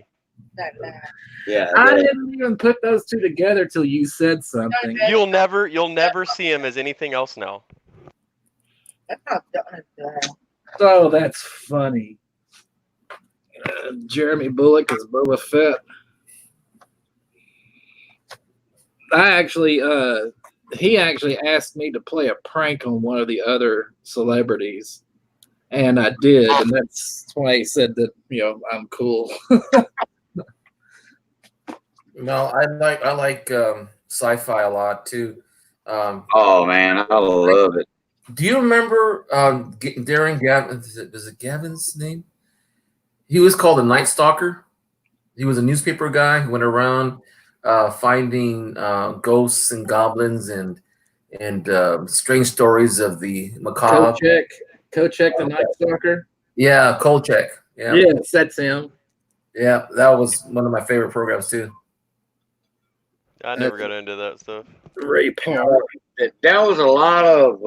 Yeah. I didn't even put those two together till you said something. You'll never see him as anything else now. Oh, that's funny. Jeremy Bullock is Boba Fett. He actually asked me to play a prank on one of the other celebrities, and I did, and that's why he said that I'm cool. No, I like sci-fi a lot too. Oh man, I love it. Do you remember Darren Gavin? Was it Gavin's name? He was called the Night Stalker. He was a newspaper guy who went around finding ghosts and goblins and strange stories of the macabre. Kolchak, the Night Stalker. Yeah, Kolchak. Yeah. Yes, that's him. Yeah, that was one of my favorite programs too. I never got into that stuff. Ray Palmer. There was a lot of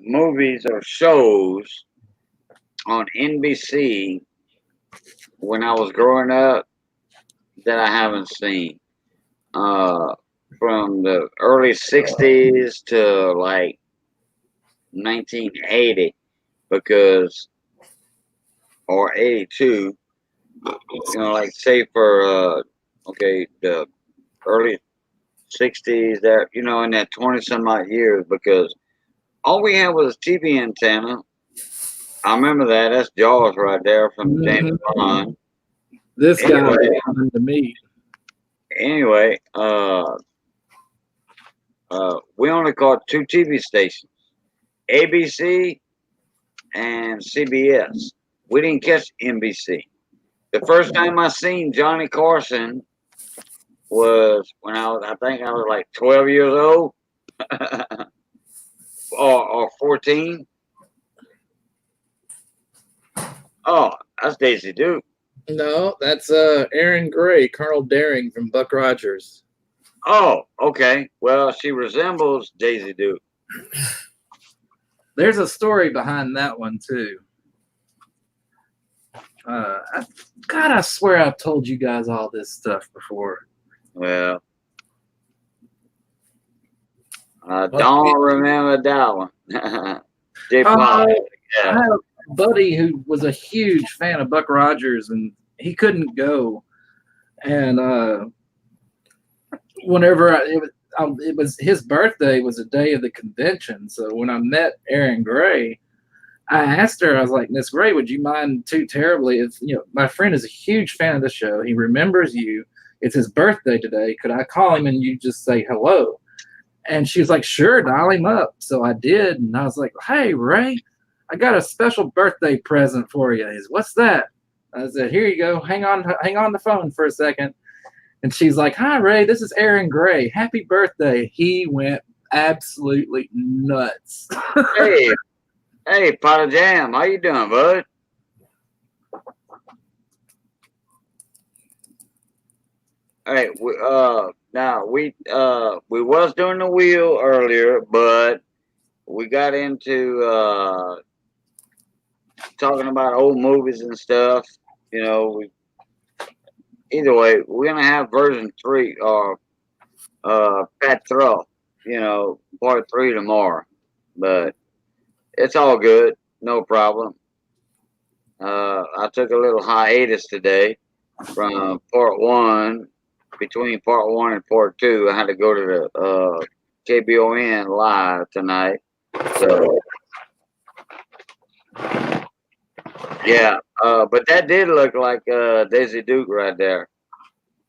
movies or shows on NBC when I was growing up that I haven't seen. From the early 60s to like 1980 or 82, like say for the early 60s, that in that 20 some odd years, because all we had was a TV antenna. I remember that. That's Jaws right there from James Bond. This guy was coming to me. anyway, we only caught 2 TV stations, ABC and CBS. We didn't catch NBC. The first time I seen Johnny Carson was when I think I was like 12 years old or 14. Oh, that's Daisy Duke. No, that's Aaron Gray, Colonel Daring from Buck Rogers. Oh, okay. Well, she resembles Daisy Duke. There's a story behind that one too. God, I swear I've told you guys all this stuff before. Well, I don't remember that one. J. Paul. I Yeah. had a buddy who was a huge fan of Buck Rogers, and he couldn't go. And whenever it was his birthday was the day of the convention. So when I met Erin Gray, I asked her, I was like, Miss Gray, would you mind too terribly if, my friend is a huge fan of the show. He remembers you. It's his birthday today. Could I call him and you just say hello? And she was like, sure, dial him up. So I did. And I was like, hey, Ray, I got a special birthday present for you. He said, what's that? I said, here you go. Hang on the phone for a second. And she's like, hi, Ray, this is Aaron Gray. Happy birthday. He went absolutely nuts. Hey, Pot of Jam, how you doing, bud? Hey, we was doing the wheel earlier, but we got into talking about old movies and stuff. Either way, we're gonna have version 3 or Pat Throw, part 3 tomorrow. But it's all good, no problem. I took a little hiatus today from part 1. Between part 1 and part 2, I had to go to the KBON live tonight. So yeah, but that did look like Daisy Duke right there.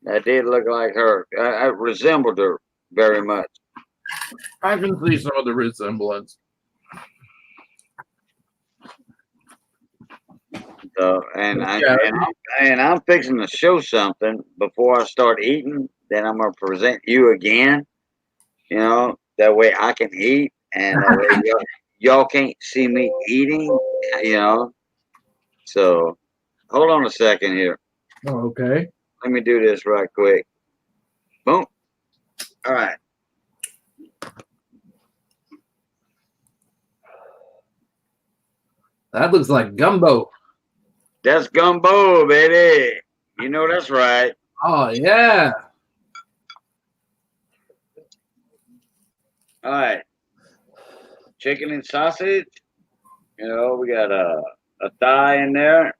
That did look like her. I resembled her very much. I can see some of the resemblance. And I'm fixing to show something before I start eating. Then I'm gonna present you again. That way I can eat, and that way y'all can't see me eating. So hold on a second here. Oh, okay. Let me do this right quick. Boom. All right. That looks like gumbo. That's gumbo, baby. That's right. Oh, yeah. All right. Chicken and sausage. We got a thigh in there.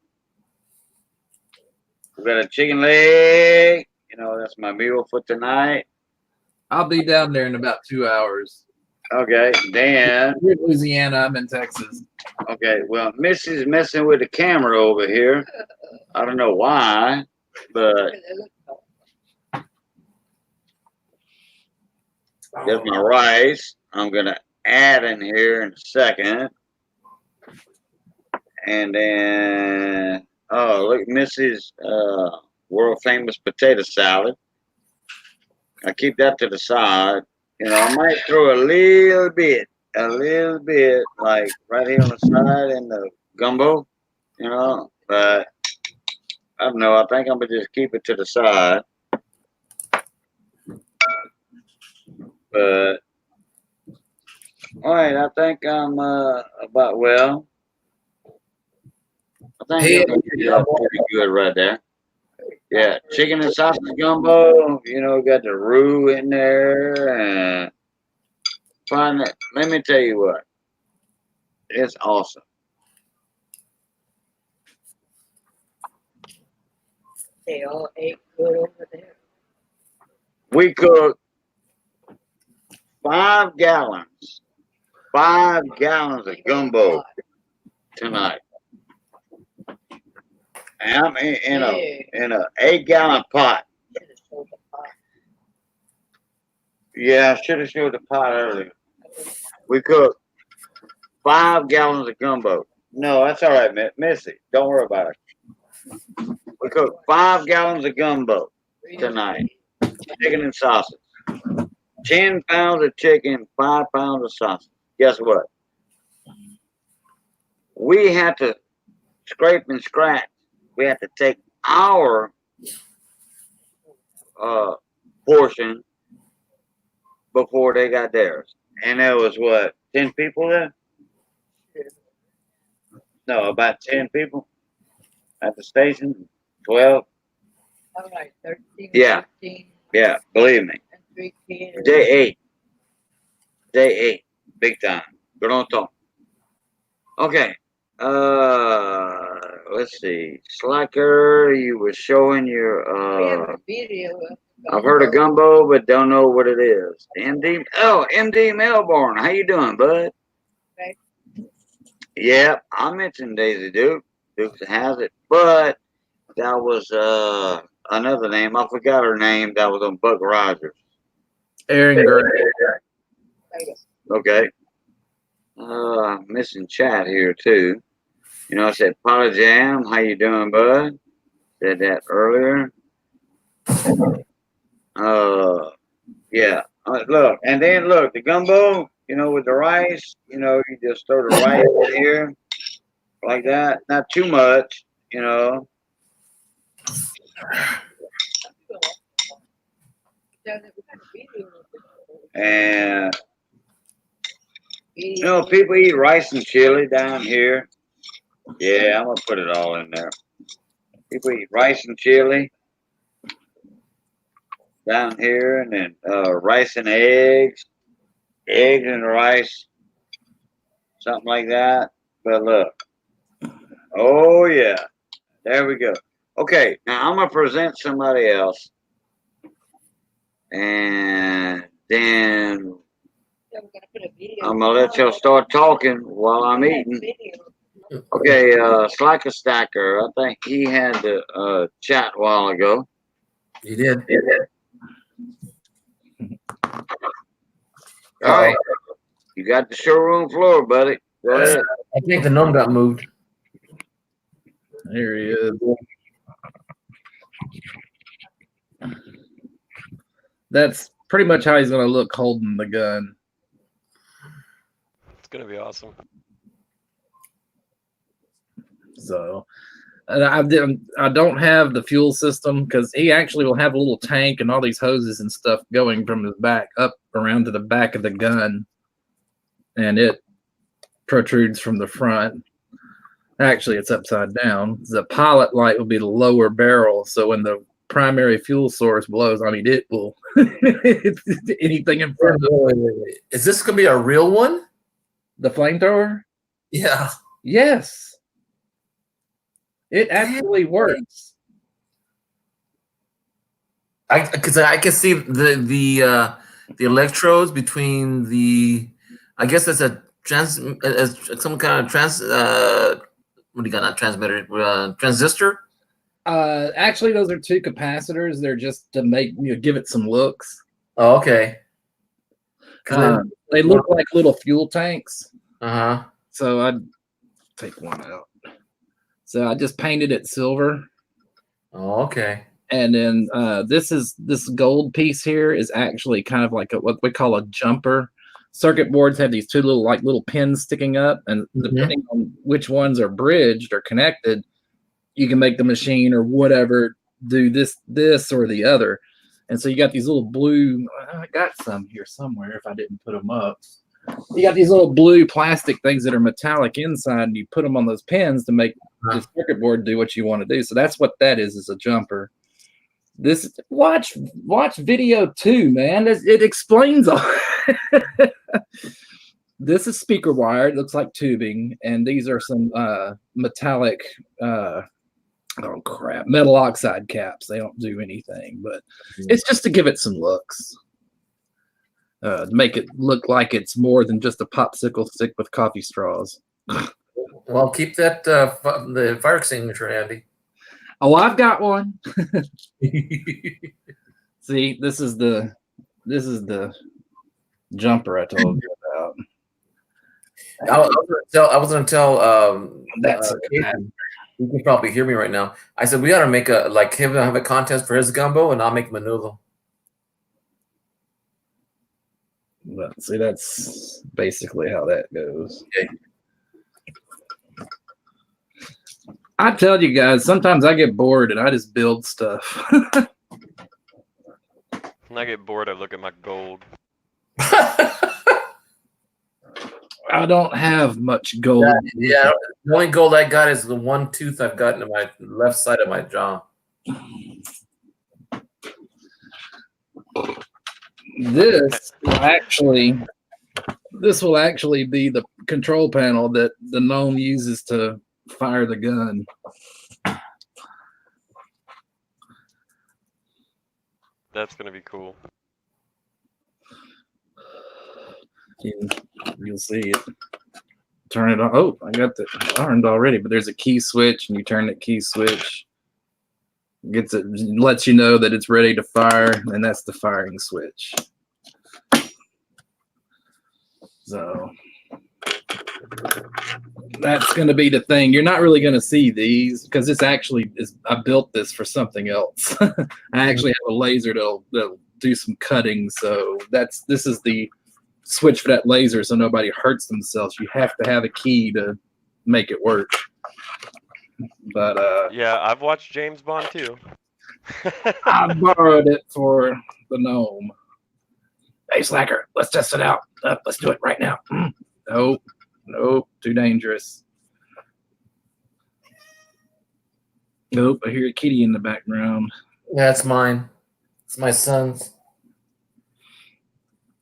We got a chicken leg. That's my meal for tonight. I'll be down there in about 2 hours. Okay, then. You're in Louisiana, I'm in Texas. Okay, well, Missy's messing with the camera over here. I don't know why, but there's my rice. I'm going to add in here in a second. And then, look, Missy's world famous potato salad. I keep that to the side. I might throw a little bit, like right here on the side in the gumbo, but I don't know. I think I'm going to just keep it to the side. But, all right, I think I'm about well. I think it's pretty good right there. Yeah, chicken and sausage gumbo. Got the roux in there. And let me tell you what. It's awesome. They all ate good over there. We cooked 5 gallons. 5 gallons of gumbo tonight. And I'm in a 8-gallon pot. Yeah, I should have showed the pot earlier. We cooked 5 gallons of gumbo. No, that's all right, Missy. Don't worry about it. We cooked 5 gallons of gumbo tonight. Chicken and sausage. 10 pounds of chicken, 5 pounds of sausage. Guess what? We had to scrape and scratch. We had to take our portion before they got theirs. And there was what, 10 people there? No, about 10 people at the station. 12. All right, 13, Yeah. 15, Yeah, believe me. and 3 kids. Day 8. Day 8. Big time. Good on talk. Okay. Let's see. Slacker, you were showing We have your a video of I've heard of gumbo, but don't know what it is. MD Melbourne. How you doing, bud? Okay. Yeah, I mentioned Daisy Duke. Dukes has it, but that was another name. I forgot her name. That was on Buck Rogers. Aaron Gray. Okay. Missing chat here too. You know, I said Polly Jam. How you doing, bud? Said that earlier. Yeah. Look, and then look, the gumbo, you know, with the rice, you know, you just throw the rice in here like that. Not too much, you know. And, you know, people eat rice and chili down here. Yeah, I'm going to put it all in there. People eat rice and chili down here, and then rice and eggs and rice, something like that. But look, oh yeah, there we go. Okay, now I'm gonna present somebody else, and then I'm gonna let y'all start talking while I'm eating. Okay, Slacker Stacker, I think he had the chat a while ago. He did. All right, you got the showroom floor, buddy. Go ahead. I think the gnome got moved. There he is. That's pretty much how he's going to look holding the gun. It's gonna be awesome. So, and I don't have the fuel system because he actually will have a little tank and all these hoses and stuff going from his back up around to the back of the gun, and it protrudes from the front. Actually, it's upside down. The pilot light will be the lower barrel, so when the primary fuel source blows, I mean, it will anything in front of it. Is this gonna be a real one? The flamethrower? Yeah. Yes. It actually works. Because I can see the electrodes between the. I guess it's a some kind of what do you got? Not transmitter, transistor. Actually, those are 2 capacitors. They're just to make give it some looks. Oh, okay. They look like little fuel tanks. Uh-huh. So I'd take one out. So I just painted it silver. Oh, okay. And then this gold piece here is actually kind of like what we call a jumper. Circuit boards have these 2 little pins sticking up, and depending on which ones are bridged or connected, you can make the machine or whatever do this or the other. And so you got these little blue. I got some here somewhere if I didn't put them up. You got these little blue plastic things that are metallic inside, and you put them on those pins to make the circuit board do what you want to do. So that's what that is a jumper. This watch video 2, man. It explains all. This is speaker wire. It looks like tubing, and these are some metallic metal oxide caps. They don't do anything, but it's just to give it some looks. Make it look like it's more than just a popsicle stick with coffee straws. Well, keep that the fire extinguisher handy. Oh, I've got one. See, this is the This is the jumper I told you about. I was gonna tell That's Casey, you can probably hear me right now. I said we gotta make have a contest for his gumbo, and I'll make him a noodle. But see, that's basically how that goes. Okay. I tell you guys, sometimes I get bored and I just build stuff. When I get bored, I look at my gold. I don't have much gold. Yeah, the only gold I got is the one tooth I've got in my left side of my jaw. This will actually be the control panel that the gnome uses to fire the gun. That's gonna be cool. You'll see it. Turn it on. Oh, I got it turned already, but there's a key switch, and you turn that key switch. Lets you know that it's ready to fire, and that's the firing switch. So that's going to be the thing. You're not really going to see these because this actually is. I built this for something else. I actually have a laser that'll do some cutting. So this is the switch for that laser, so nobody hurts themselves. You have to have a key to make it work. But yeah, I've watched James Bond too. I borrowed it for the gnome. Hey, Slacker, let's test it out. Let's do it right now. Nope, too dangerous. Nope, I hear a kitty in the background. That's mine. It's my son's.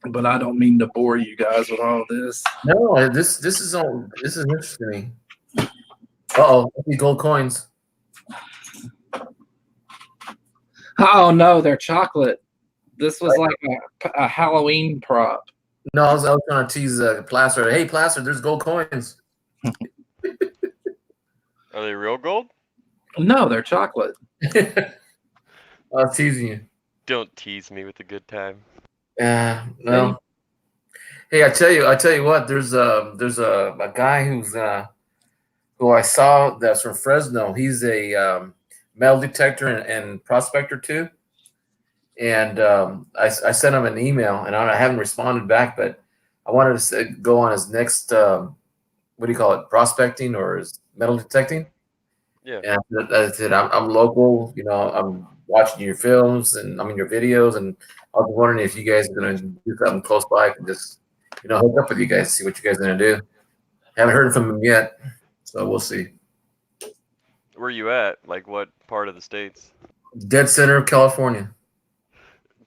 But I don't mean to bore you guys with all this. No, this is interesting. Uh-oh, gold coins. Oh no, they're chocolate. This was like a Halloween prop. No, I was trying to tease Placer. Hey, Placer, there's gold coins. Are they real gold? No, they're chocolate. I was teasing you. Don't tease me with a good time. Yeah, no. Hey, I tell you what. There's a guy who I saw that's from Fresno. He's a metal detector and prospector too. And I sent him an email, and I haven't responded back, but I wanted to go on his next what do you call it, prospecting or his metal detecting. Yeah. And I said I'm local. You know, I'm watching your films and I'm in your videos, and I was wondering if you guys are gonna do something close by. I can just hook up with you guys, see what you guys are gonna do. Haven't heard from him yet, so we'll see. Where you at? Like what part of the States? Dead center of California.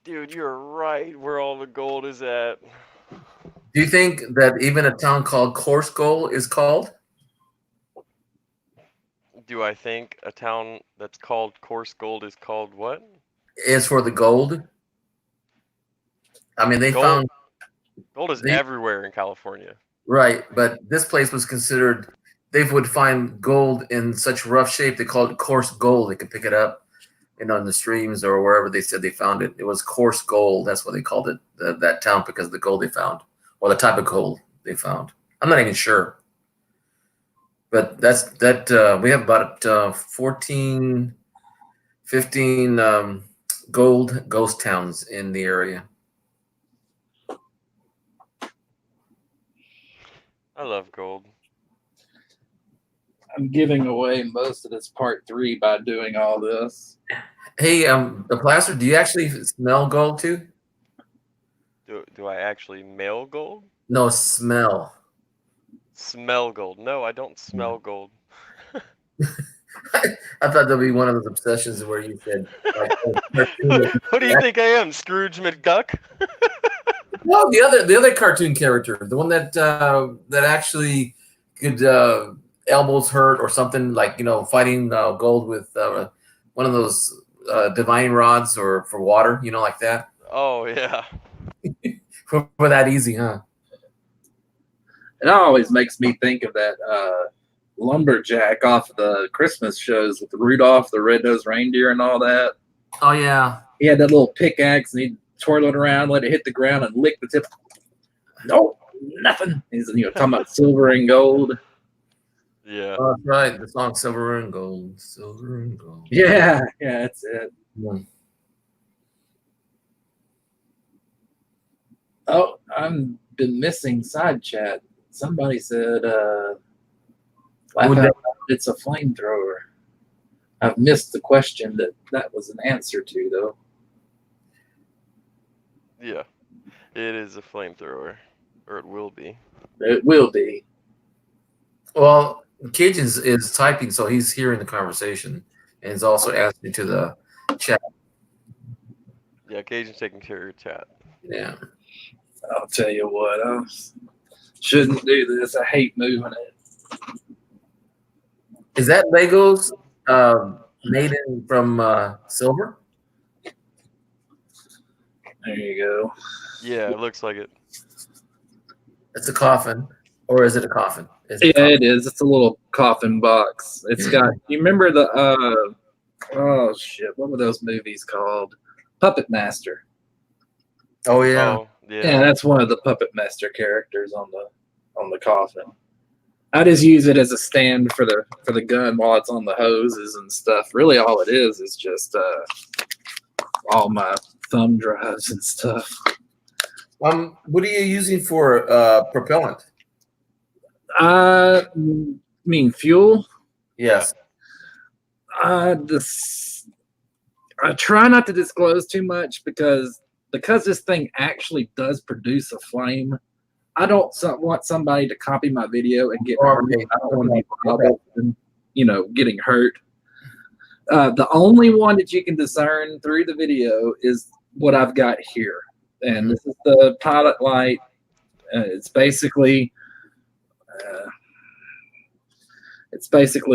Dude, you're right where all the gold is at. Do you think that even a town called Coarse Gold is called? Do I think a town that's called Coarse Gold is called what? Is for the gold. I mean, they found gold is everywhere in California. Right, but this place was considered. They would find gold in such rough shape. They called it coarse gold. They could pick it up, in the streams or wherever they said they found it. It was coarse gold. That's what they called it. That town because of the gold they found, or the type of gold they found. I'm not even sure. But we have about 14, 15 gold ghost towns in the area. I love gold. I'm giving away most of this part 3 by doing all this. Hey, the Plaster, do you actually smell gold too? Do I actually mail gold? No, smell. Smell gold. No, I don't smell gold. I thought there'd be one of those obsessions where you said, like, what do you think I am, Scrooge McDuck? No, the other cartoon character, the one that actually could elbows hurt or something, like fighting gold with one of those divine rods or for water, like that. Oh yeah. for that easy, huh? It always makes me think of that lumberjack off the Christmas shows with Rudolph the Red-Nosed Reindeer and all that. Oh yeah. He had that little pickaxe and he'd twirl it around, let it hit the ground, and lick the tip. Nope, nothing. He's talking about silver and gold. Yeah. Oh, that's right. The song Silver and Gold. Silver and Gold. Yeah, that's it. Yeah. Oh, I've been missing side chat. Somebody said, laugh out loud, it's a flamethrower. I've missed the question that was an answer to, though. Yeah. It is a flamethrower. Or it will be. It will be. Well, Cajun is typing, so he's hearing the conversation, and he's also asking to the chat. Yeah, Cajun's taking care of chat. Yeah. I'll tell you what, I shouldn't do this. I hate moving it. Is that Legos made from silver? There you go. Yeah, it looks like it. It's a coffin, or is it a coffin? Is it a Yeah, coffin? it is. It's a little coffin box. It's got. You remember the? Oh shit! What were those movies called? Puppet Master. Oh yeah. Oh, Yeah, yeah. that's one of the Puppet Master characters on the coffin. I just use it as a stand for the gun while it's on the hoses and stuff. Really, all it is just all my thumb drives and stuff. What are you using for propellant? I mean fuel. Yes. I try not to disclose too much because this thing actually does produce a flame. I don't want somebody to copy my video and get hurt. I don't want to be liable and getting hurt. The only one that you can discern through the video is what I've got here, and this is the pilot light. It's basically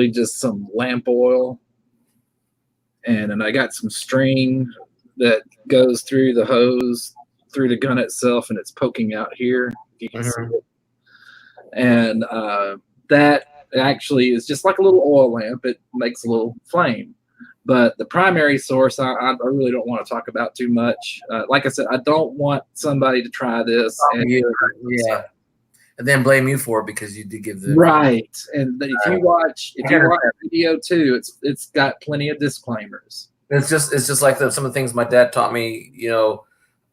just some lamp oil, and then I got some string that goes through the hose, through the gun itself, and it's poking out here. You can see it. And that actually is just like a little oil lamp. It makes a little flame. But the primary source, I really don't want to talk about too much. Like I said, I don't want somebody to try this. Yeah. And then blame you for it because you did give the right. And if you watch the video too, it's got plenty of disclaimers. It's just like some of the things my dad taught me.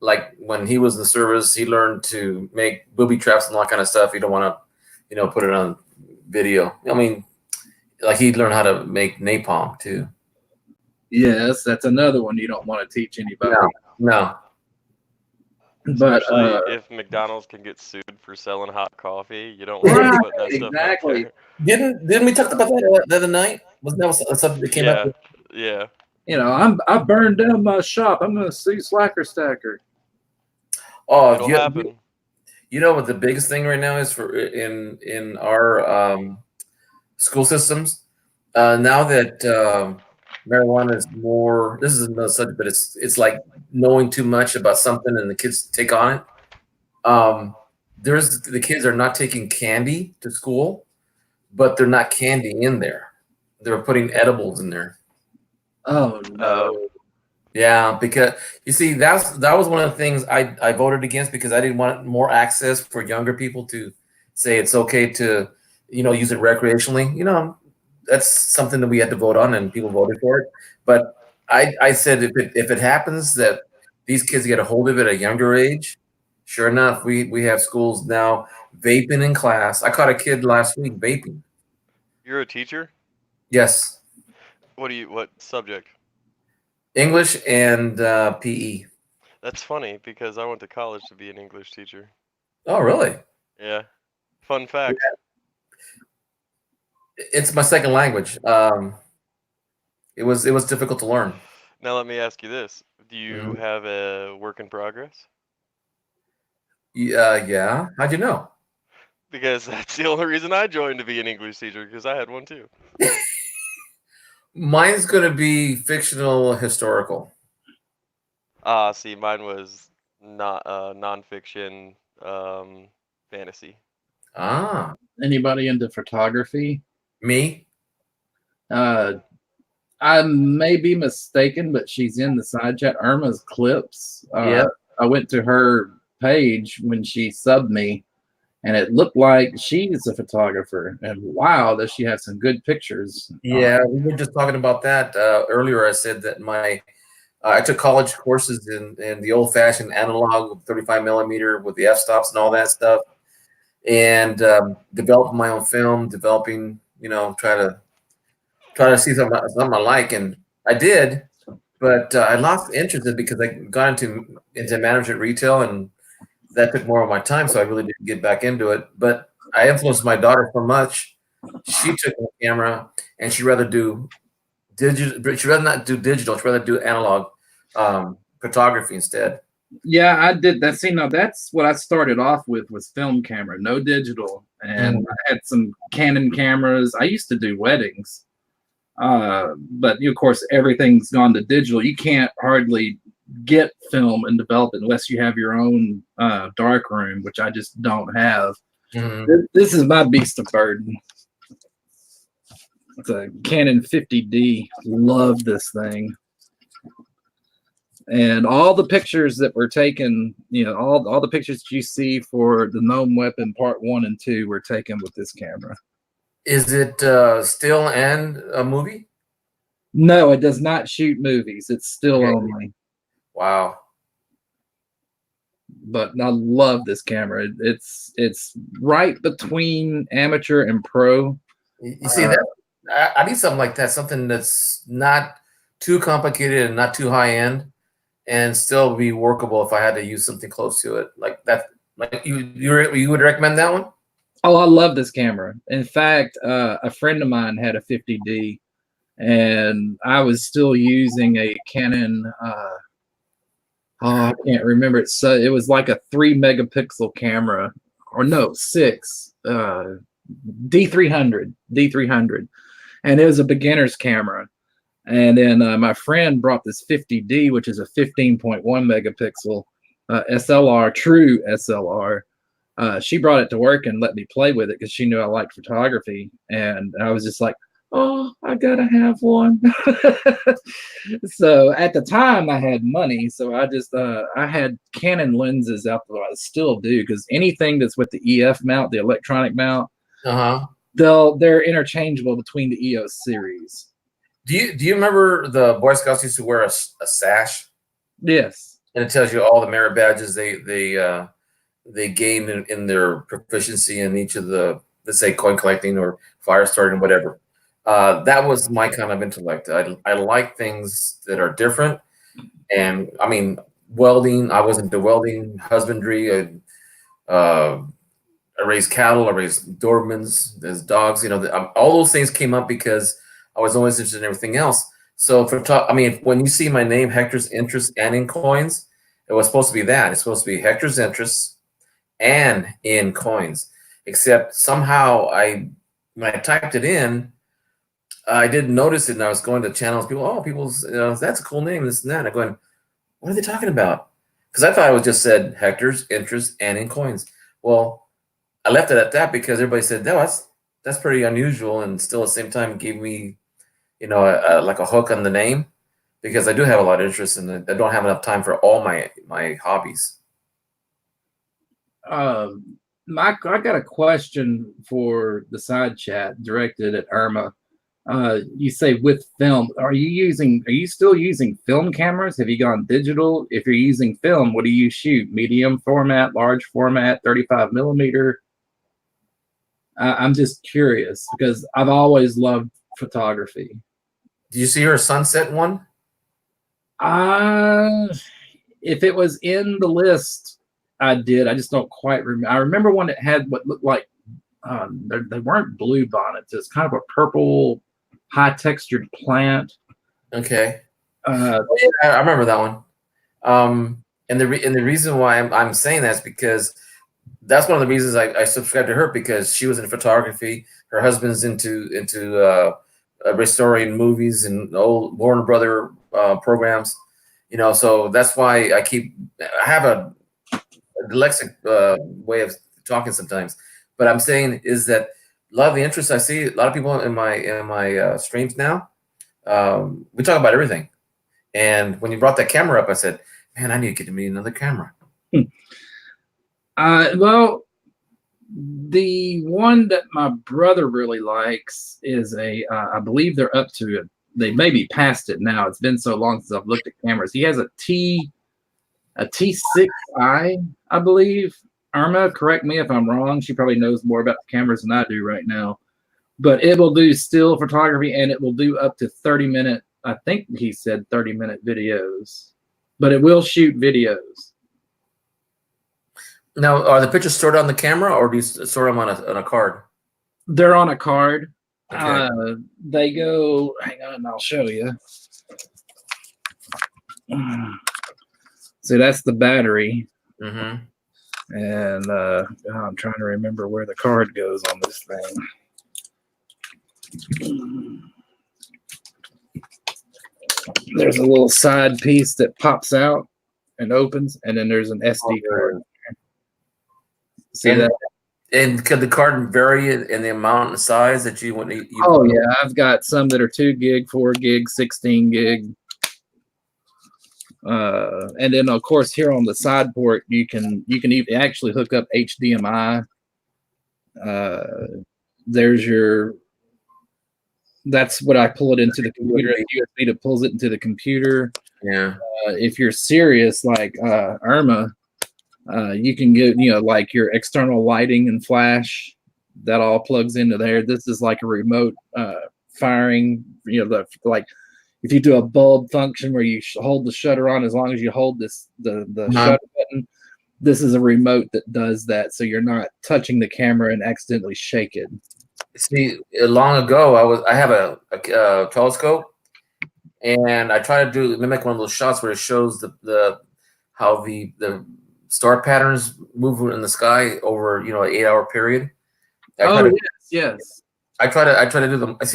Like when he was in the service, he learned to make booby traps and all that kind of stuff. You don't want to, put it on video. I mean, like he learned how to make napalm too. Yes, that's another one you don't want to teach anybody. No. But especially if McDonald's can get sued for selling hot coffee, you don't want to put that stuff out there. Didn't we talk about that the other night? Wasn't that something that came up? Yeah. I burned down my shop. I'm gonna sue Slacker Stacker. Oh, it'll happen. You know what the biggest thing right now is for in our school systems? Now that marijuana is more. This is another subject, but it's like knowing too much about something, and the kids take on it. The kids are not taking candy to school, but they're not candying in there. They're putting edibles in there. Oh no. Yeah, because you see, that was one of the things I voted against because I didn't want more access for younger people to say it's okay to, use it recreationally. That's something that we had to vote on, and people voted for it. But I said if it happens that these kids get a hold of it at a younger age, sure enough, we have schools now vaping in class. I caught a kid last week vaping. You're a teacher? Yes. What subject? English and PE. That's funny because I went to college to be an English teacher. Oh, really? Yeah. Fun fact. Yeah. It's my second language. It was difficult to learn. Now let me ask you this: do you have a work in progress? Yeah. How'd you know? Because that's the only reason I joined to be an English teacher, because I had one too. Mine's going to be fictional historical. See, mine was not nonfiction, fantasy. Ah. Anybody into photography? Me? I may be mistaken, but she's in the side chat. Irma's Clips. Yeah. I went to her page when she subbed me, and it looked like she's a photographer. And wow, does she have some good pictures? Yeah, we were just talking about that earlier. I said that I took college courses in the old-fashioned analog 35 millimeter with the f-stops and all that stuff, and developing my own film, developing, try to see something I like, and I did, but I lost interest in it because I got into management retail, and that took more of my time, so I really didn't get back into it. But I influenced my daughter so much; she took a camera, and she'd rather do digital. But she'd rather not do digital; she'd rather do analog photography instead. Yeah, I did that. See, now that's what I started off with, was film camera, no digital. And I had some Canon cameras. I used to do weddings. But of course, everything's gone to digital. You can't hardly get film and develop it unless you have your own dark room, which I just don't have. This is my beast of burden. It's a Canon 50D. Love this thing. And all the pictures that were taken, all the pictures that you see for the Gnome Weapon Part 1 and 2 were taken with this camera. Is it still and a movie? No, it does not shoot movies. It's still only. Wow. But I love this camera. It's right between amateur and pro. You see that? I need something like that, something that's not too complicated and not too high end, and still be workable if I had to use something close to it. Like that. Like you would recommend that one? Oh, I love this camera. In fact, a friend of mine had a 50D, and I was still using a Canon. I can't remember it. So it was like a 3 megapixel camera, or no, 6. D300, and it was a beginner's camera. And then my friend brought this 50D, which is a 15.1 megapixel SLR, true SLR. She brought it to work and let me play with it because she knew I liked photography. And I was just like, oh, I gotta have one. So at the time I had money. So I just, I had Canon lenses out there. I still do, because anything that's with the EF mount, the electronic mount, they're interchangeable between the EOS series. Do you remember the Boy Scouts used to wear a sash? Yes. And it tells you all the merit badges they gained in their proficiency in each of the, let's say, coin collecting or fire starting, whatever. That was my kind of intellect. I like things that are different. And I mean, welding, I was into welding, husbandry. I raised cattle, I raised Dobermans, there's dogs, all those things came up because I was always interested in everything else. So when you see my name, Hector's Interest and in Coins, it was supposed to be that. It's supposed to be Hector's Interest and in Coins. Except somehow when I typed it in, I didn't notice it, and I was going to channels. People's, that's a cool name, this and that. And I'm going, what are they talking about? Because I thought it was just said Hector's Interest and in Coins. Well, I left it at that because everybody said, no, that's pretty unusual, and still at the same time gave me, like a hook on the name, because I do have a lot of interest in it. I don't have enough time for all my hobbies. Mike, I got a question for the side chat directed at Irma. You say with film, are you still using film cameras? Have you gone digital? If you're using film, what do you shoot? Medium format, large format, 35 millimeter? I'm just curious because I've always loved photography. Do you see her sunset one? If it was in the list, I did. I just don't quite remember. I remember one that had what looked like they weren't blue bonnets. It's kind of a purple, high textured plant. Okay. Yeah, I remember that one. And the reason why I'm saying that is because that's one of the reasons I subscribed to her, because she was in photography. Her husband's into restoring movies and old Warner Brother programs. So that's why I have a dyslexic way of talking sometimes. But I'm saying is that a lot of the interest I see, a lot of people in my streams now, we talk about everything. And when you brought that camera up, I said, Man, I need to get me another camera. Well, the one that my brother really likes is I believe they're up to it. They may be past it now. It's been so long since I've looked at cameras. He has a T6i, I believe. Irma, correct me if I'm wrong. She probably knows more about the cameras than I do right now. But it will do still photography, and it will do up to 30-minute, I think he said 30-minute videos. But it will shoot videos. Now, are the pictures stored on the camera, or do you store them on a card? They're on a card. Okay. They go, hang on, I'll show you. So that's the battery. Mm-hmm. And I'm trying to remember where the card goes on this thing. There's a little side piece that pops out and opens, and then there's an SD card. See that? And could the card vary in the amount and size that you want? Oh yeah, I've got some that are 2 gig, 4 gig, 16 gig. And then of course here on the side port you can even actually hook up HDMI. There's your, that's what I pull it into the computer. USB that pulls it into the computer. Yeah. If you're serious like Irma, you can get, like your external lighting and flash, that all plugs into there. This is like a remote firing, like if you do a bulb function where you hold the shutter on, as long as you hold the shutter button, this is a remote that does that, so you're not touching the camera and accidentally shake it. See, long ago, I have a telescope, and I try to mimic one of those shots where it shows how the star patterns move in the sky over an 8-hour period. Yes. I try to do them. I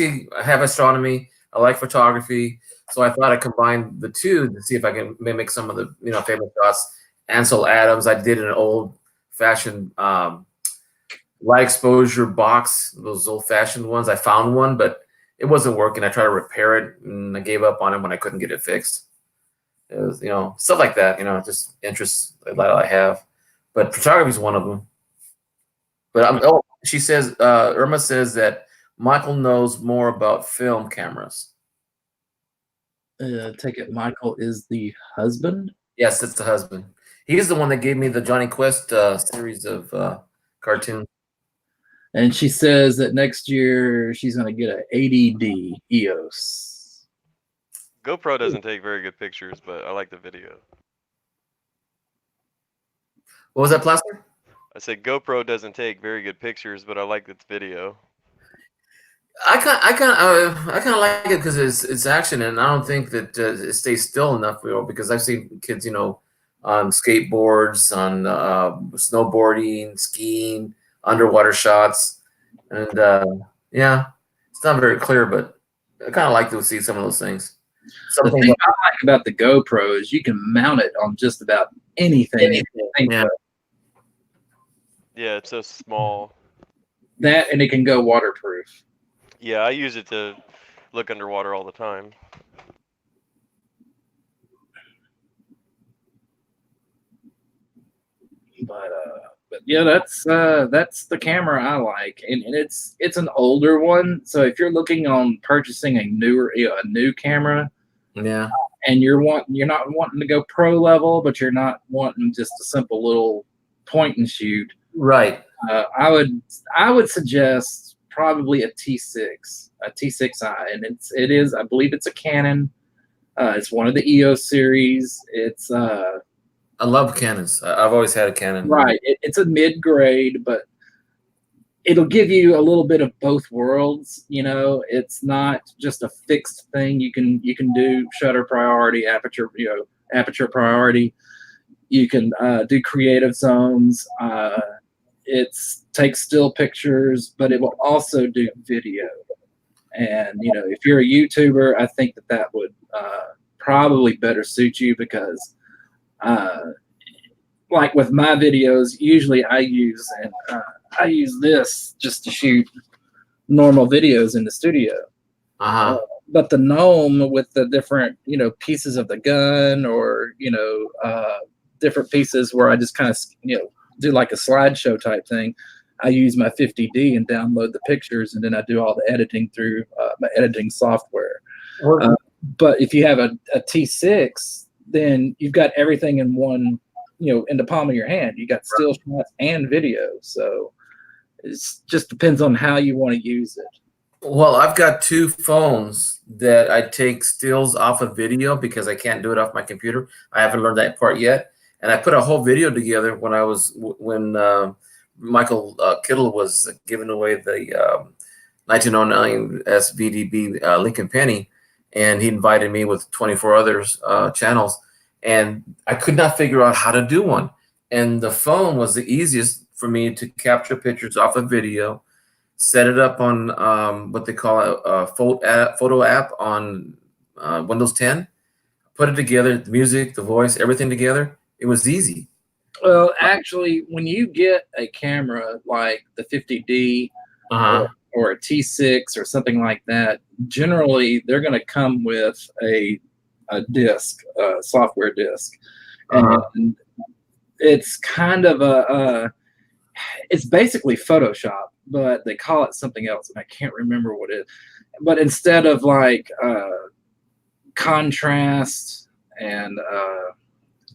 have astronomy. I like photography, so I thought I'd combine the two to see if I can mimic some of the famous shots. Ansel Adams. I did an old-fashioned light exposure box, those old-fashioned ones. I found one, but it wasn't working. I tried to repair it, and I gave up on it when I couldn't get it fixed. It was, stuff like that. Just interests that I have. But photography is one of them. But she says, Irma says that Michael knows more about film cameras. Take it Michael is the husband? Yes, it's the husband. He's the one that gave me the Johnny Quest series of cartoons. And she says that next year she's going to get an 80D EOS. GoPro doesn't take very good pictures, but I like the video. What was that, Plaster? I said GoPro doesn't take very good pictures, but I like its video. I kind of like it because it's action, and I don't think that it stays still enough, because I've seen kids, on skateboards, on snowboarding, skiing, underwater shots, and it's not very clear, but I kind of like to see some of those things. The thing I like about the GoPro is you can mount it on just about anything. Yeah, it's so small. That, and it can go waterproof. Yeah, I use it to look underwater all the time. But yeah, that's the camera I like, and it's an older one. So if you're looking on purchasing a new camera, yeah, and you're not wanting to go pro level, but you're not wanting just a simple little point and shoot, right? I would suggest probably a T6i, and it is, I believe it's a Canon. It's one of the EOS series. It's I love Canons. I've always had a Canon. Right. It's a mid-grade, but it'll give you a little bit of both worlds. It's not just a fixed thing. You can do shutter priority, aperture priority. You can do creative zones. It takes still pictures, but it will also do video. And if you're a YouTuber, I think that would probably better suit you, because like with my videos, usually I use this just to shoot normal videos in the studio. but the gnome with the different, pieces of the gun, or different pieces where I just kind of, do like a slideshow type thing. I use my 50D and download the pictures, and then I do all the editing through my editing software. But if you have a T6, then you've got everything in one, in the palm of your hand. You got still shots and video. So it just depends on how you want to use it. Well, I've got 2 phones that I take stills off of video because I can't do it off my computer. I haven't learned that part yet. And I put a whole video together when Michael Kittle was giving away the 1909 SVDB Lincoln Penny, and he invited me with 24 others channels, and I could not figure out how to do one. And the phone was the easiest for me to capture pictures off of video, set it up on what they call a photo app on Windows 10, put it together, the music, the voice, everything together. It was easy. Well, actually, when you get a camera like the 50D or a T6 or something like that, generally they're going to come with a disk, a software disk. And it's kind of it's basically Photoshop, but they call it something else, and I can't remember what it is. But instead of like contrast and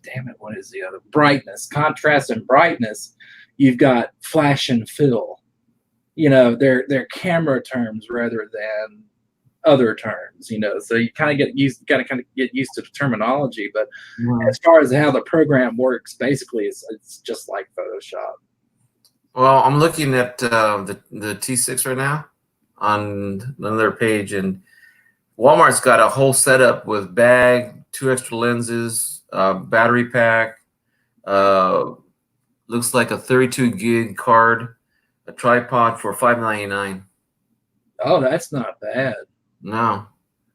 damn it, what is the other? Brightness, contrast and brightness. You've got flash and fill. They're camera terms rather than other terms. So you kind of get used to the terminology. But as far as how the program works, basically, it's just like Photoshop. Well, I'm looking at the T6 right now on another page, and Walmart's got a whole setup with bag, 2 extra lenses, battery pack, looks like a 32 gig card, a tripod for $5.99. Oh, that's not bad. No.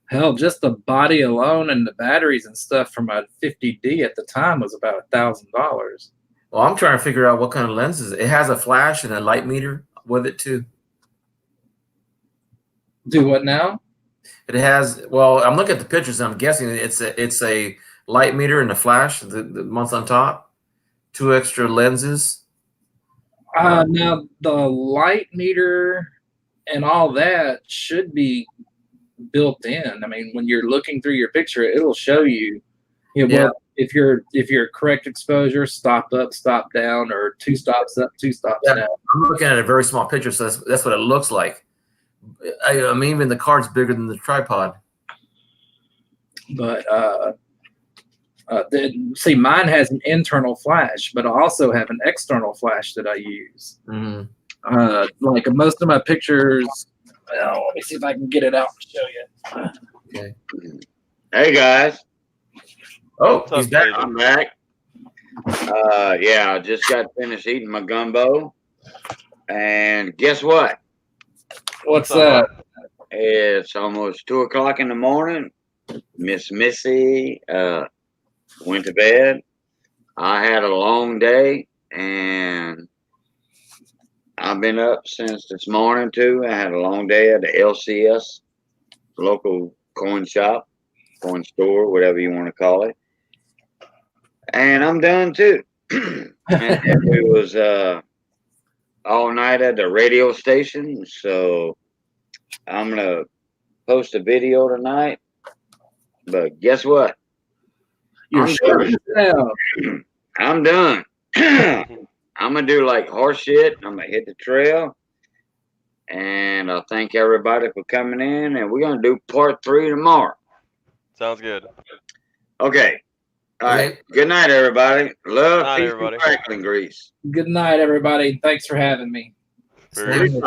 Hell, just the body alone and the batteries and stuff from a 50D at the time was about $1,000. Well, I'm trying to figure out what kind of lenses. It has a flash and a light meter with it too. Do what now? It has. Well, I'm looking at the pictures. And I'm guessing it's a light meter and a flash. The month on top, 2 extra lenses. Now the light meter and all that should be built in. I mean, when you're looking through your picture, it'll show you. Well, if you're correct exposure, stop up, stop down, or 2 stops up, 2 stops down. I'm looking at a very small picture, so that's what it looks like. I mean, even the card's bigger than the tripod. But see, mine has an internal flash, but I also have an external flash that I use. Like most of my pictures. Well, let me see if I can get it out and show you. Okay. Hey guys. Oh, he's back. I'm back. Yeah, I just got finished eating my gumbo. And guess what? What's that? It's almost 2 o'clock in the morning. Miss Missy went to bed. I had a long day, and I've been up since this morning too. I had a long day at the LCS, local coin shop, coin store, whatever you want to call it. And I'm done too. And it was all night at the radio station, so I'm gonna post a video tonight. But guess what? You're I'm done. I'm gonna do like horse shit. I'm gonna hit the trail, and I thank everybody for coming in. And we're gonna do part 3 tomorrow. Sounds good. Okay. All right. Good night, everybody. Love, peace, everybody. and crackling grease. Good night, everybody. Thanks for having me. Peace. Peace.